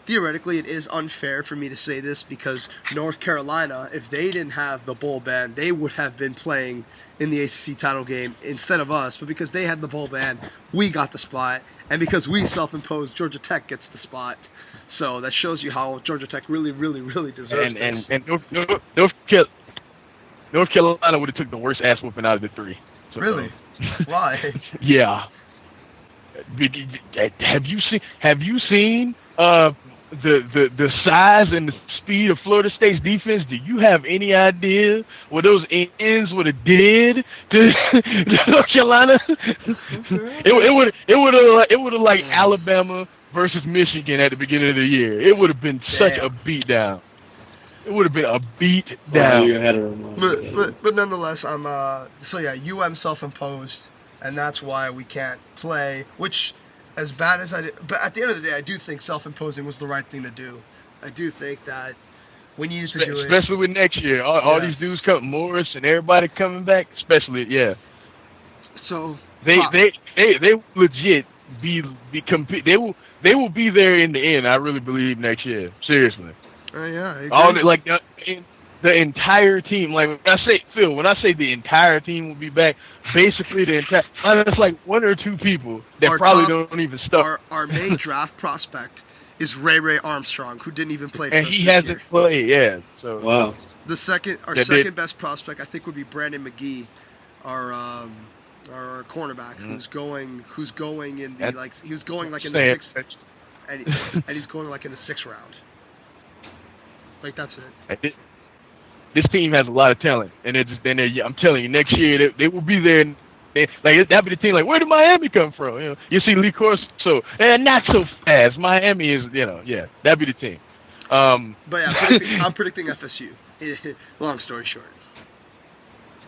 theoretically, it is unfair for me to say this because North Carolina, if they didn't have the bowl ban, they would have been playing in the ACC title game instead of us. But because they had the bowl ban, we got the spot. And because we self-imposed, Georgia Tech gets the spot. So that shows you how Georgia Tech really, really, really deserves this. And North Carolina would have took the worst ass whooping out of the three. So, really? Why? Yeah. Have you seen the size and the speed of Florida State's defense? Do you have any idea what those ends would have did to North Carolina? It would have like Alabama versus Michigan at the beginning of the year. It would have been such a beatdown. It would have been a beat down. But nonetheless, UM self-imposed, and that's why we can't play. Which, as bad as I did, but at the end of the day, I do think self-imposing was the right thing to do. I do think that we needed to do it, especially with next year. All these dudes come, Morris and everybody coming back, especially So they legit compete. They will be there in the end. I really believe next year. Seriously. Yeah, I agree. The entire team, like when I say the entire team will be back, basically the entire, it's like one or two people that don't even start. Our main draft prospect is Ray Armstrong, who didn't even play for and us he this hasn't year. played, yeah. So wow. Our second best prospect, I think, would be Brandon McGee, our cornerback, who's going in the he was going in the sixth, and he's going in the 6th round. That's it. This team has a lot of talent, and I'm telling you, next year they will be there. That'll be the team. Like, where did Miami come from? You see Lee Corso, not so fast. Miami is, that'd be the team. But yeah, I'm predicting FSU. Long story short.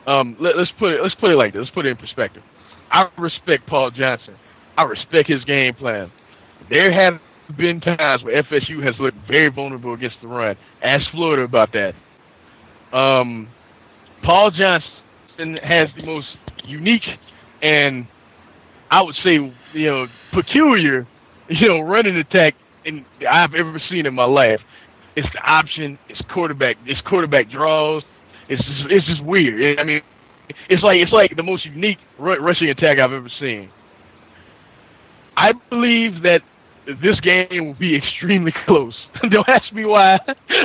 Let's put it like this. Let's put it in perspective. I respect Paul Johnson. I respect his game plan. There have been times where FSU has looked very vulnerable against the run. Ask Florida about that. Paul Johnson has the most unique and I would say, peculiar, running attack I've ever seen in my life. It's the option. It's quarterback draws. It's just weird. I mean, it's like the most unique rushing attack I've ever seen. I believe that this game will be extremely close. Don't ask me why.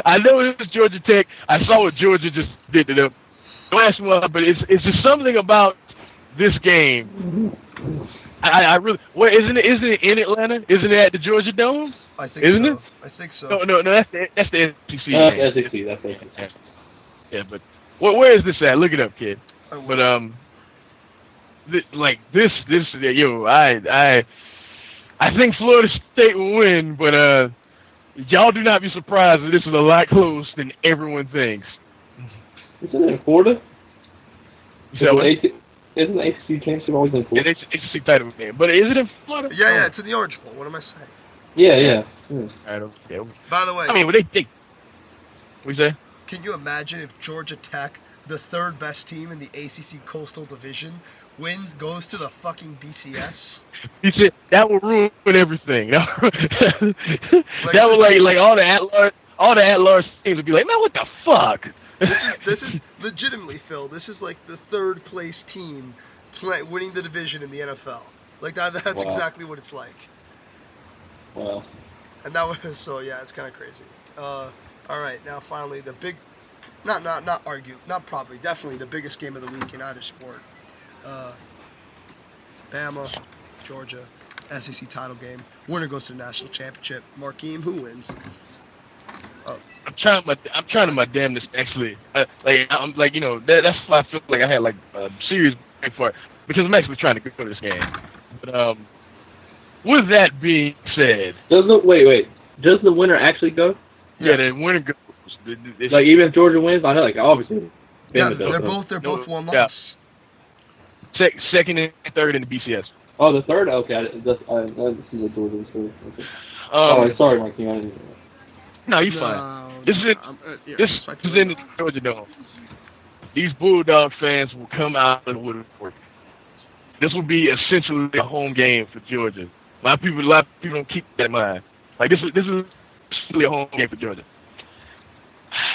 I know it's Georgia Tech. I saw what Georgia just did to them. Don't ask me why, but it's just something about this game. I really. Well, isn't it in Atlanta? Isn't it at the Georgia Dome? I think so. Isn't it? I think so. No. That's the SEC. That's the SEC. Yeah, but where is this at? Look it up, kid. But I think Florida State will win, but Y'all do not be surprised that this is a lot closer than everyone thinks. Isn't it in Florida? So, Isn't the ACC championship always in Florida? it's a ACC title game, but is it in Florida? Yeah, it's in the Orange Bowl. What am I saying? Yeah. I don't care. By the way, I mean, what we say? can you imagine if Georgia Tech, the third best team in the ACC Coastal Division, goes to the fucking BCS? He said that would ruin everything. That would like all the at-large teams would be like, man, what the fuck? This is legitimately, Phil. This is like the third place team winning the division in the NFL. Like that's Wow. exactly what it's like. Wow. And that was it's kind of crazy. All right, now finally the big, definitely the biggest game of the week in either sport. Bama, Georgia, SEC title game. Winner goes to the national championship. Markeem, who wins? I'm trying my damnedest actually. That's why I feel like I had like a serious break for it because I'm actually trying to go for this game. But with that being said, Does the winner actually go? Yeah, the winner goes. Like even if Georgia wins, I know like obviously. Yeah, Bama they're both one loss. Second and third in the BCS. Oh, the third? Okay, I didn't see what Georgia was for. Okay. Sorry, Mark. No, you're fine. This is in the Georgia Dome. These Bulldog fans will come out and woodwork. This will be essentially a home game for Georgia. A lot of people don't keep that in mind. Like this is essentially a home game for Georgia.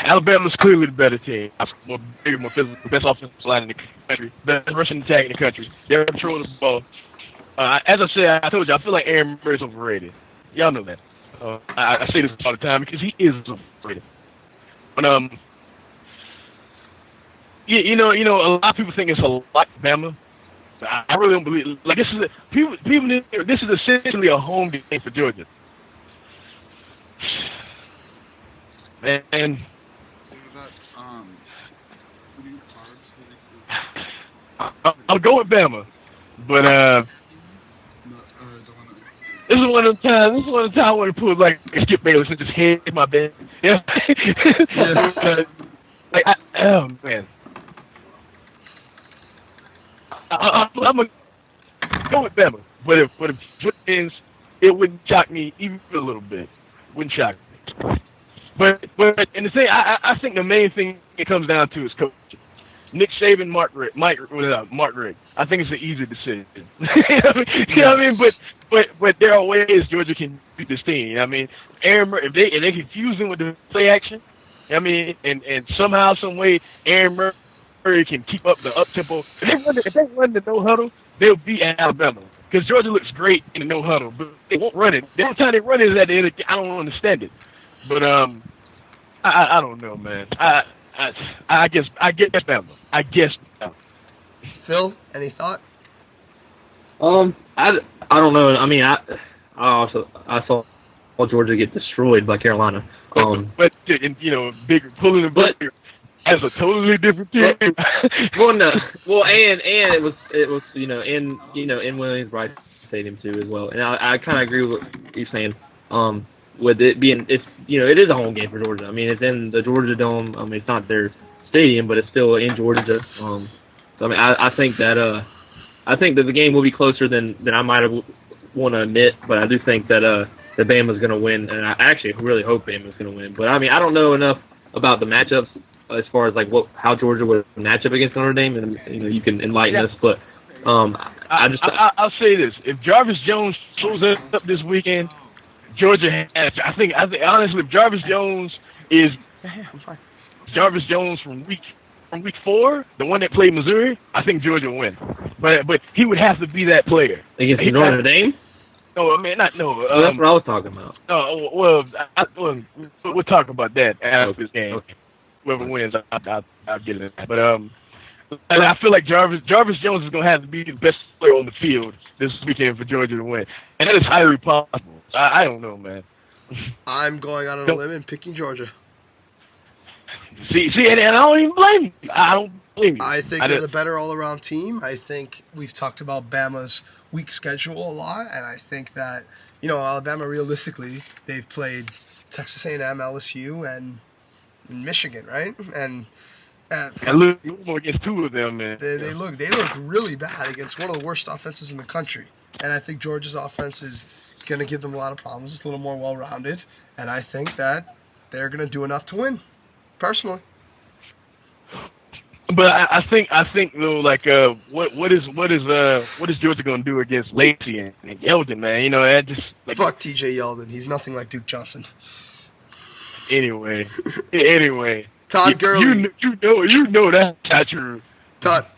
Alabama's clearly the better team. More bigger, more physical, best offensive line in the country, best rushing attack in the country. They're controlling the ball. As I said, I told you, I feel like Aaron Murray's overrated. Y'all know that. I say this all the time because he is overrated. But a lot of people think it's a lot Bama. I really don't believe it. Like this is essentially a home game for Georgia. And I'll go with Bama, but this is one of the times I want to put like Skip Bayless and just hit my bed. Yeah. Yes. Oh man. I'm gonna go with Bama, but if Georgia wins, it wouldn't shock me even a little bit. Wouldn't shock me. But and the thing I think the main thing it comes down to is coaching. Nick Saban, Mark Richt. I think it's an easy decision. You know what I mean? But there are ways Georgia can beat this team. I mean, Aaron Murray, if they confuse him with the play action, I mean, and somehow, some way, Aaron Murray can keep up the up tempo. If they run the no huddle, they'll beat Alabama. Because Georgia looks great in the no huddle, but they won't run it. The only time they run it is at the end. I don't understand it. But I don't know, man. I guess Bama. I guess Bama. Phil, any thought? I don't know. I mean, I saw Georgia get destroyed by Carolina. But bigger pulling the bigger as a totally different team. And it was in Williams-Brice Stadium too as well. And I kind of agree with what you're saying. With it being, it is a home game for Georgia. I mean, it's in the Georgia Dome. I mean, it's not their stadium, but it's still in Georgia. So I mean, I think that the game will be closer than I might have want to admit. But I do think that Bama's going to win, and I actually really hope Bama's going to win. But I mean, I don't know enough about the matchups as far as like how Georgia would match up against Notre Dame, and you can enlighten us. But I'll say this: if Jarvis Jones shows up this weekend, Georgia has. I think honestly, if Jarvis Jones is Jarvis Jones from week 4, the one that played Missouri, I think Georgia will win. But he would have to be that player against Notre Dame. No, I mean not no. That's what I was talking about. No, we'll talk about that after this game. Okay. Whoever wins, I'll get it. But and I feel like Jarvis Jones is going to have to be the best player on the field this weekend for Georgia to win, and that is highly possible. I don't know, man. I'm going out on a limb and picking Georgia. See, and I don't even blame you. I don't blame you. I think they're the better all-around team. I think we've talked about Bama's weak schedule a lot, and I think that Alabama, realistically, they've played Texas A&M, LSU, and Michigan, right? And look more against 2 of them, man. they looked really bad against one of the worst offenses in the country. And I think Georgia's offense is going to give them a lot of problems. It's a little more well-rounded, and I think that they're going to do enough to win, personally. But I think though, like, what is Georgia going to do against Lacey and Yeldon, man? That just like, fuck TJ Yeldon. He's nothing like Duke Johnson. Anyway, Todd Gurley. You know that's not true.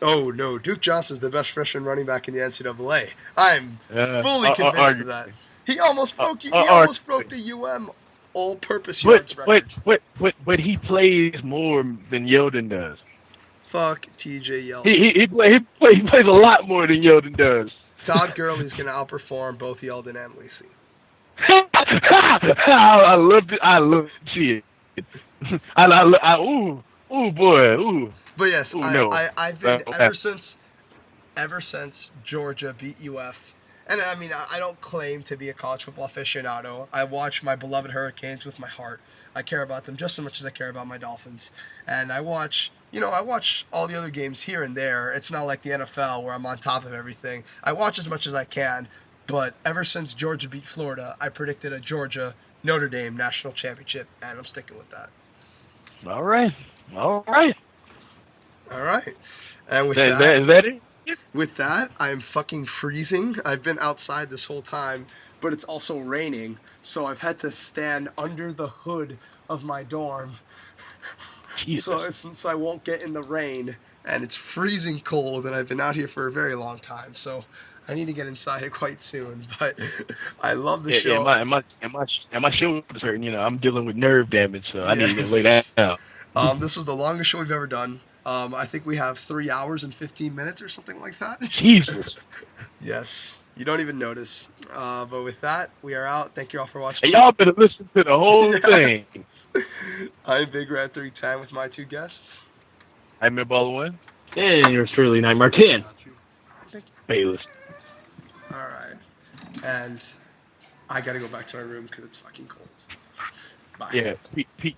Oh no, Duke Johnson's the best freshman running back in the NCAA. I'm fully convinced of that. He almost broke the UM all-purpose yards record. But he plays more than Yeldon does. Fuck TJ Yeldon. He plays a lot more than Yeldon does. Todd Gurley's going to outperform both Yeldon and Lacey. I love to see it. Ooh boy, ooh. But yes, ooh, no. I've been ever since Georgia beat UF. And I mean, I don't claim to be a college football aficionado. I watch my beloved Hurricanes with my heart. I care about them just as much as I care about my Dolphins. And I watch all the other games here and there. It's not like the NFL where I'm on top of everything. I watch as much as I can. But ever since Georgia beat Florida, I predicted a Georgia-Notre Dame national championship, and I'm sticking with that. All right. And with Is that it? With that, I'm fucking freezing. I've been outside this whole time, but it's also raining, so I've had to stand under the hood of my dorm so I won't get in the rain. And it's freezing cold, and I've been out here for a very long time, so I need to get inside quite soon. But I love the show. Yeah, my shoulder's hurting. I'm dealing with nerve damage, so I need to lay that out. This was the longest show we've ever done. I think we have 3 hours and 15 minutes or something like that. Jesus. Yes. You don't even notice. But with that, we are out. Thank you all for watching. Hey, y'all better listen to the whole thing. I'm Big Red 310 with my 2 guests. Nightmareballa1. And yours truly, Nightmare10. Thank you. Bayless. All right. And I got to go back to my room because it's fucking cold. Bye. Yeah. Pete.